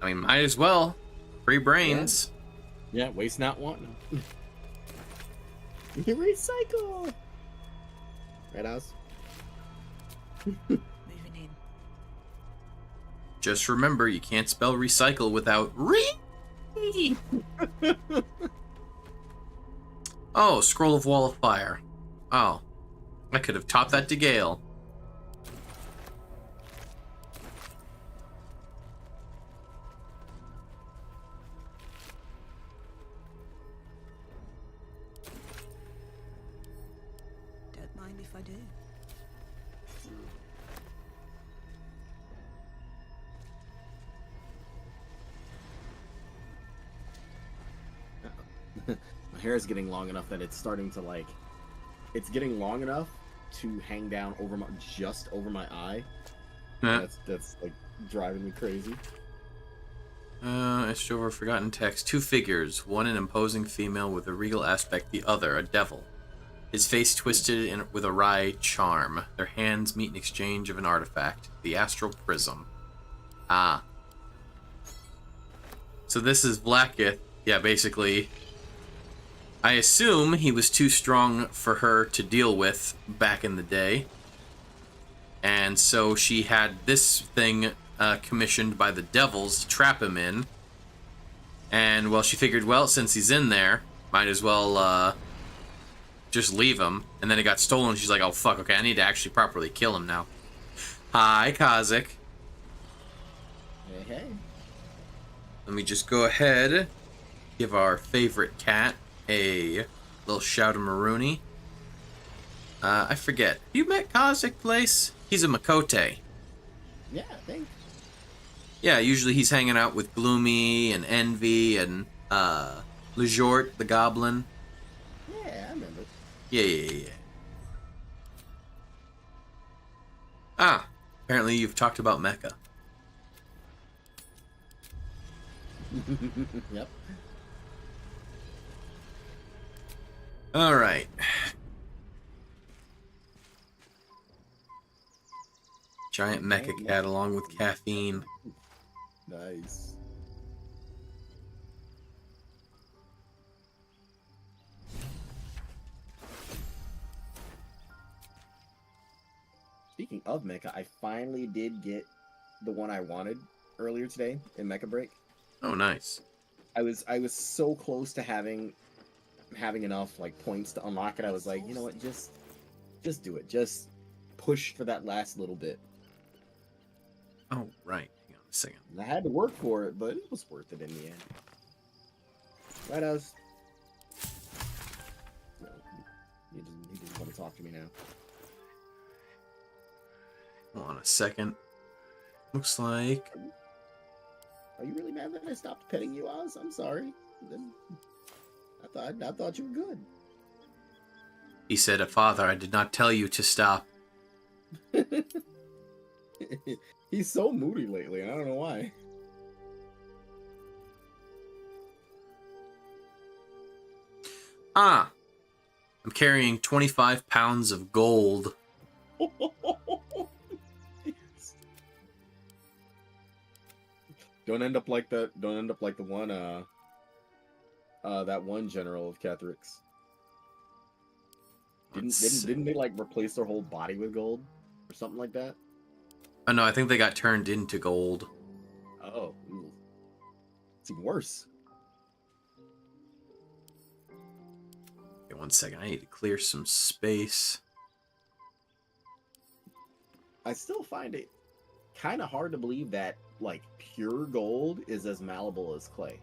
I mean, might as well. Free brains. Yeah, waste not, want none. You recycle! Right, Oz? Moving in. Just remember, you can't spell recycle without re. Oh, scroll of wall of fire. Oh, I could have taught that to Gale. Don't mind if I do. My hair is getting long enough that it's starting to like, it's getting long enough to hang down over my, just over my eye. Huh. That's like driving me crazy. It's over forgotten text. 2 figures, one an imposing female with a regal aspect, the other a devil. His face twisted with a wry charm. Their hands meet in exchange of an artifact, the astral prism. Ah. So this is Blackith. Yeah, basically. I assume he was too strong for her to deal with back in the day. And so she had this thing commissioned by the devils to trap him in. And, well, she figured, well, since he's in there, might as well just leave him. And then it got stolen. She's like, oh, fuck, okay, I need to actually properly kill him now. Hi, Kazik. Hey, hey. Let me just go ahead, give our favorite cat a little shout of Maruni. I forget. You met Kazik Place? He's a Makote. Yeah, I think. Yeah, usually he's hanging out with Gloomy and Envy and Lejort, the goblin. Yeah, I remember. Yeah. Ah, apparently you've talked about Mecha. Yep. All right. Giant mecha cat along with caffeine. Nice. Speaking of mecha, I finally did get the one I wanted earlier today in Mecha Break. Oh, nice. I was so close to having enough like points to unlock it. I was like, you know what, just do it. Just push for that last little bit. Oh, right. Hang on a second. I had to work for it, but it was worth it in the end. Right, us. No, he doesn't want to talk to me now. Hold on a second. Looks like... Are you really mad that I stopped petting you, Oz? I'm sorry. I thought you were good. He said, Father, I did not tell you to stop. He's so moody lately. I don't know why. Ah! I'm carrying 25 pounds of gold. Don't end up like the one that one general of Catheric's. Didn't they like replace their whole body with gold or something like that? Oh no, I think they got turned into gold. Oh, it's even worse. Okay, 1 second, I need to clear some space. I still find it kind of hard to believe that like pure gold is as malleable as clay.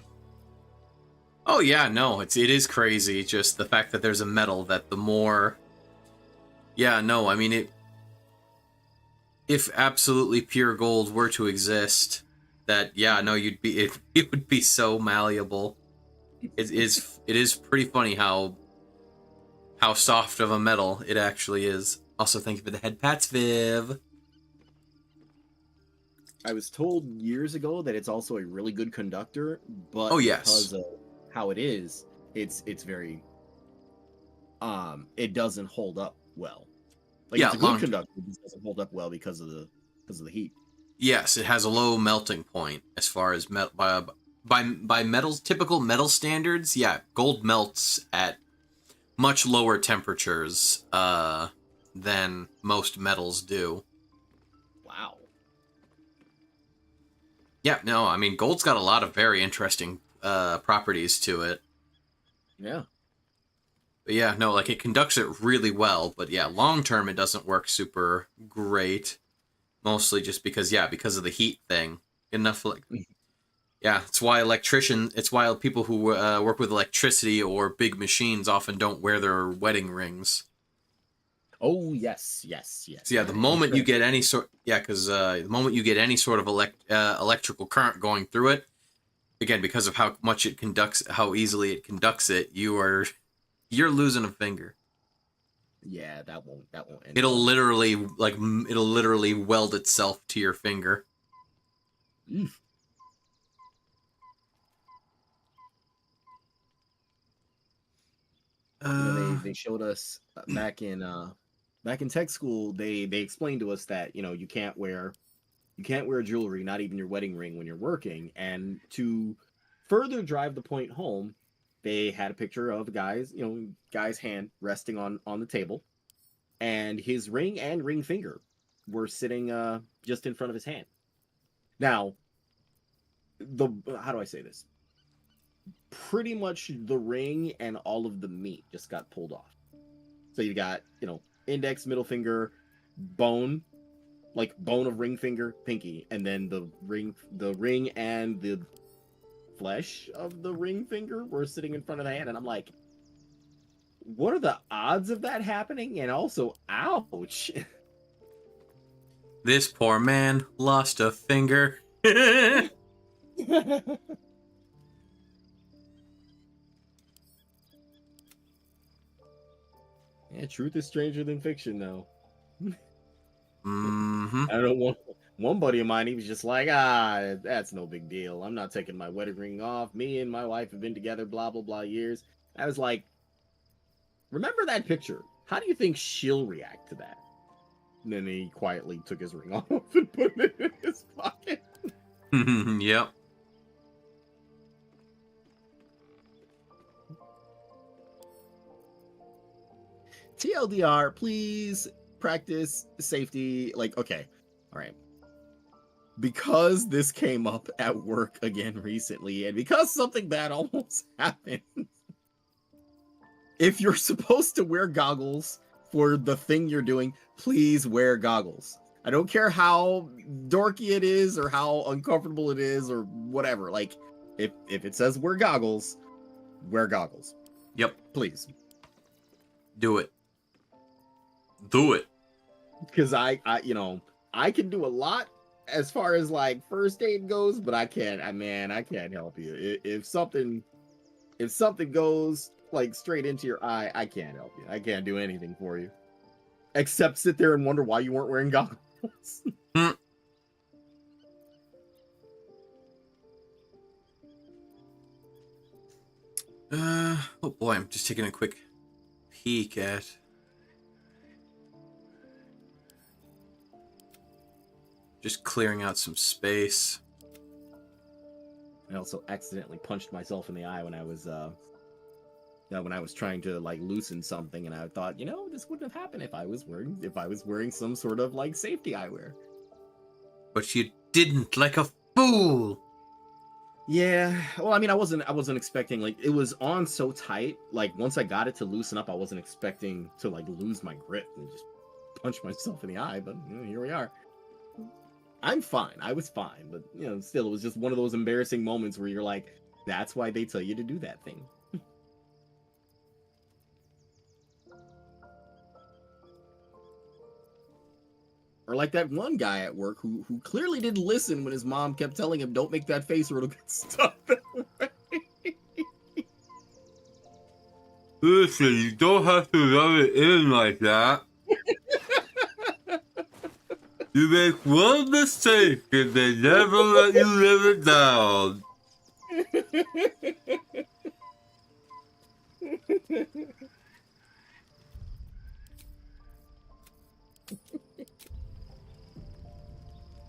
Oh yeah, no, it is crazy. Just the fact that there's a metal that the more... Yeah, no, I mean, if absolutely pure gold were to exist, that, yeah, no, it would be so malleable. It is pretty funny how soft of a metal it actually is. Also, thank you for the head pats, Viv. I was told years ago that it's also a really good conductor, but Oh, yes. because of how it is, it's very it doesn't hold up well. Like, Yeah, it's a good conductor, it just doesn't hold up well because of the heat. Yes, it has a low melting point as far as by metals, typical metal standards. Yeah, gold melts at much lower temperatures than most metals do. Wow. Yeah, no, I mean, gold's got a lot of very interesting properties to it. Yeah. But yeah, no, like, it conducts it really well, but yeah, long term it doesn't work super great. Mostly just because, yeah, because of the heat thing. Enough, like... Yeah, it's why people who work with electricity or big machines often don't wear their wedding rings. Oh, yes. So yeah, the moment you get any sort... Yeah, because the moment you get any sort of electrical current going through it, again, because of how much it conducts, how easily it conducts it, you're losing a finger. Yeah, that won't end. It'll literally weld itself to your finger. Oof. They showed us back in tech school. They explained to us that you can't wear jewelry, not even your wedding ring, when you're working. And to further drive the point home, they had a picture of a guy's hand resting on the table, and his ring and ring finger were sitting just in front of his hand. Now, how do I say this? Pretty much the ring and all of the meat just got pulled off. So you got, index, middle finger, bone of ring finger, pinky, and then the ring and the flesh of the ring finger were sitting in front of the hand. And I'm like, what are the odds of that happening? And also, ouch. This poor man lost a finger. Yeah, truth is stranger than fiction, though. Mm-hmm. I don't know, one buddy of mine, he was just like, that's no big deal. I'm not taking my wedding ring off. Me and my wife have been together, blah, blah, blah, years. I was like, remember that picture? How do you think she'll react to that? And then he quietly took his ring off and put it in his pocket. Yep. TLDR, please practice safety. Like, okay, all right. because this came up at work again recently, and because something bad almost happened, if you're supposed to wear goggles for the thing you're doing, please wear goggles. I don't care how dorky it is or how uncomfortable it is or whatever. Like, if it says wear goggles, wear goggles. Yep. Please. Do it. Do it. Because I can do a lot as far as like first aid goes, but I can't help you. If something goes like straight into your eye, I can't help you. I can't do anything for you. Except sit there and wonder why you weren't wearing goggles. Oh boy, I'm just taking a quick peek at just clearing out some space. I also accidentally punched myself in the eye when I was trying to like loosen something, and I thought, this wouldn't have happened if I was wearing some sort of like safety eyewear. But you didn't, like a fool. Yeah, well, I mean, I wasn't expecting, like, it was on so tight. Like, once I got it to loosen up, I wasn't expecting to like lose my grip and just punch myself in the eye. But here we are. I'm fine. I was fine, but still, it was just one of those embarrassing moments where you're like, that's why they tell you to do that thing. Or like that one guy at work who clearly didn't listen when his mom kept telling him, don't make that face or it'll get stuck that way. Listen, you don't have to rub it in like that. You make one mistake and they never let you live it down.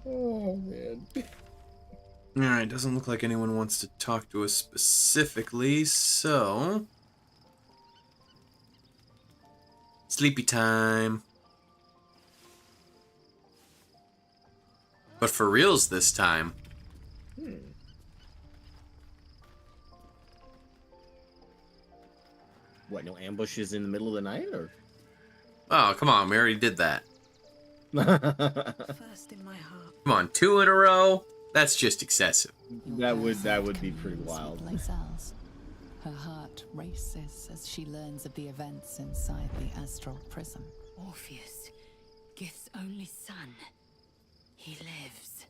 Oh, man. Alright, doesn't look like anyone wants to talk to us specifically, so... Sleepy time. But for reals this time. What, no ambushes in the middle of the night, or? Oh, come on, we already did that. First in my heart. Come on, 2 in a row? That's just excessive. That would be pretty wild. Her heart races as she learns of the events inside the astral prism. Orpheus, Gith's only son. He lives.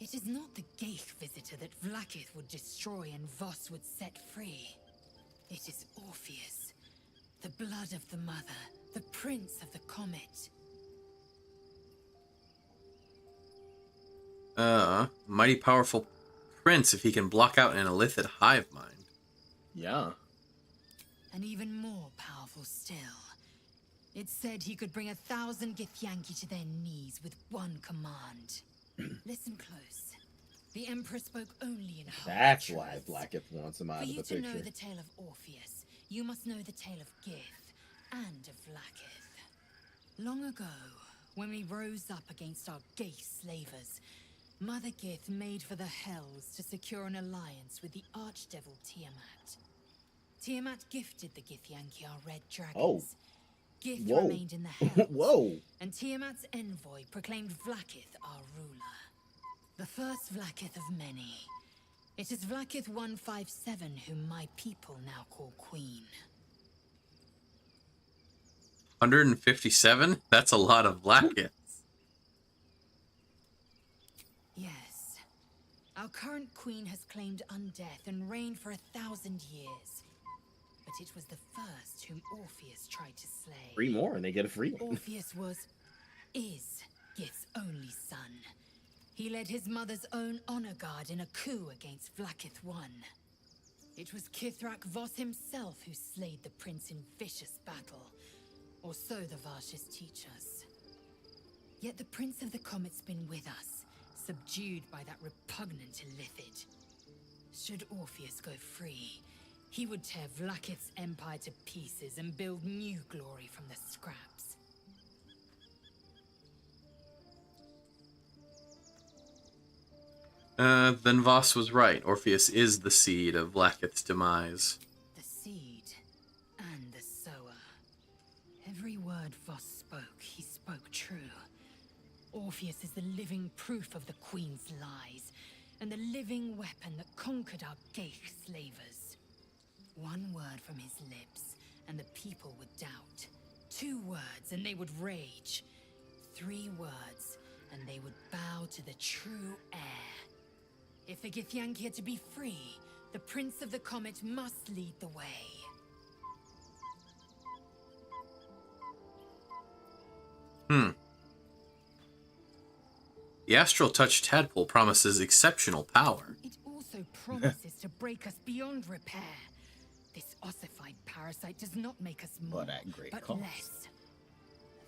It is not the Geich visitor that Vlaakith would destroy and Voss would set free. It is Orpheus, the blood of the mother, the prince of the comet. Mighty powerful prince if he can block out an illithid hive mind. Yeah. And even more powerful still. It said he could bring 1,000 Githyanki to their knees with one command. Listen close. The Emperor spoke only in holy That's truth. why Blacketh wants him out of the For picture. you to know the tale of Orpheus, you must know the tale of Gith and of Vlaakith. Long ago, when we rose up against our Geich slavers, Mother Gith made for the Hells to secure an alliance with the archdevil Tiamat. Tiamat gifted the Githyanki our red dragons. Oh. Gith Whoa. remained in the Hells. Whoa. And Tiamat's envoy proclaimed Vlaakith our ruler. The first Vlaakith of many. It is Vlaakith 157 whom my people now call Queen. 157? That's a lot of Vlaakiths. Yes. Our current queen has claimed undeath and reigned for 1,000 years. But it was the first whom Orpheus tried to slay. 3 more and they get a free one. Orpheus is Gith's only son. He led his mother's own honor guard in a coup against Vlaakith I. It was Kithrak Voss himself who slayed the prince in vicious battle. Or so the Varshas teach us. Yet the Prince of the Comet's been with us, subdued by that repugnant illithid. Should Orpheus go free, he would tear Vlaakith's empire to pieces and build new glory from the scraps. Then Voss was right. Orpheus is the seed of Lakith's demise. The seed and the sower. Every word Voss spoke, he spoke true. Orpheus is the living proof of the Queen's lies, and the living weapon that conquered our Geich slavers. One word from his lips, and the people would doubt. 2 words, and they would rage. 3 words, and they would bow to the true heir. If the Githyanki are to be free, the Prince of the Comet must lead the way. The Astral Touch Tadpole promises exceptional power. It also promises to break us beyond repair. This ossified parasite does not make us more, But at great but cost. less.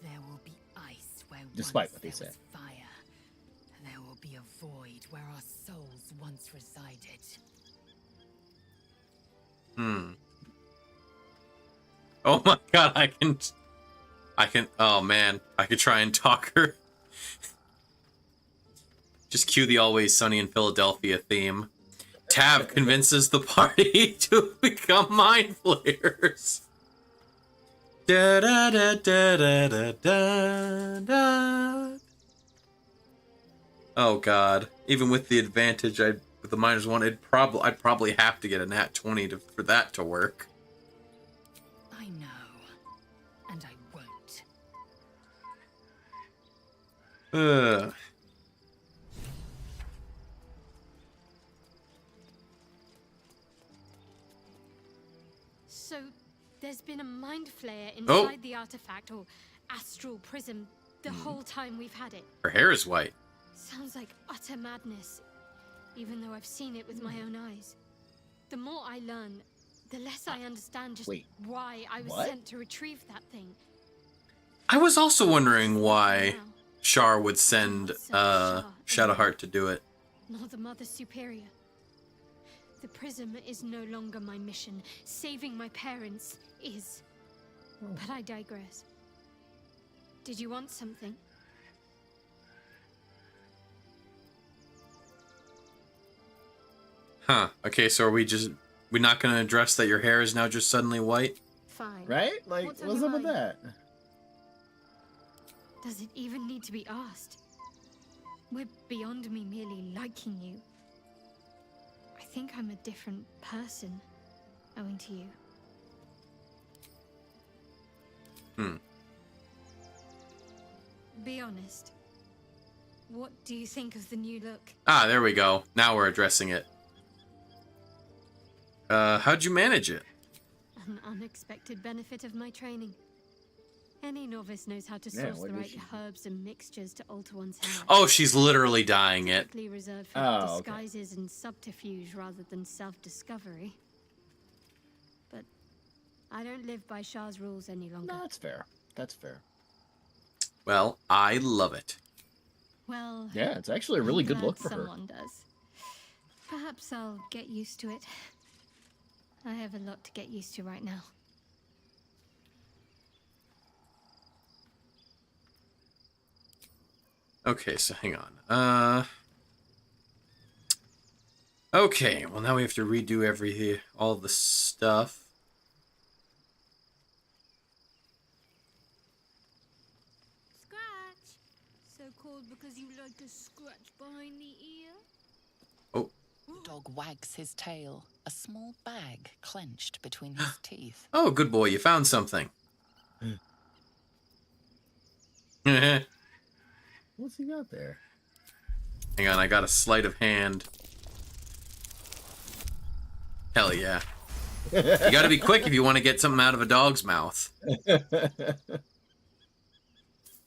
There will be ice where Despite once what they there say. was fire. There will be a void where our souls once resided. Oh my god, I can, oh man, I could try and talk her. Just cue the Always Sunny in Philadelphia theme. Tav convinces the party to become mind flayers. Da da da da da da da da. Oh god, even with the advantage, with the -1, I'd probably have to get a nat 20 for that to work. I know, and I won't. So, there's been a mind flayer inside the artifact or astral prism the whole time we've had it. Her hair is white. Sounds like utter madness, even though I've seen it with my own eyes. The more I learn, the less I understand just why I was sent to retrieve that thing. I was also wondering why Shar would send Shadowheart to do it. Nor the Mother Superior. The prism is no longer my mission. Saving my parents is. But I digress. Did you want something? Huh. Okay, so are we not gonna address that your hair is now just suddenly white? Fine. Right? Like, what's up with that? Does it even need to be asked? We're beyond me merely liking you. I think I'm a different person, owing to you. Be honest. What do you think of the new look? Ah, there we go. Now we're addressing it. How'd you manage it? An unexpected benefit of my training. Any novice knows how to source the right herbs and mixtures to alter one's hair. Oh, she's literally dyeing it. Typically reserved for disguises and subterfuge rather than self-discovery. But I don't live by Shah's rules any longer. No, that's fair. That's fair. Well, I love it. Well, yeah, it's actually a really good look for her. Someone does. Perhaps I'll get used to it. I have a lot to get used to right now. Okay, so hang on. Okay, well now we have to redo all the stuff. Scratch. So called because you like to scratch behind the ear? Oh. Dog wags his tail, a small bag clenched between his teeth. Oh, good boy, you found something. What's he got there? Hang on, I got a sleight of hand. Hell yeah. You gotta be quick if you want to get something out of a dog's mouth.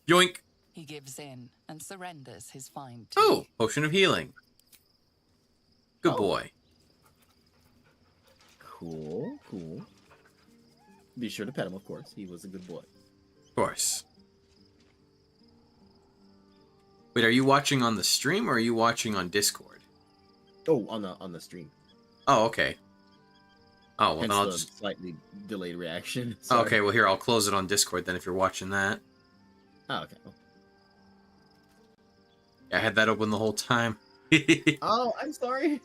Yoink. He gives in and surrenders his find. Oh, potion of healing. Good boy. Cool, cool. Be sure to pet him, of course. He was a good boy. Of course. Wait, are you watching on the stream or are you watching on Discord? Oh, on the stream. Oh, okay. Oh, well, Hence then I'll the just... slightly delayed reaction. Oh, Sorry. okay, well, here, I'll close it on Discord then if you're watching that. Oh, okay. I had that open the whole time. Oh, I'm sorry.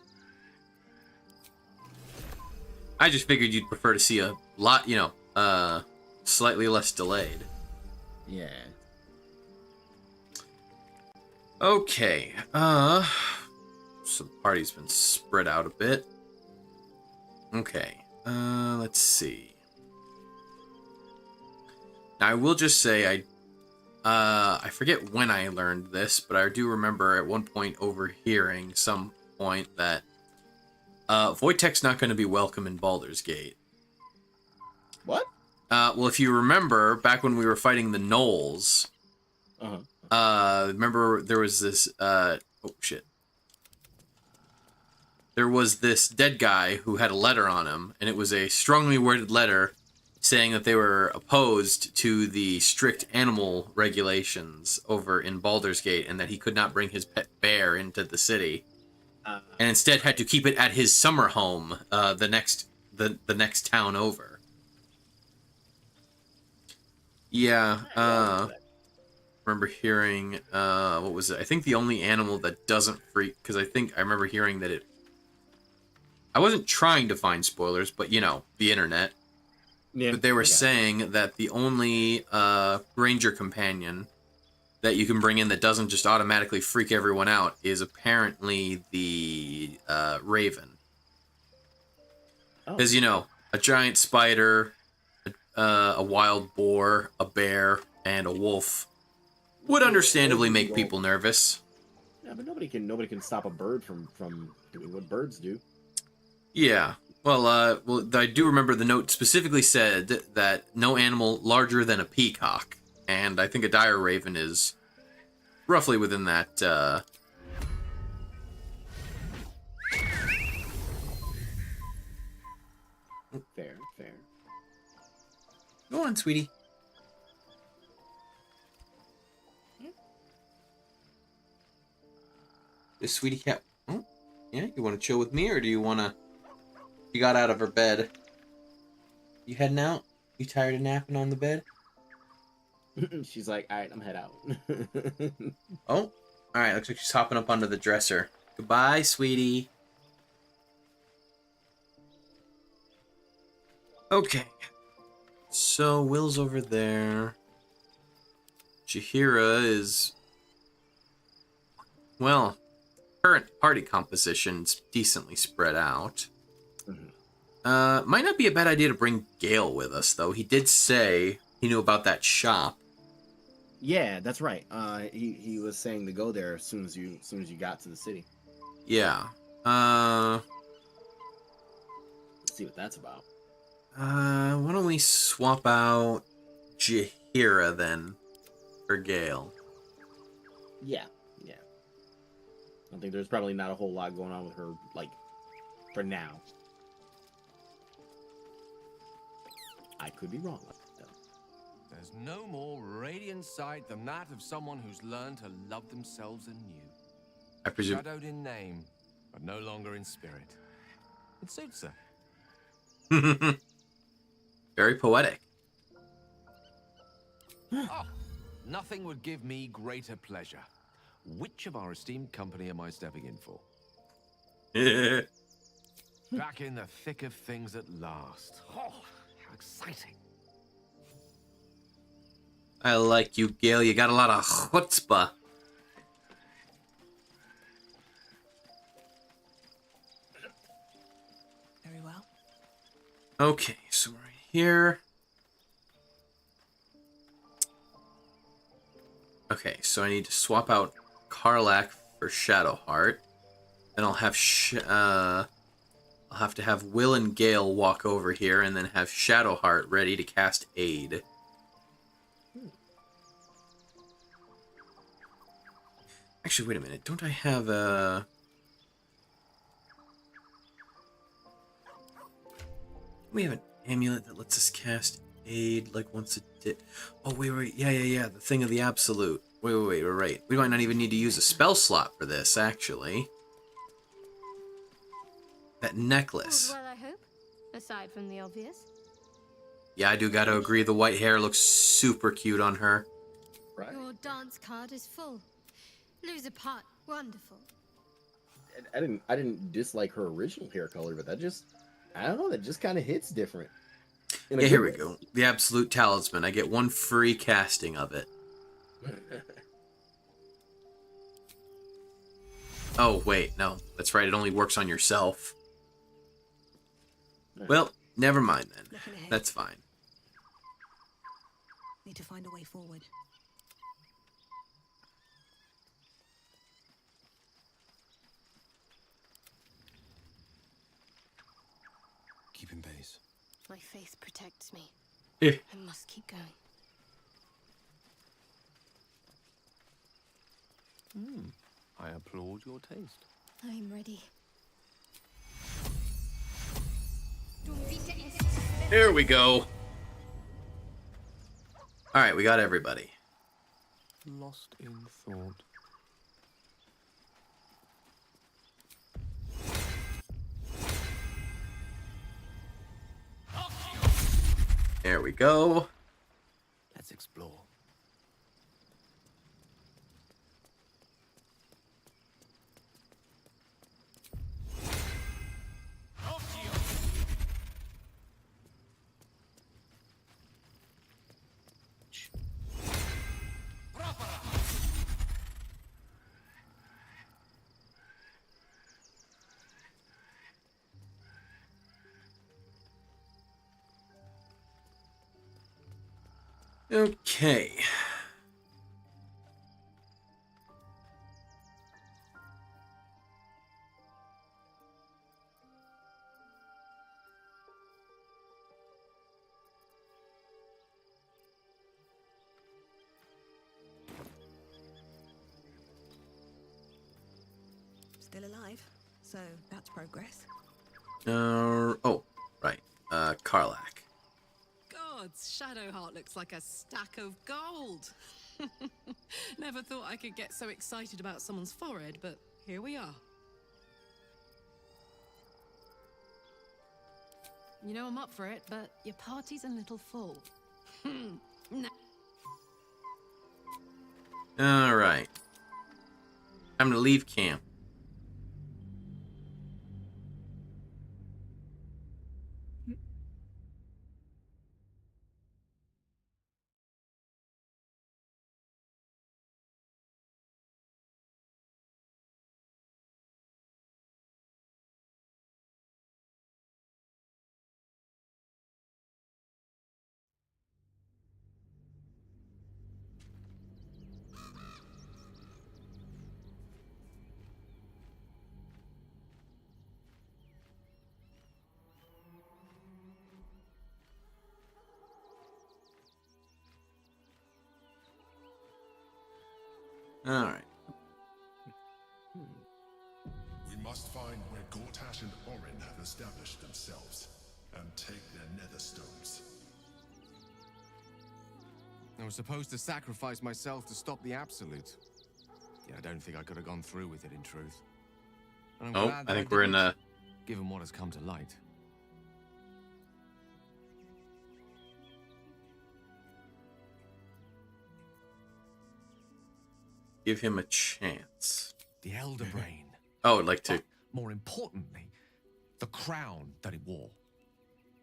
I just figured you'd prefer to see a lot, slightly less delayed. Yeah. Okay. So the party's been spread out a bit. Okay. Let's see. Now I will just say I forget when I learned this, but I do remember at one point overhearing some point that Wojtek's not going to be welcome in Baldur's Gate. What? Well, if you remember, back when we were fighting the Gnolls, remember there was this, oh shit. There was this dead guy who had a letter on him, and it was a strongly worded letter saying that they were opposed to the strict animal regulations over in Baldur's Gate, and that he could not bring his pet bear into the city. And instead had to keep it at his summer home, the next town over. Yeah, remember hearing, what was it? I think the only animal that doesn't freak, because I remember hearing that I wasn't trying to find spoilers, but the internet. Yeah, but they were saying that the only ranger companion that you can bring in that doesn't just automatically freak everyone out is apparently the Raven. Because, a giant spider, a wild boar, a bear, and a wolf would understandably make people nervous. Yeah, but nobody can stop a bird from doing what birds do. Yeah. Well, I do remember the note specifically said that no animal larger than a peacock, and I think a dire raven is roughly within that. Fair. Go on, sweetie. Is Sweetie Cat? Oh, yeah. You want to chill with me, or do you want to? You got out of her bed. You heading out? You tired of napping on the bed? She's like, all right, I'm head out. Oh, all right. Looks like she's hopping up onto the dresser. Goodbye, sweetie. Okay. So Will's over there. Jaheira is, well, current party composition's decently spread out. Might not be a bad idea to bring Gale with us, though. He did say he knew about that shop. Yeah, that's right. He was saying to go there as soon as you got to the city. Yeah. Let's see what that's about. Why don't we swap out Jaheira then for Gale? Yeah. I think there's probably not a whole lot going on with her, like, for now. I could be wrong. There's no more radiant sight than that of someone who's learned to love themselves anew. I presume. Shadowed in name, but no longer in spirit. It suits her. Very poetic. Oh, nothing would give me greater pleasure. Which of our esteemed company am I stepping in for? Back in the thick of things at last. Oh, how exciting. I like you, Gale. You got a lot of chutzpah. Very well. Okay, so we're here. Okay, so I need to swap out Karlach for Shadowheart. Then I'll have I'll have to have Will and Gale walk over here, and then have Shadowheart ready to cast Aid. Actually, wait a minute. Don't I have a... We have an amulet that lets us cast Aid like once a day. Oh, wait. Yeah. The thing of the absolute. Wait. We're right. We might not even need to use a spell slot for this, actually. That necklace. Well, I hope. Aside from the obvious. Yeah, I do gotta agree. The white hair looks super cute on her. Right. Your dance card is full. Lose a part. Wonderful. I didn't dislike her original hair color, but that just, I don't know, that just kind of hits different. Yeah, here we go. The Absolute Talisman. I get one free casting of it. Oh, wait, no. That's right, it only works on yourself. Well, never mind then. That's fine. Need to find a way forward. Keep in pace. My faith protects me. Yeah. I must keep going. I applaud your taste. I'm ready. There we go. Alright, we got everybody. Lost in thought. There we go. Let's explore. Okay. Still alive, so that's progress. Oh, right. Karlach. Gods, Shadowheart looks like a stack of gold. Never thought I could get so excited about someone's forehead, but here we are. You know I'm up for it, but your party's a little full. No. Alright. Time to leave camp. Alright. We must find where Gortash and Orin have established themselves, and take their nether stones. I was supposed to sacrifice myself to stop the Absolute. Yeah, I don't think I could have gone through with it, in truth. And I'm Oh, glad I that think we're in didn't, given what has come to light. Give him a chance. The Elder Brain. Oh, I'd like to... But more importantly, the crown that it wore.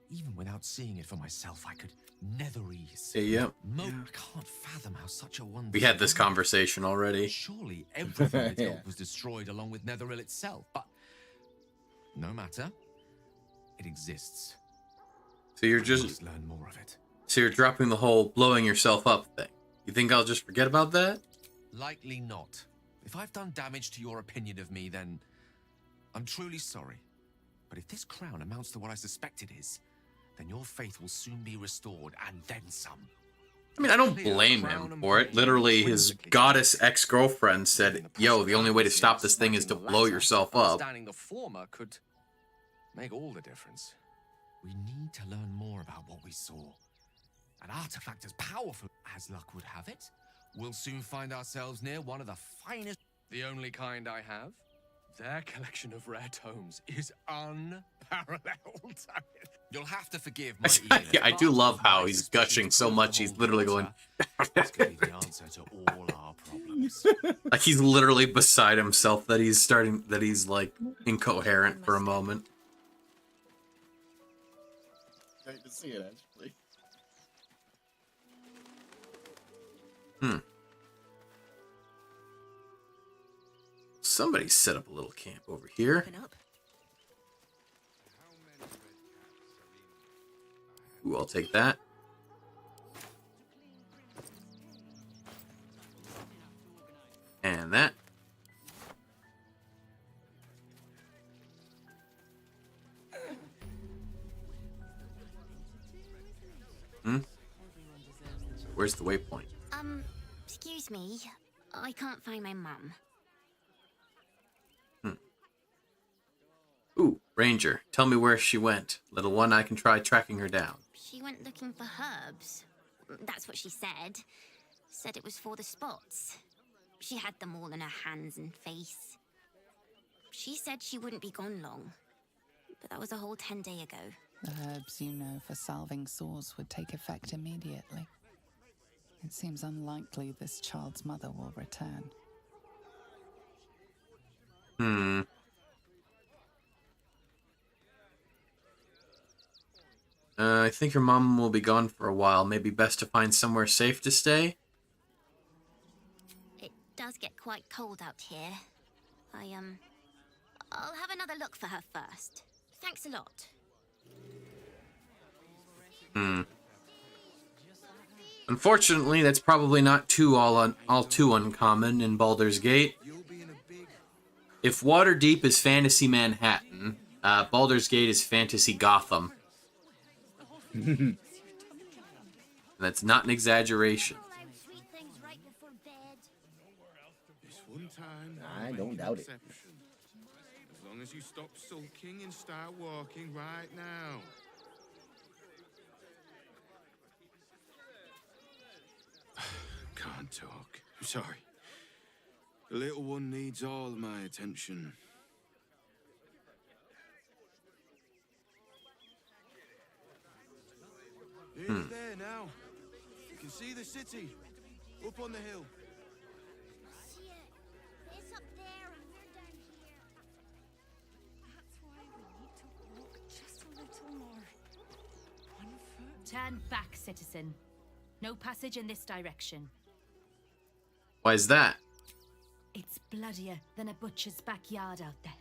Even without seeing it for myself, I could netherese. Yeah. I can't fathom how such a wonder. We had this conversation already. Surely everything it held was destroyed along with Netheril itself, but no matter. It exists. So you're I just... must learn more of it. So you're dropping the whole blowing yourself up thing. You think I'll just forget about that? Likely not. If I've done damage to your opinion of me, then I'm truly sorry. But if this crown amounts to what I suspect it is, then your faith will soon be restored, and then some. I mean, I don't blame him for it. Literally, his goddess ex-girlfriend said, yo, the only way to stop this thing is to blow yourself up. Understanding the former could make all the difference. We need to learn more about what we saw. An artifact as powerful as luck would have it, we'll soon find ourselves near one of the finest... The only kind I have. Their collection of rare tomes is unparalleled. You'll have to forgive my eagerness, I do but love how my he's suspicions gushing so prove much. to He's hold literally water. going. This could be the answer to all our problems. Like he's literally beside himself. That he's starting. That he's like incoherent for a moment. I can see it actually. Somebody set up a little camp over here. Ooh, I'll take that. And that. Where's the waypoint? Excuse me. I can't find my mum. Ooh, Ranger, tell me where she went. Little one, I can try tracking her down. She went looking for herbs. That's what she said. Said it was for the spots. She had them all in her hands and face. She said she wouldn't be gone long. But that was a whole 10 days ago. The herbs you know for salving sores would take effect immediately. It seems unlikely this child's mother will return. I think your mom will be gone for a while. Maybe best to find somewhere safe to stay? It does get quite cold out here. I'll have another look for her first. Thanks a lot. Unfortunately, that's probably not all too uncommon in Baldur's Gate. If Waterdeep is fantasy Manhattan, Baldur's Gate is fantasy Gotham. And that's not an exaggeration. I don't doubt it. As long as you stop sulking and start walking right now. Can't talk. I'm sorry. The little one needs all of my attention. It's there now. You can see the city. Up on the hill. See it. It's up there and we're down here. That's why we need to walk just a little more. 1 foot. Turn back, citizen. No passage in this direction. Why is that? It's bloodier than a butcher's backyard out there.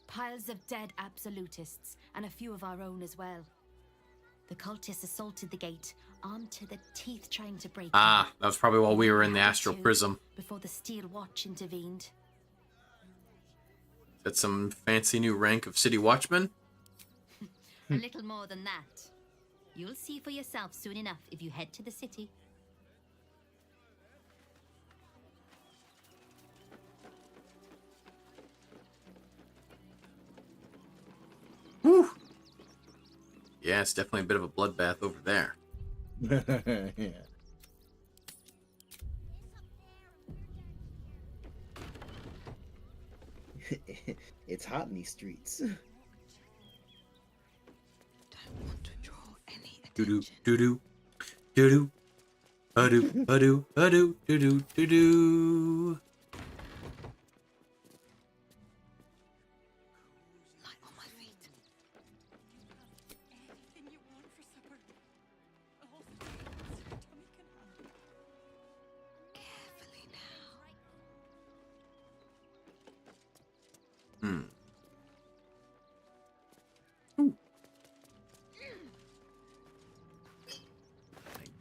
Piles of dead absolutists, and a few of our own as well. The cultists assaulted the gate, armed to the teeth trying to break it. Ah, that was probably while we were in the Astral Prism. Before the Steel Watch intervened. That's some fancy new rank of City Watchman? A little more than that. You'll see for yourself soon enough if you head to the city. Whew. Yeah, it's definitely a bit of a bloodbath over there. Yeah. It's hot in these streets. Doo-doo, doo-doo, doo-doo, ba-doo, ba-doo, ba-doo, doo-doo, doo-doo. Lie on my feet. Anything you want for supper. All the things your tummy can handle. Carefully now.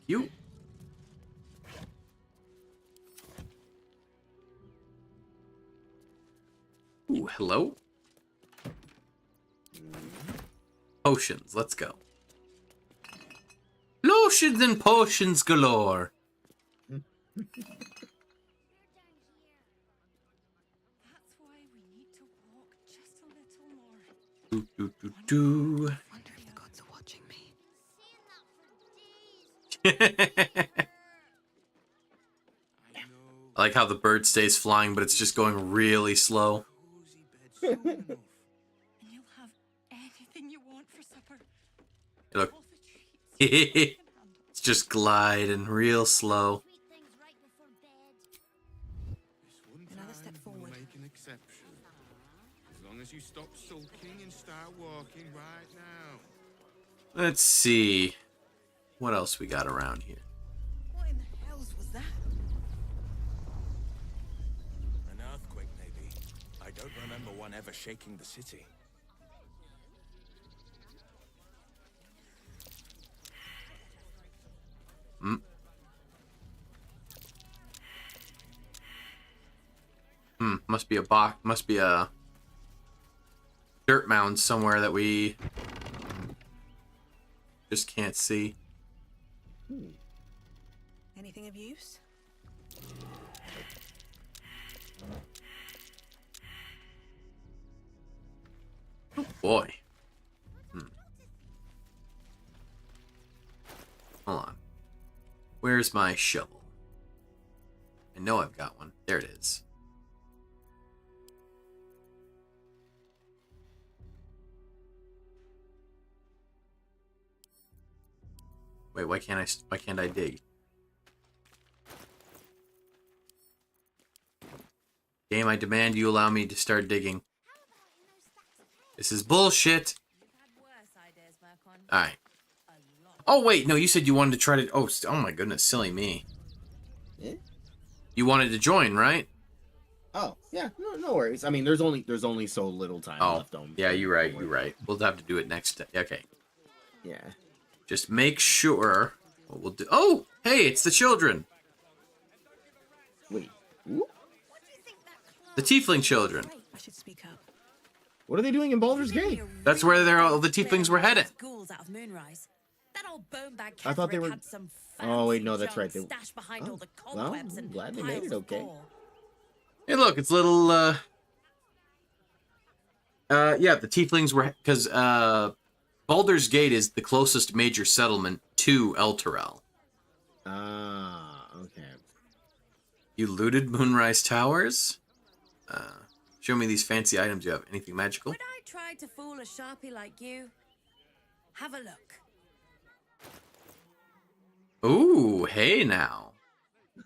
You. Ooh, hello. Potions, let's go. Lotions and potions galore. That's why we need to walk just a little more. Do, do, do, do. Wonder if the gods are watching me. I like how the bird stays flying, but it's just going really slow. And you'll have anything you want for supper. Look. It's just gliding real slow. Another step forward. Make an exception. As long as you stop sulking and start walking right now. Let's see. What else we got around here? What in the hells was that? An earthquake, maybe. I don't remember one ever shaking the city. Must be a box. Must be a dirt mound somewhere that we just can't see. Anything of use? Oh boy. Hold on. Where's my shovel? I know I've got one. There it is. Wait, why can't I dig? Game, I demand you allow me to start digging. This is bullshit. Alright. Oh wait, no, you said you wanted to try to oh my goodness, silly me. Yeah? You wanted to join, right? Oh, yeah, no worries. I mean, there's only so little time left on. Yeah, you're right. We'll have to do it next time. Okay. Yeah. Just make sure what we'll do. Oh, hey, it's the children. Wait. Ooh. The tiefling children. I should speak up. What are they doing in Baldur's Gate? That's where all the tieflings were headed. Ghouls out of Moonrise. That old bone-bag I thought they Catherick were. had some Oh wait, fancy no, that's right. junk stashed behind all the Well, cobwebs I'm and glad they made piles it of okay. gore. Hey, look, it's little. Yeah, the tieflings were because Baldur's Gate is the closest major settlement to Elturel. Ah, okay. You looted Moonrise Towers. Show me these fancy items you have. Anything magical? Would I try to fool a sharpie like you? Have a look. Ooh, hey now.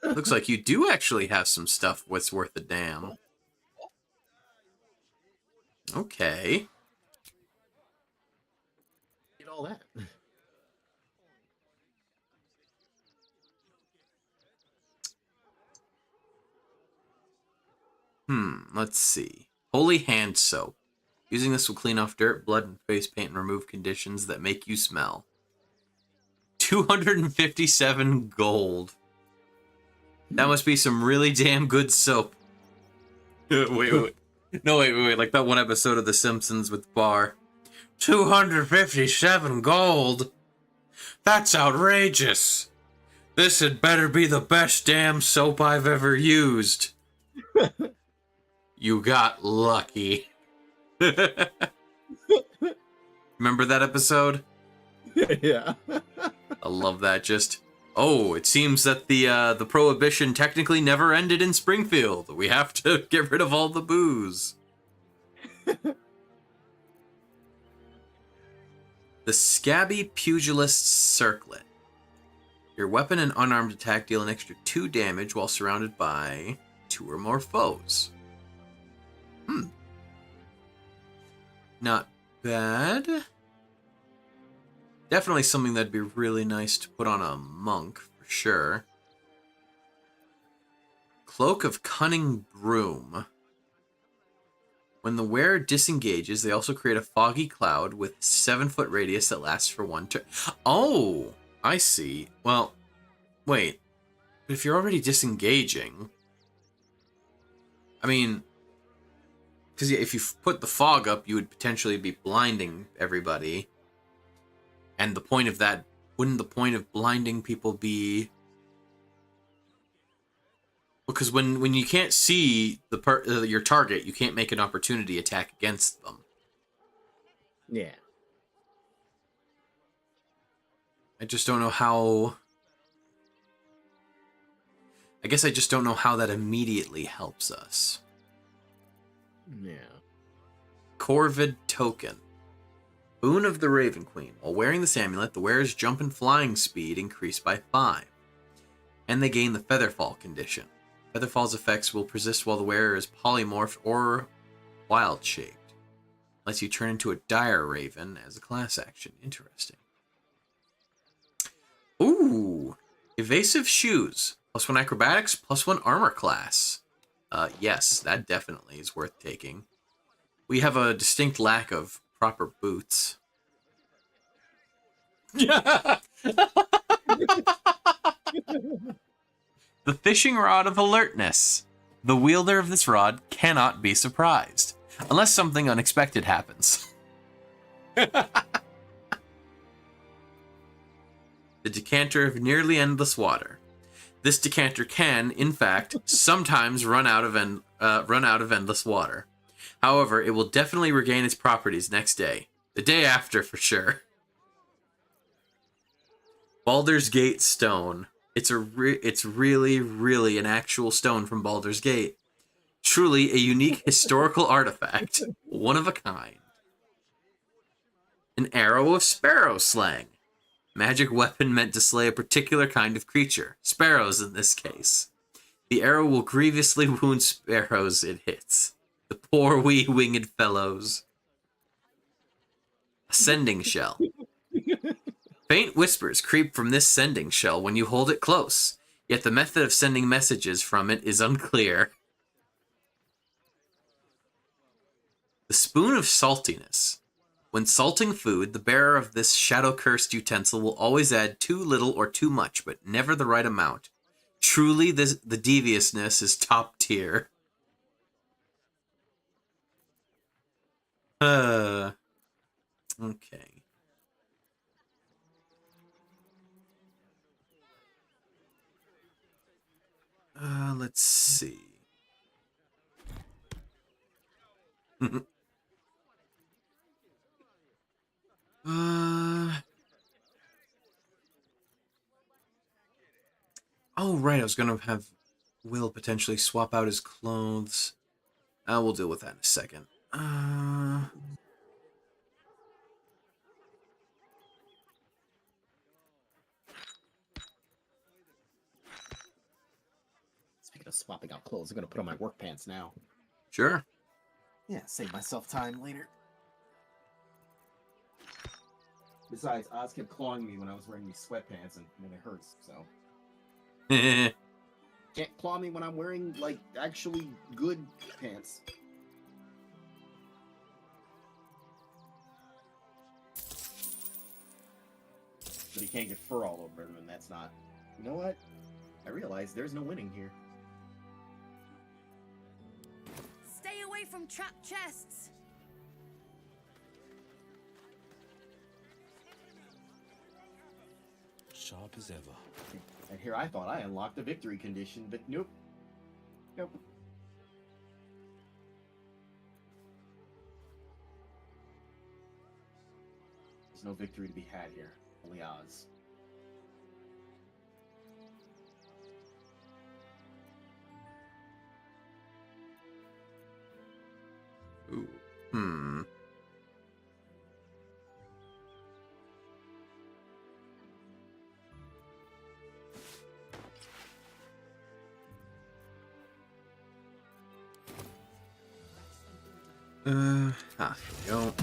Looks like you do actually have some stuff that's worth a damn. Okay. Get all that. Let's see. Holy hand soap. Using this will clean off dirt, blood, and face paint and remove conditions that make you smell. 257 gold. That must be some really damn good soap. wait. No, wait. Like that one episode of The Simpsons with Bar. 257 gold? That's outrageous. This had better be the best damn soap I've ever used. You got lucky. Remember that episode? Yeah. I love that. Just, oh, it seems that the prohibition technically never ended in Springfield. We have to get rid of all the booze. The Scabby Pugilist's Circlet. Your weapon and unarmed attack deal an extra 2 damage while surrounded by 2 or more foes. Not bad. Definitely something that'd be really nice to put on a monk, for sure. Cloak of Cunning Broom. When the wearer disengages, they also create a foggy cloud with 7-foot radius that lasts for 1 turn. Oh, I see. Well, wait. But if you're already disengaging... I mean... Because if you put the fog up, you would potentially be blinding everybody. And the point of that... Wouldn't the point of blinding people be... Because when you can't see your target, you can't make an opportunity attack against them. Yeah. I just don't know how... I guess I just don't know how that immediately helps us. Yeah. Corvid token. Boon of the Raven Queen. While wearing this amulet, the wearer's jump and flying speed increase by 5. And they gain the Featherfall condition. Featherfall's effects will persist while the wearer is polymorphed or wild-shaped. Unless you turn into a dire raven as a class action. Interesting. Ooh! Evasive shoes. +1 acrobatics, +1 armor class. Yes, that definitely is worth taking. We have a distinct lack of proper boots. The fishing rod of alertness. The wielder of this rod cannot be surprised, unless something unexpected happens. The decanter of nearly endless water. This decanter can, in fact, sometimes run out of endless water. However, it will definitely regain its properties next day. The day after, for sure. Baldur's Gate stone. It's really, really an actual stone from Baldur's Gate. Truly a unique historical artifact. One of a kind. An arrow of sparrow slang. Magic weapon meant to slay a particular kind of creature. Sparrows in this case. The arrow will grievously wound sparrows it hits. The poor wee winged fellows. A sending shell. Faint whispers creep from this sending shell when you hold it close, yet the method of sending messages from it is unclear. The spoon of saltiness. When salting food, the bearer of this shadow-cursed utensil will always add too little or too much, but never the right amount. Truly, the deviousness is top tier. Okay. Let's see. Oh, right, I was gonna have Will potentially swap out his clothes. We'll deal with that in a second. Speaking of swapping out clothes, I'm gonna put on my work pants now. Sure. Yeah, save myself time later. Besides, Oz kept clawing me when I was wearing these sweatpants, and it hurts, so. Can't claw me when I'm wearing, like, actually good pants. But he can't get fur all over him, and that's not... You know what? I realize there's no winning here. Stay away from trapped chests. Sharp as ever. And here I thought I unlocked the victory condition, but nope. Nope. There's no victory to be had here. Only Oz. Ooh. Here we go.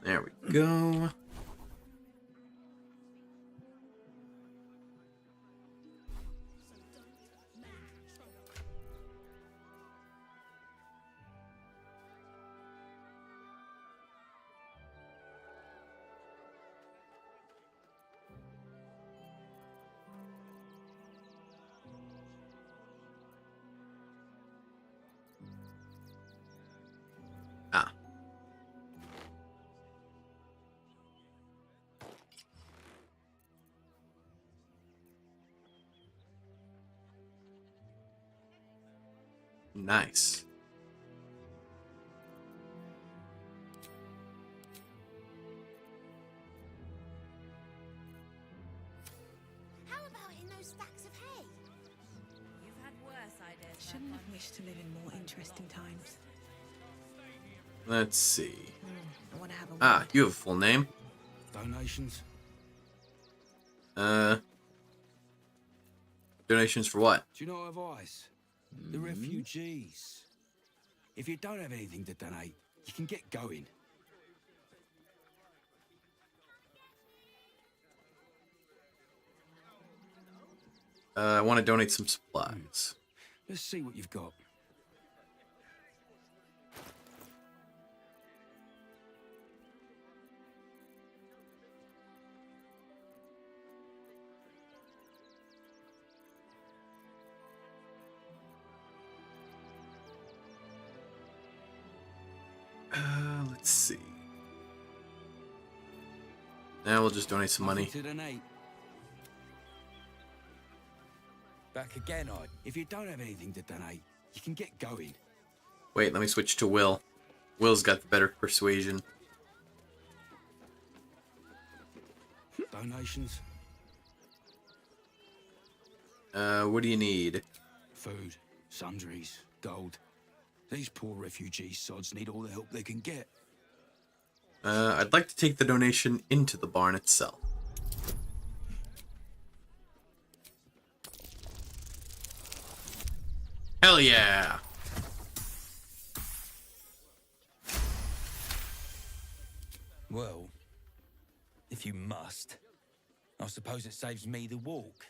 There we go. Nice. How about in those stacks of hay? You've had worse ideas. Shouldn't have wished to live in more interesting times. Let's see. I want to have a Ah, word. you have a full name. Donations? Donations for what? Do you know advice? The refugees. If you don't have anything to donate, you can get going. I want to donate some supplies. Let's see what you've got. Let's see. Now we'll just donate some money. Nothing to donate. Back again, I. If you don't have anything to donate, you can get going. Wait, let me switch to Will. Will's got the better persuasion. Donations? What do you need? Food, sundries, gold. These poor refugee sods need all the help they can get. I'd like to take the donation into the barn itself. Hell yeah! Well, if you must, I suppose it saves me the walk.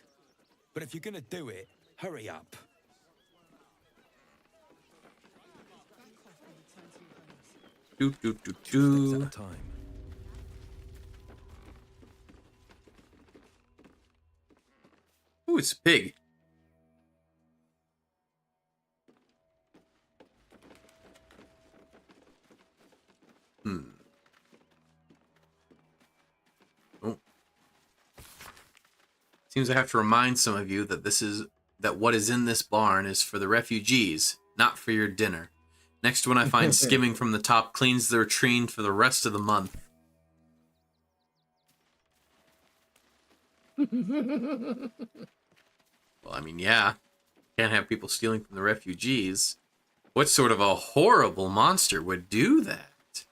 But if you're gonna do it, hurry up. Do do do do. At a time. Ooh, it's a pig. Oh. Seems I have to remind some of you that what is in this barn is for the refugees, not for your dinner. Next one I find skimming from the top cleans the latrine for the rest of the month. Well, I mean, yeah. Can't have people stealing from the refugees. What sort of a horrible monster would do that?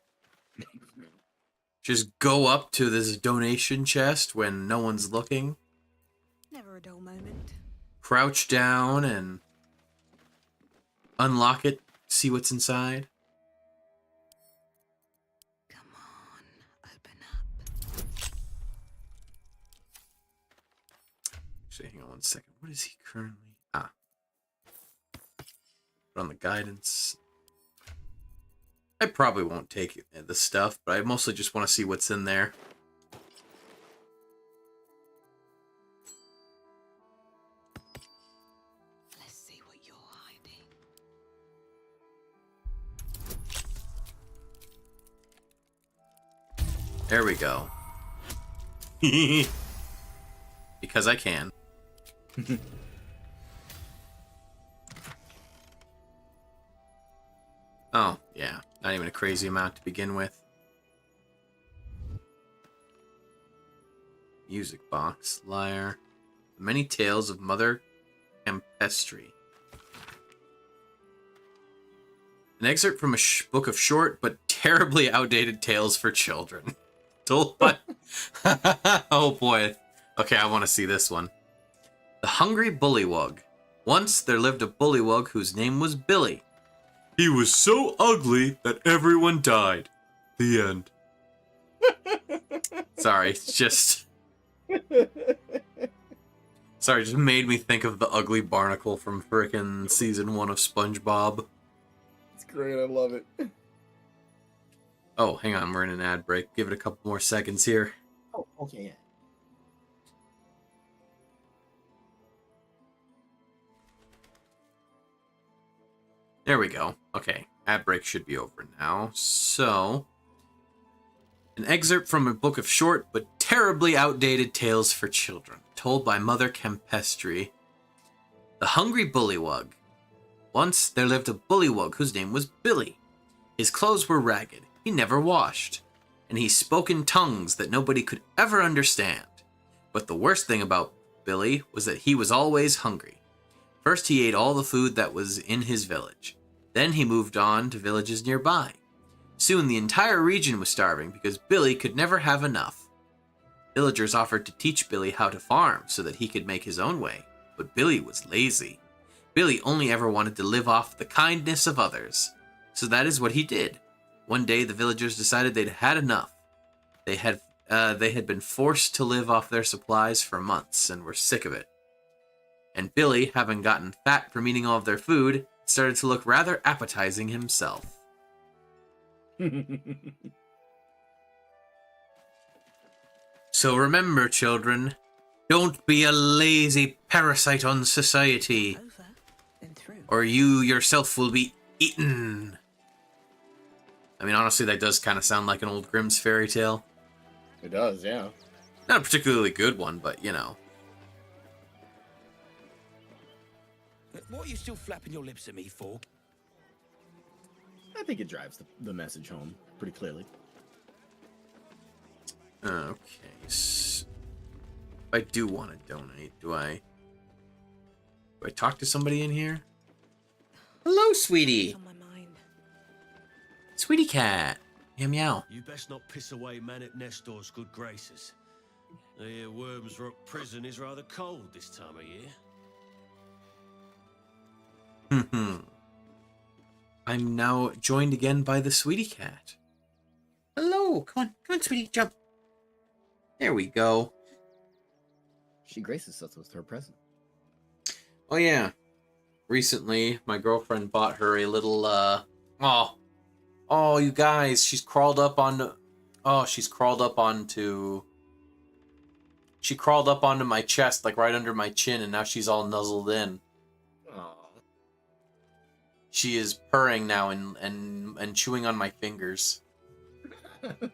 Just go up to this donation chest when no one's looking, Never a dull moment. crouch down and unlock it, see what's inside. Come on, open up. Actually, hang on one second. What is he currently? Ah. Put on the guidance. I probably won't take the stuff, but I mostly just want to see what's in there. Let's see what you're hiding. There we go. Because I can. Oh, yeah. Not even a crazy amount to begin with. Music box. Lyre. Many Tales of Mother Campestry. An excerpt from a book of short but terribly outdated tales for children. Told by... Oh boy. Okay, I want to see this one. The Hungry Bullywug. Once there lived a bullywug whose name was Billy. He was so ugly that everyone died. The end. Sorry, it's just... Sorry, it just made me think of the ugly barnacle from frickin' season 1 of SpongeBob. It's great, I love it. Oh, hang on, we're in an ad break. Give it a couple more seconds here. Oh, okay, yeah. There we go. Okay, ad break should be over now. So, an excerpt from a book of short but terribly outdated tales for children, told by Mother Campestry. The Hungry Bullywug. Once there lived a bullywug whose name was Billy. His clothes were ragged, he never washed, and he spoke in tongues that nobody could ever understand. But the worst thing about Billy was that he was always hungry. First he ate all the food that was in his village. Then he moved on to villages nearby. Soon the entire region was starving because Billy could never have enough. Villagers offered to teach Billy how to farm so that he could make his own way, but Billy was lazy. Billy only ever wanted to live off the kindness of others, so that is what he did. One day the villagers decided they'd had enough. They had been forced to live off their supplies for months and were sick of it. And Billy, having gotten fat from eating all of their food, started to look rather appetizing himself. So remember, children, don't be a lazy parasite on society, or you yourself will be eaten. I mean, honestly, that does kind of sound like an old Grimm's fairy tale. It does, yeah. Not a particularly good one, but, you know. What are you still flapping your lips at me for? I think it drives the message home pretty clearly. Okay. So I do want to donate. Do I talk to somebody in here? Hello, sweetie. Sweetie cat. Meow meow. You best not piss away man at Nestor's good graces. I hear Worms Rock Prison is rather cold this time of year. I'm now joined again by the sweetie cat. Hello. Come on, sweetie, jump. There we go. She graces us with her present. Oh yeah. Recently, my girlfriend bought her a little Oh, you guys, she crawled up onto my chest, like right under my chin, and now she's all nuzzled in. Aww. She is purring now and chewing on my fingers.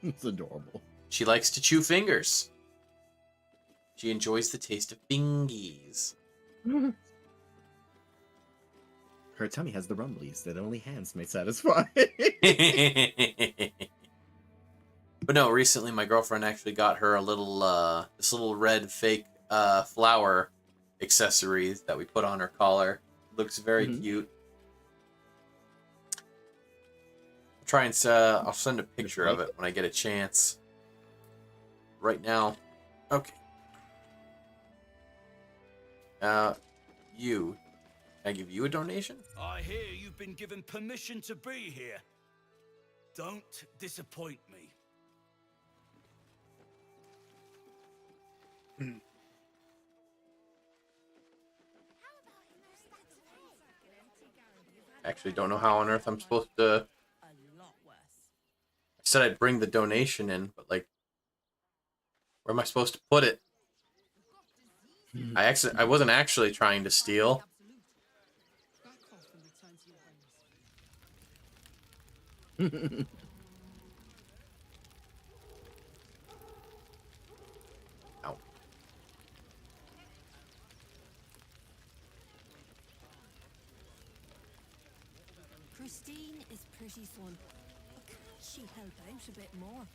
It's adorable. She likes to chew fingers. She enjoys the taste of fingies. Her tummy has the rumblies that only hands may satisfy. But no, recently my girlfriend actually got her a little, this little red fake flower accessory that we put on her collar. Looks very cute. I'll send a picture of it when I get a chance. Right now. Okay. Can I give you a donation? I hear you've been given permission to be here. Don't disappoint me. Actually, don't know how on earth I'm supposed to... I said I'd bring the donation in, but like... Where am I supposed to put it? I wasn't actually trying to steal. Ow. Christine is pretty fun, but can't she help out a bit more?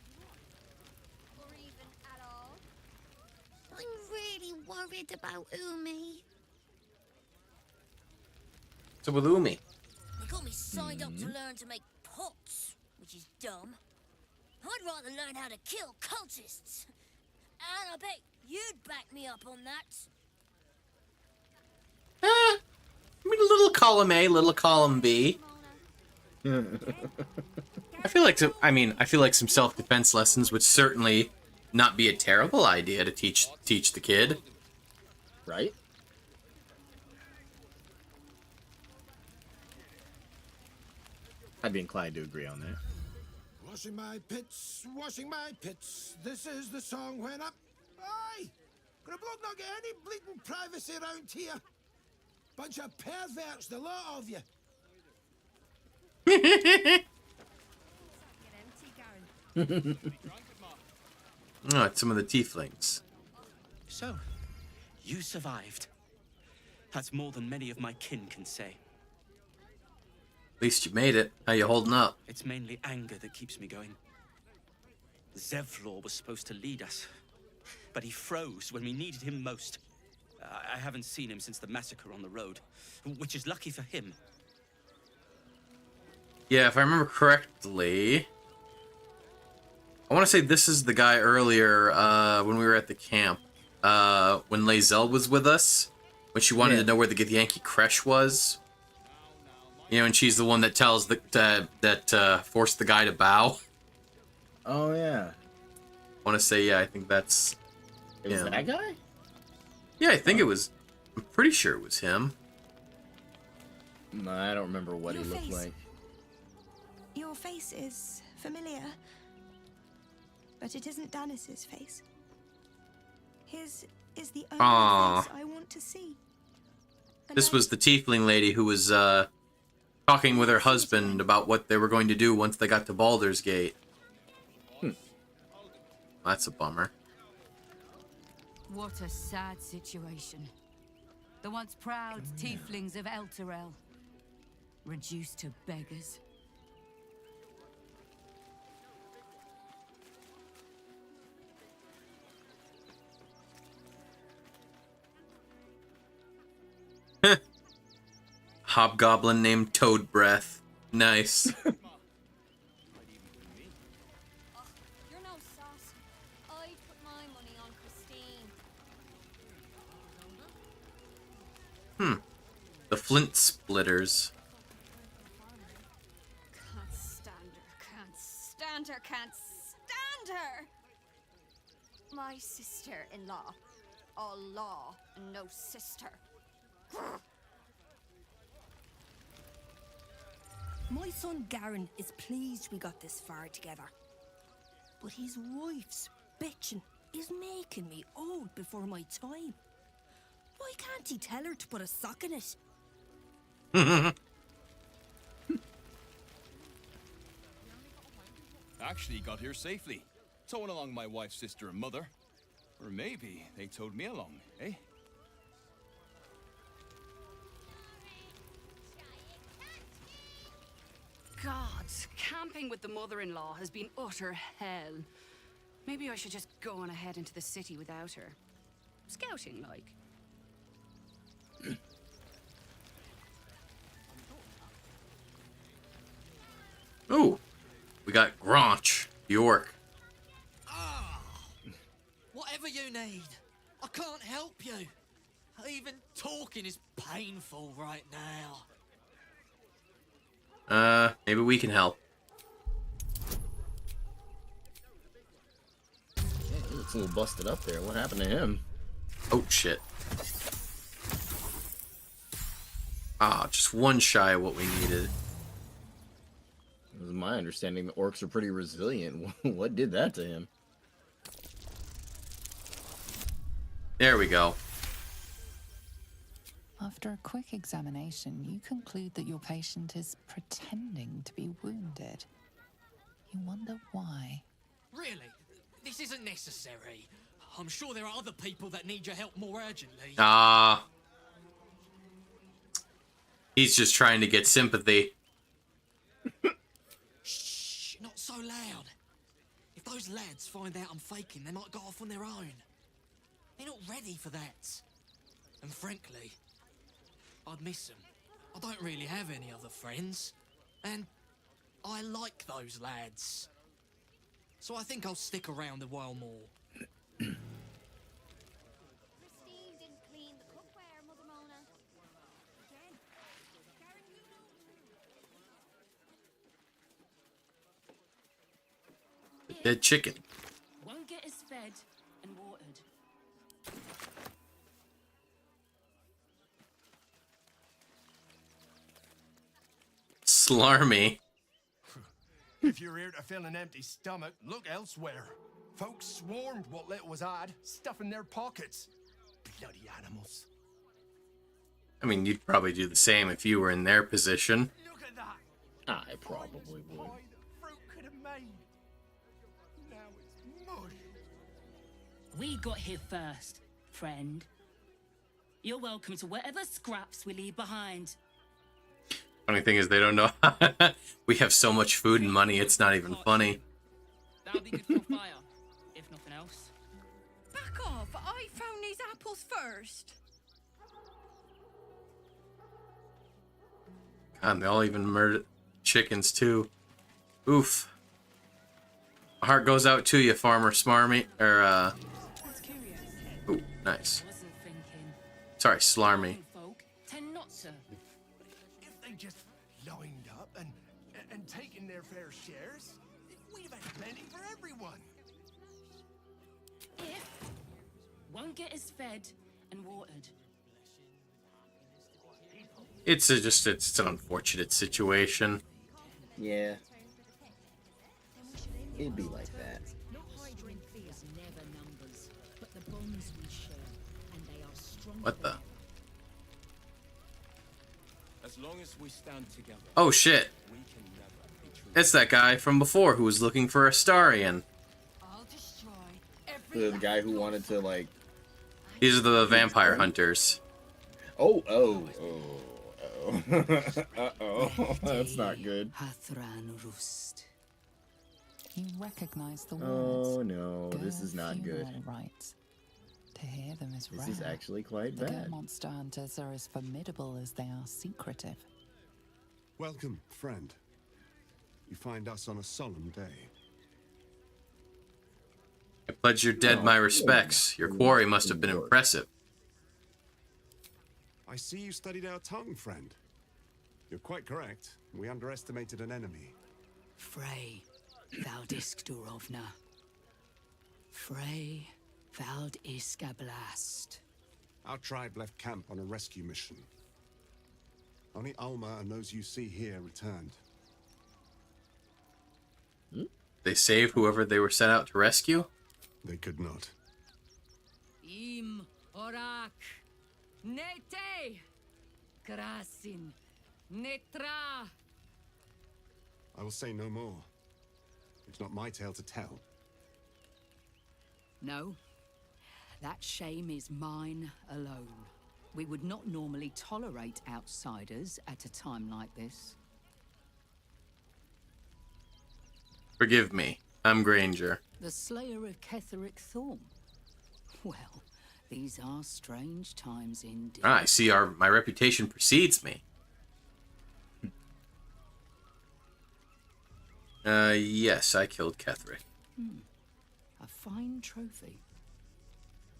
Or even at all? I'm really worried about Umi. So with Umi. They got me signed up to learn to make pots, which is dumb. I'd rather learn how to kill cultists. And I bet you'd back me up on that. I mean, a little column A, little column B. I feel like some self-defense lessons would certainly not be a terrible idea to teach the kid. Right? I'd be inclined to agree on that. Washing my pits, this is the song when I'm... Aye! Could a bloke not get any bleeding privacy around here? Bunch of perverts, the lot of you. Oh, it's some of the tieflings. So, you survived. That's more than many of my kin can say. At least you made it. How you holding up? It's mainly anger that keeps me going. Zevlor was supposed to lead us, but he froze when we needed him most. I haven't seen him since the massacre on the road, which is lucky for him. Yeah, if I remember correctly, I want to say this is the guy earlier when we were at the camp. When Lae'zel was with us, when she wanted to know where the Githyanki Creche was. You know, and she's the one that tells that forced the guy to bow. Oh yeah. I want to say, yeah, I think that's. It was that guy? Yeah, I think it was. I'm pretty sure it was him. No, I don't remember what Your he looked face. like. Your face is familiar, but it isn't Danis's face. His is the only Aww. face I want to see. And This was the tiefling lady who was talking with her husband about what they were going to do once they got to Baldur's Gate. That's a bummer. What a sad situation. The once proud tieflings of Elturel, reduced to beggars. Hobgoblin named Toad Breath. Nice. You're no sus. I'd put my money on Christine. The Flint Splitters. Can't stand her, can't stand her, can't stand her! My sister-in-law. All law and no sister. My son Garen is pleased we got this far together. But his wife's bitching is making me old before my time. Why can't he tell her to put a sock in it? Actually got here safely, towing along my wife's sister and mother. Or maybe they towed me along, eh? God, camping with the mother-in-law has been utter hell. Maybe I should just go on ahead into the city without her. Scouting, like. Ooh, we got Granch, York. Whatever you need, I can't help you. Even talking is painful right now. Maybe we can help. Yeah, he looks a little busted up there. What happened to him? Oh, shit. Ah, just one shy of what we needed. It was my understanding the orcs are pretty resilient. What did that to him? There we go. After a quick examination, you conclude that your patient is pretending to be wounded. You wonder why. Really? This isn't necessary. I'm sure there are other people that need your help more urgently. Ah. He's just trying to get sympathy. Shh, not so loud. If those lads find out I'm faking, they might go off on their own. They're not ready for that. And frankly, I'd miss them. I don't really have any other friends. And I like those lads. So I think I'll stick around a while more. Christine didn't clean the cookware, Mother Mona. Again. Garen, you know. Dead chicken. Won't get us fed and watered. Slarmy. If you're here to fill an empty stomach, look elsewhere. Folks swarmed what little was had, stuffing their pockets. Bloody animals. I mean, you'd probably do the same if you were in their position. Look at that. I probably would. Pie that fruit could have made. Now it's mush. We got here first, friend. You're welcome to whatever scraps we leave behind. Funny thing is, they don't know. We have so much food and money, it's not even funny. That'll be good for fire, if nothing else. Back off! I found these apples first. God, they all even murdered chickens too. Oof. My heart goes out to you, Farmer Smarmy. Or, ooh, nice. Sorry, Slarmy. Tend not to. If they just lined up and taken their fair shares, we'd have had plenty for everyone. If won't get us fed and watered. It's an unfortunate situation. Yeah. It'd be like that. What the? As long as we stand together. Oh shit. It's that guy from before who was looking for Astarion. The guy who wanted to, like... These are the vampire hunters. Oh. Uh-oh. That's not good. You recognize the words. Oh no, this is not good. Rites. To hear them is rare. This is actually quite the bad. monster hunters are as formidable as they are secretive. Welcome, friend. You find us on a solemn day. I pledge your dead my respects. Your quarry must have been impressive. I see you studied our tongue, friend. You're quite correct. We underestimated an enemy. Frey, Vald Iskdurovna. Frey, Vald Iskablast. Our tribe left camp on a rescue mission. Only Alma and those you see here returned. They saved whoever they were set out to rescue? They could not. Im orak nete krasin netra. I will say no more. It's not my tale to tell. No, that shame is mine alone. We would not normally tolerate outsiders at a time like this. Forgive me. I'm Granger. The slayer of Ketheric Thorm. Well, these are strange times indeed. Ah, I see my reputation precedes me. Yes, I killed Ketheric. A fine trophy.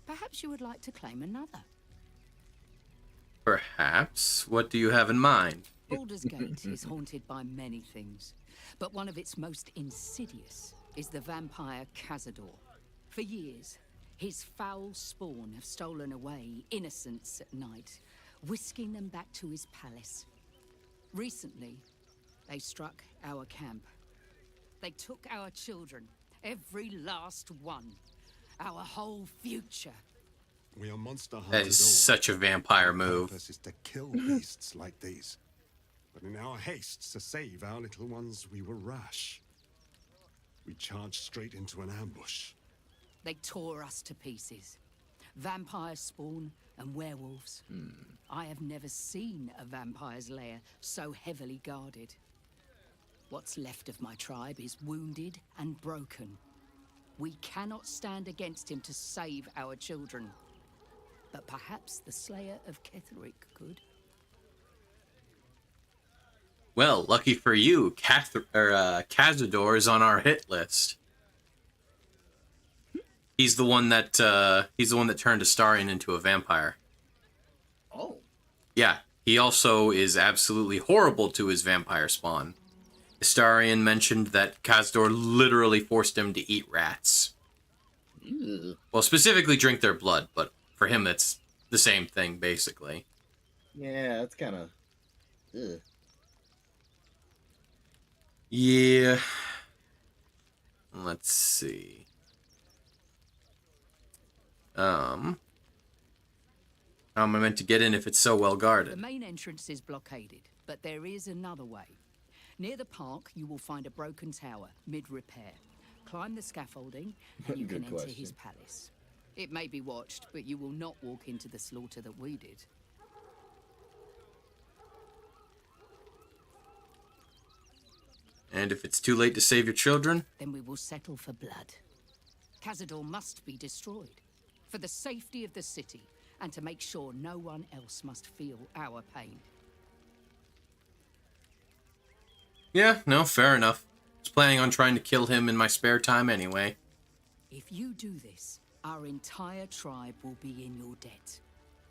Perhaps you would like to claim another. Perhaps. What do you have in mind? Baldur's Gate is haunted by many things, but one of its most insidious is the vampire Cazador. For years, his foul spawn have stolen away innocents at night, whisking them back to his palace. Recently, they struck our camp. They took our children, every last one, our whole future. We are monster hunters. That is such a vampire move. Our purpose is to kill beasts like these. But in our haste to save our little ones, we were rash. We charged straight into an ambush. They tore us to pieces. Vampire spawn and werewolves. I have never seen a vampire's lair so heavily guarded. What's left of my tribe is wounded and broken. We cannot stand against him to save our children. But perhaps the Slayer of Ketheric could. Well, lucky for you, Cazador is on our hit list. He's the one that turned Astarion into a vampire. Oh. Yeah, he also is absolutely horrible to his vampire spawn. Astarion mentioned that Cazador literally forced him to eat rats. Ew. Well, specifically drink their blood, but for him it's the same thing, basically. Yeah, that's kind of... Yeah. Let's see. How am I meant to get in if it's so well guarded? The main entrance is blockaded, but there is another way. Near the park, you will find a broken tower, mid-repair. Climb the scaffolding, and you can Good enter question. his palace. It may be watched, but you will not walk into the slaughter that we did. And if it's too late to save your children? Then we will settle for blood. Cazador must be destroyed. For the safety of the city, and to make sure no one else must feel our pain. Yeah, no, fair enough. I was planning on trying to kill him in my spare time anyway. If you do this, our entire tribe will be in your debt.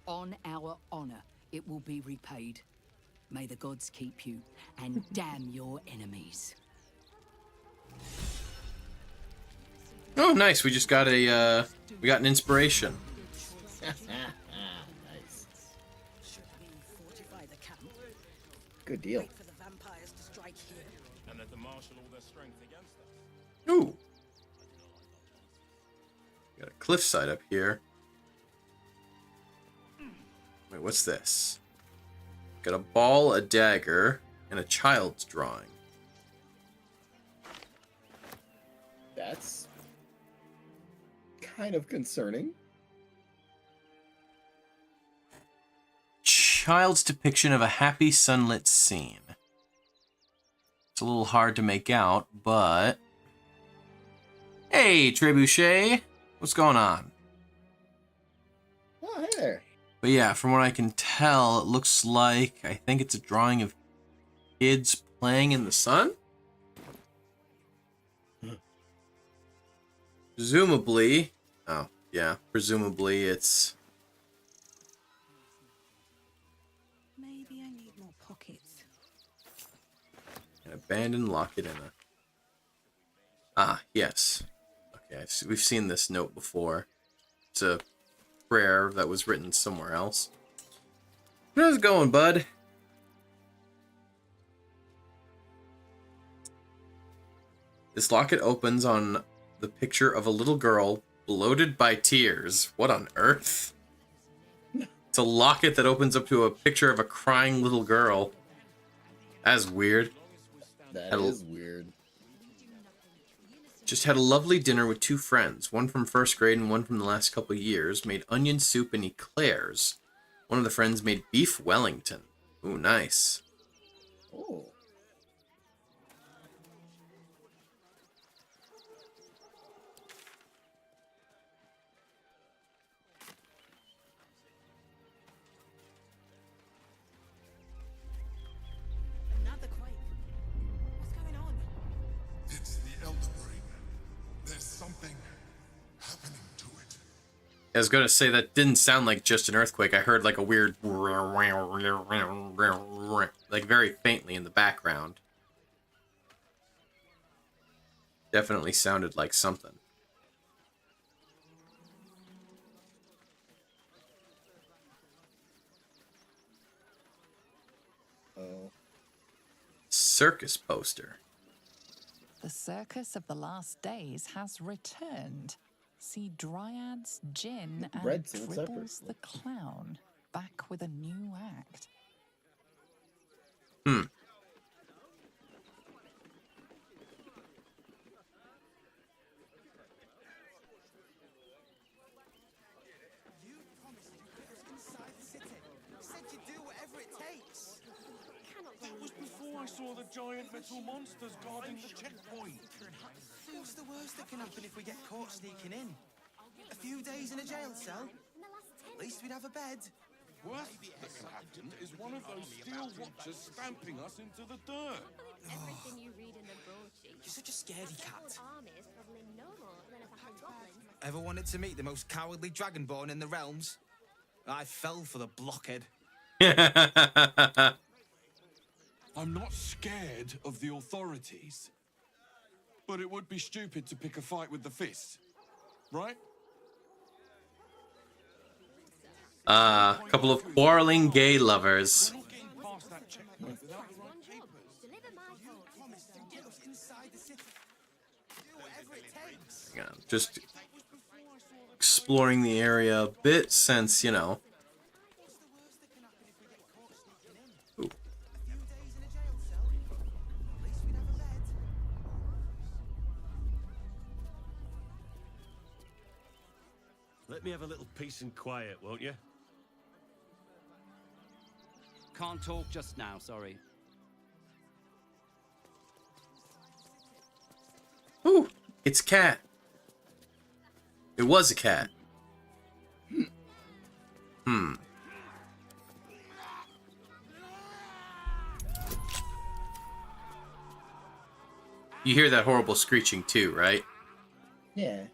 On our honor, it will be repaid. May the gods keep you, and damn your enemies. Oh, nice. We just got a, we got an inspiration. Nice. Good deal. And let them marshal all their strength against us. Ooh. Got a cliffside up here. Wait, what's this? Got a ball, a dagger, and a child's drawing. That's kind of concerning. Child's depiction of a happy sunlit scene. It's a little hard to make out, but... Hey, Trebuchet! What's going on? Oh, hey there. But yeah, from what I can tell, it looks like... I think it's a drawing of kids playing in the sun? Presumably... Oh, yeah. Presumably it's... Maybe I need more pockets. An abandoned locket in a... Ah, yes. Okay, we've seen this note before. It's a prayer that was written somewhere else. How's it going, bud? This locket opens on the picture of a little girl bloated by tears. What on earth? It's a locket that opens up to a picture of a crying little girl. That's weird. That is weird. Just had a lovely dinner with two friends, one from first grade and one from the last couple years. Made onion soup and eclairs. One of the friends made beef Wellington. Ooh, nice. Oh. Another quake. What's going on? It's the Elder Brain. There's something happening to it. I was gonna say that didn't sound like just an earthquake. I heard like a weird, like very faintly in the background. Definitely sounded like something. Oh. Circus poster. The circus of the last days has returned. See Dryads, Jinn, and Dribbles the Clown back with a new act. You promised you'd get us inside the city. Said you'd do whatever it takes. That was before I saw the giant metal monsters guarding the checkpoint. What's the worst that can happen if we get caught sneaking in? A few days in a jail cell? At least we'd have a bed. Worst that can happen is one of those steel watchers stamping us into the dirt. Everything you read in the broadsheet. You're such a scaredy cat. Armies traveling no more than a couple goblins. Ever wanted to meet the most cowardly dragonborn in the realms? I fell for the blockhead. I'm not scared of the authorities. But it would be stupid to pick a fight with the fists, right? A couple of quarreling gay lovers. Yeah, just exploring the area a bit since, you know. Ooh. Let me have a little peace and quiet, won't you? Can't talk just now, sorry. Ooh, it's a cat. It was a cat. Hmm. You hear that horrible screeching too, right? Yeah.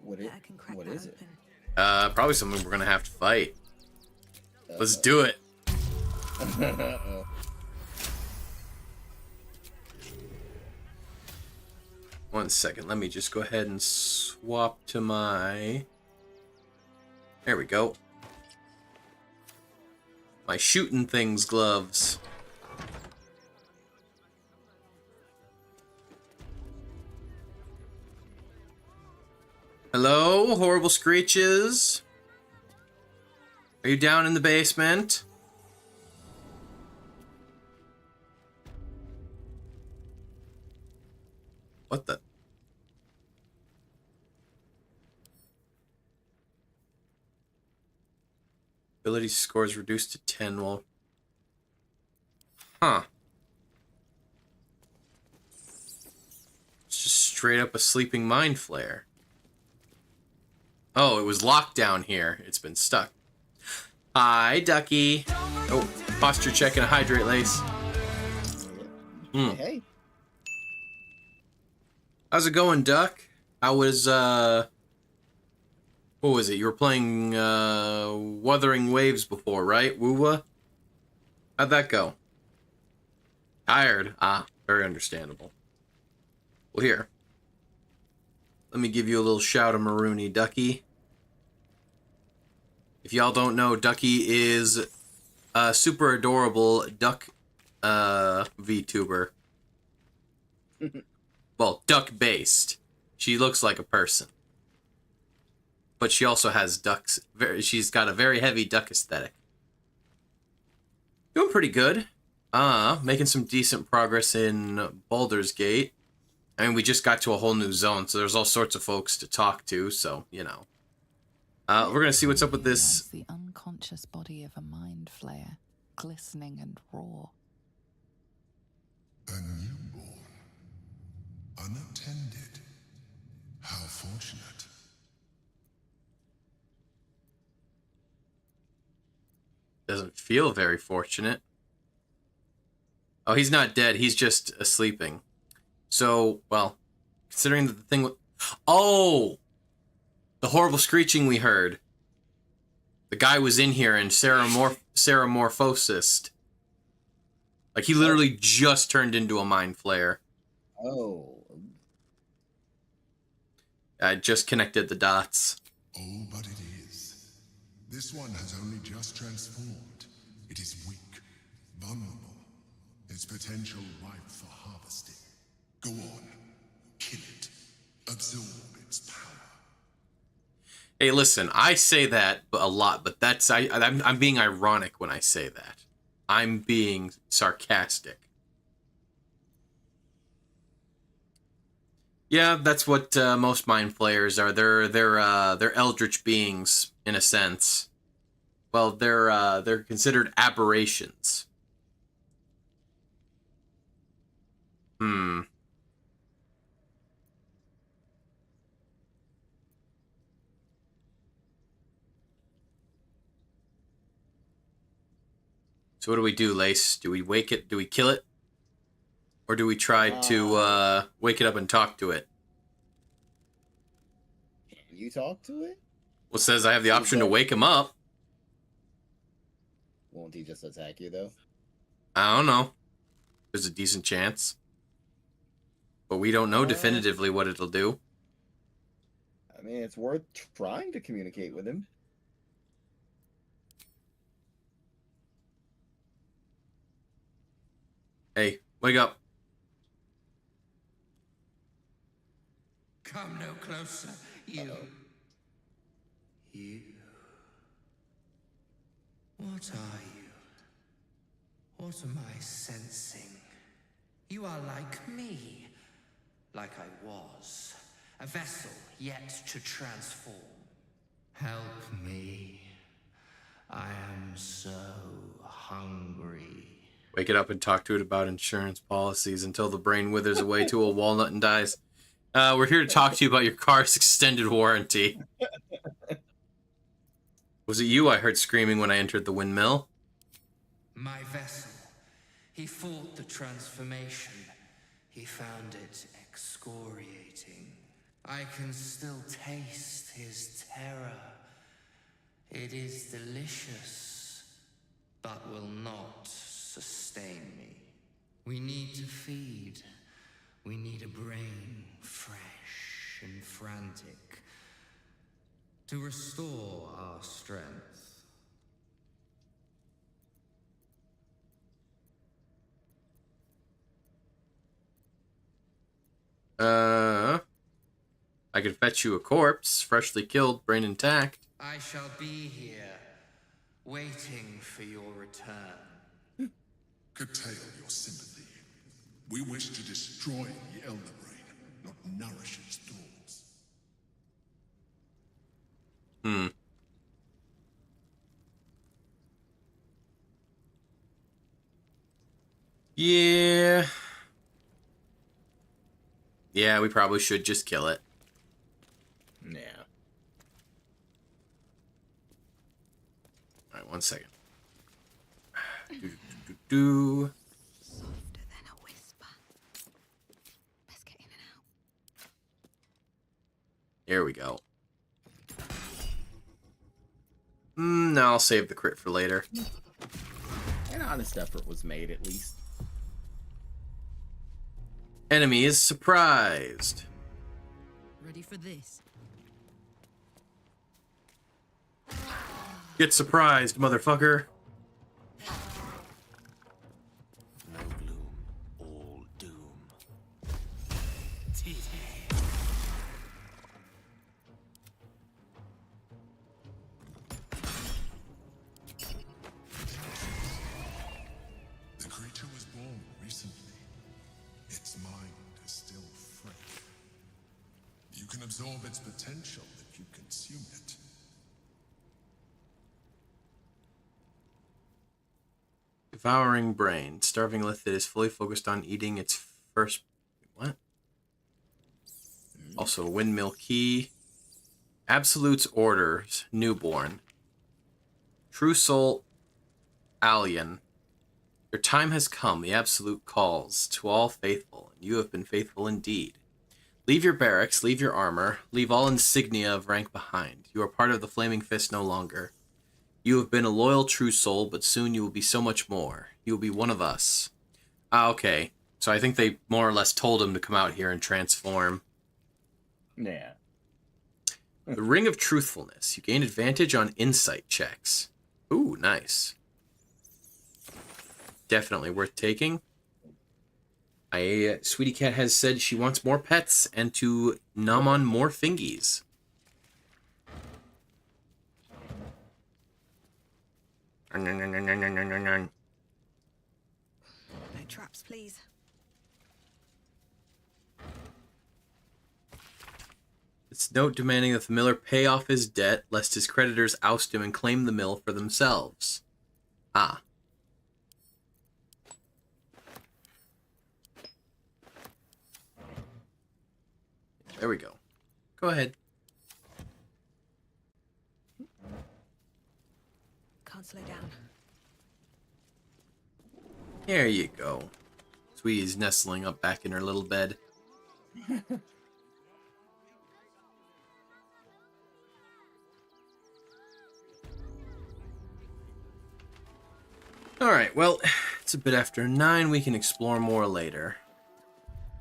What is it? Probably something we're gonna have to fight. Let's do it. One second, let me just go ahead and swap to my... There we go. My shooting things gloves. Hello, horrible screeches. Are you down in the basement? What the? Ability scores reduced to 10 while... Huh. It's just straight up a sleeping mind flare. Oh, it was locked down here. It's been stuck. Hi, Ducky. Oh, posture check and a hydrate lace. Hey. How's it going, Duck? I was, what was it? You were playing, Wuthering Waves before, right? Woowa? How'd that go? Tired? Ah, very understandable. Well, here. Let me give you a little shout of Maroony, Ducky. If y'all don't know, Ducky is a super adorable duck VTuber. Well, duck-based. She looks like a person. But she also has ducks. She's got a very heavy duck aesthetic. Doing pretty good. Making some decent progress in Baldur's Gate. I mean, we just got to a whole new zone, so there's all sorts of folks to talk to, so, you know. We're gonna see what's up with this. The unconscious body of a mind flayer, glistening and raw. A newborn. Unattended. How fortunate. Doesn't feel very fortunate. Oh, he's not dead. He's just sleeping. So, well, considering that the thing... Oh! The horrible screeching we heard. The guy was in here and Ceramorphosis. Like, he literally just turned into a mind flayer. Oh. I just connected the dots. Oh, but it is. This one has only just transformed. It is weak, vulnerable. Its potential ripe for harvesting. Go on, kill it. Absorb its power. Hey, listen, I say that a lot, but that's I'm being ironic when I say that. I'm being sarcastic. Yeah, that's what most mind flayers are. They're eldritch beings in a sense. Well, they're considered aberrations. So what do we do, Lace? Do we wake it? Do we kill it? Or do we try to wake it up and talk to it? Can you talk to it? Well, it says I have the option to wake him up. Won't he just attack you, though? I don't know. There's a decent chance. But we don't know definitively what it'll do. I mean, it's worth trying to communicate with him. Hey, wake up. Come no closer, you. You. What are you? What am I sensing? You are like me. Like I was. A vessel yet to transform. Help me. I am so hungry. Wake it up and talk to it about insurance policies until the brain withers away to a walnut and dies. We're here to talk to you about your car's extended warranty. Was it you I heard screaming when I entered the windmill? My vessel. He fought the transformation. He found it excoriating. I can still taste his terror. It is delicious, but will not sustain me. We need to feed. We need a brain, fresh and frantic, to restore our strength. I could fetch you a corpse, freshly killed, brain intact. I shall be here, waiting for your return. Curtail your sympathy. We wish to destroy the Elder Brain, not nourish its thoughts. Yeah. Yeah, we probably should just kill it. Yeah. Alright, 1 second. Do. Softer than a whisper. Let's get in and out. There we go. No, I'll save the crit for later. An honest effort was made, at least. Enemy is surprised. Ready for this? Get surprised, motherfucker. No gloom, all doom. The creature was born recently. Its mind is still fresh. You can absorb its potential if you consume it. Devouring brain. Starving Lithid is fully focused on eating its first... What? Also, windmill key. Absolute's orders. Newborn. True soul. Alien. Your time has come. The Absolute calls to all faithful, and you have been faithful indeed. Leave your barracks, leave your armor, leave all insignia of rank behind. You are part of the Flaming Fist no longer. You have been a loyal true soul, but soon you will be so much more. You will be one of us. Ah, okay. So I think they more or less told him to come out here and transform. Yeah. The Ring of Truthfulness. You gain advantage on insight checks. Ooh, nice. Definitely worth taking. Sweetie Cat has said she wants more pets and to nom on more fingies. No traps, please. It's note demanding that the miller pay off his debt, lest his creditors oust him and claim the mill for themselves. Ah. There we go. Go ahead. Can't slow down. There you go. Sweetie's nestling up back in her little bed. Alright, well, it's a bit after 9. We can explore more later.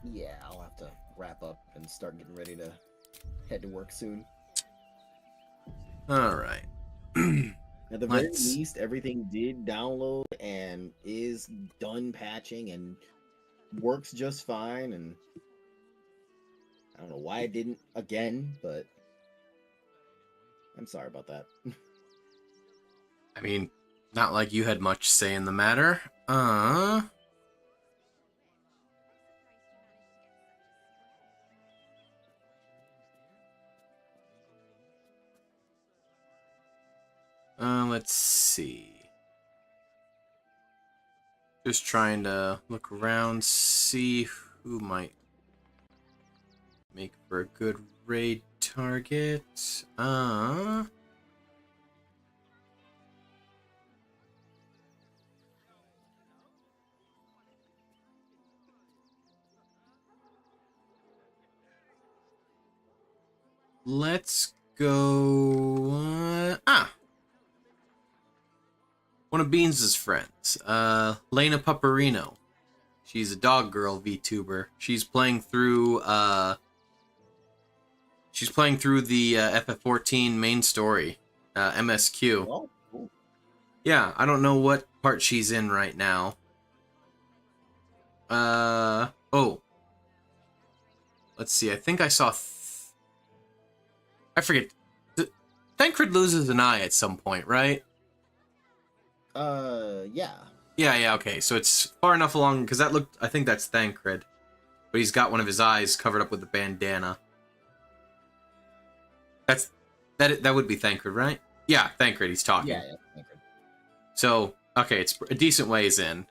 Yeah, I'll have to wrap up and start getting ready to head to work soon. Alright. At the very least, everything did download and is done patching and works just fine. And I don't know why it didn't again, but I'm sorry about that. I mean, not like you had much say in the matter. Let's see. Just trying to look around, see who might make for a good raid target. Let's go. One of Beans' friends, Lena Paparino. She's a dog girl VTuber. She's playing through the FF14 main story, MSQ. Oh, cool. Yeah, I don't know what part she's in right now. Oh. Let's see. I think I saw. I forget. Thancred loses an eye at some point, right? Yeah. Yeah, okay. So it's far enough along, because that looked... I think that's Thancred. But he's got one of his eyes covered up with a bandana. That would be Thancred, right? Yeah, Thancred, he's talking. Yeah, Thancred. So, okay, it's a decent ways in.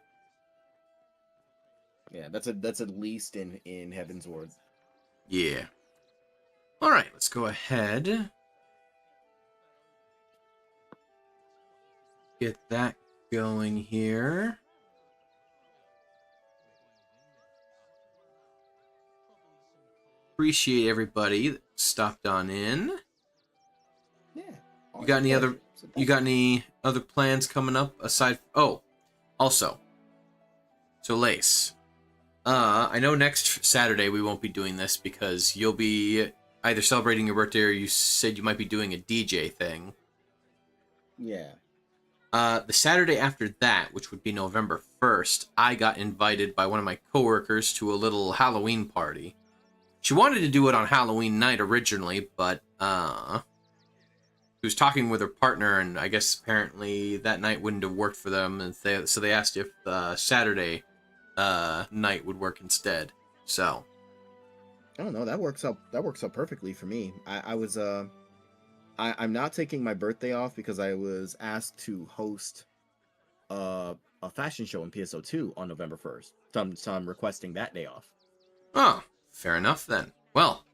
Yeah, that's at least in Heaven's Ward. Yeah. Alright, let's go ahead. Get that going here. Appreciate everybody that stopped on in. Yeah. You got any other plans coming up aside? Oh, also. So Lace, I know next Saturday we won't be doing this because you'll be either celebrating your birthday or you said you might be doing a DJ thing. Yeah. The Saturday after that, which would be November 1st, I got invited by one of my coworkers to a little Halloween party. She wanted to do it on Halloween night originally, but she was talking with her partner, and I guess apparently that night wouldn't have worked for them, and so they asked if Saturday night would work instead. So I don't know. That works out perfectly for me. I'm not taking my birthday off because I was asked to host a fashion show in PSO2 on November 1st. So I'm requesting that day off. Oh, fair enough then. Well,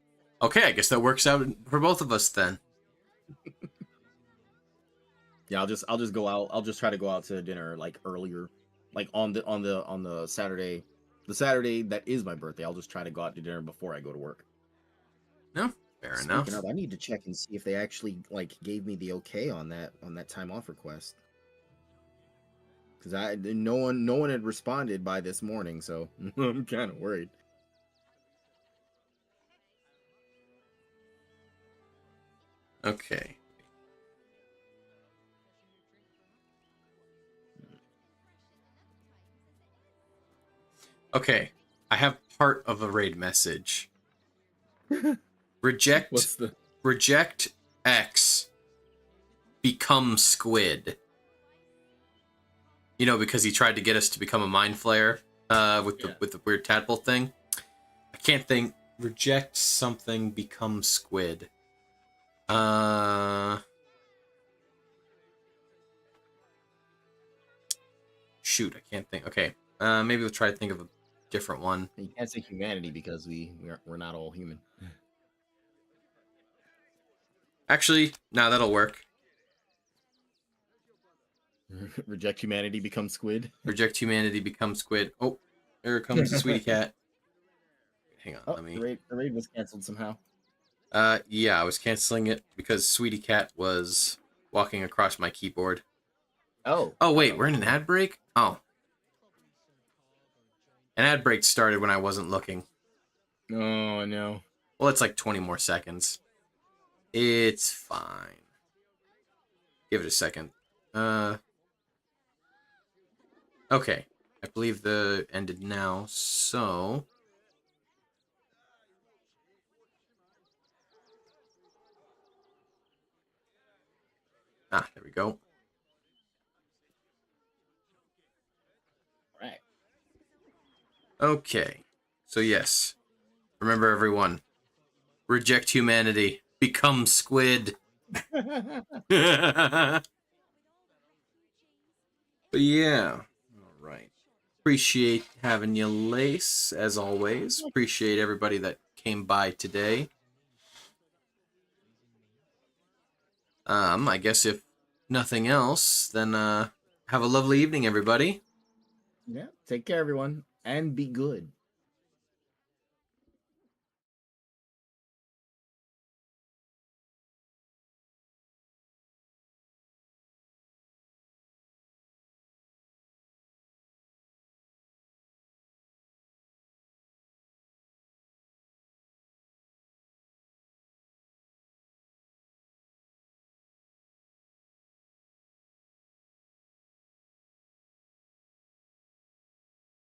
okay, I guess that works out for both of us then. Yeah, I'll just go out. I'll just try to go out to dinner like earlier, like on the Saturday, the Saturday that is my birthday. I'll just try to go out to dinner before I go to work. No, fair enough. Speaking of, I need to check and see if they actually like gave me the okay on that time off request. Because no one had responded by this morning, so I'm kind of worried. Okay. Okay, I have part of a raid message. Reject X, become squid. You know, because he tried to get us to become a mind flayer with the weird tadpole thing. I can't think. Reject something, become squid. Shoot, I can't think. Okay, maybe we'll try to think of a different one. You can't say humanity because we're not all human. Actually, no, that'll work. Reject humanity, become squid. Reject humanity, become squid. Oh, there comes the sweetie cat. Hang on, let me. The raid was canceled somehow. Yeah, I was canceling it because Sweetie Cat was walking across my keyboard. Oh. Oh, wait, we're in an ad break? Oh. An ad break started when I wasn't looking. Oh, no. Well, it's like 20 more seconds. It's fine. Give it a second. Okay. I believe the ended now, so... Ah, there we go. Right. Okay. So yes. Remember everyone. Reject humanity. Become squid. But yeah. Alright. Appreciate having you, Lace, as always. Appreciate everybody that came by today. I guess if nothing else, then have a lovely evening, everybody. Yeah, take care, everyone, and be good.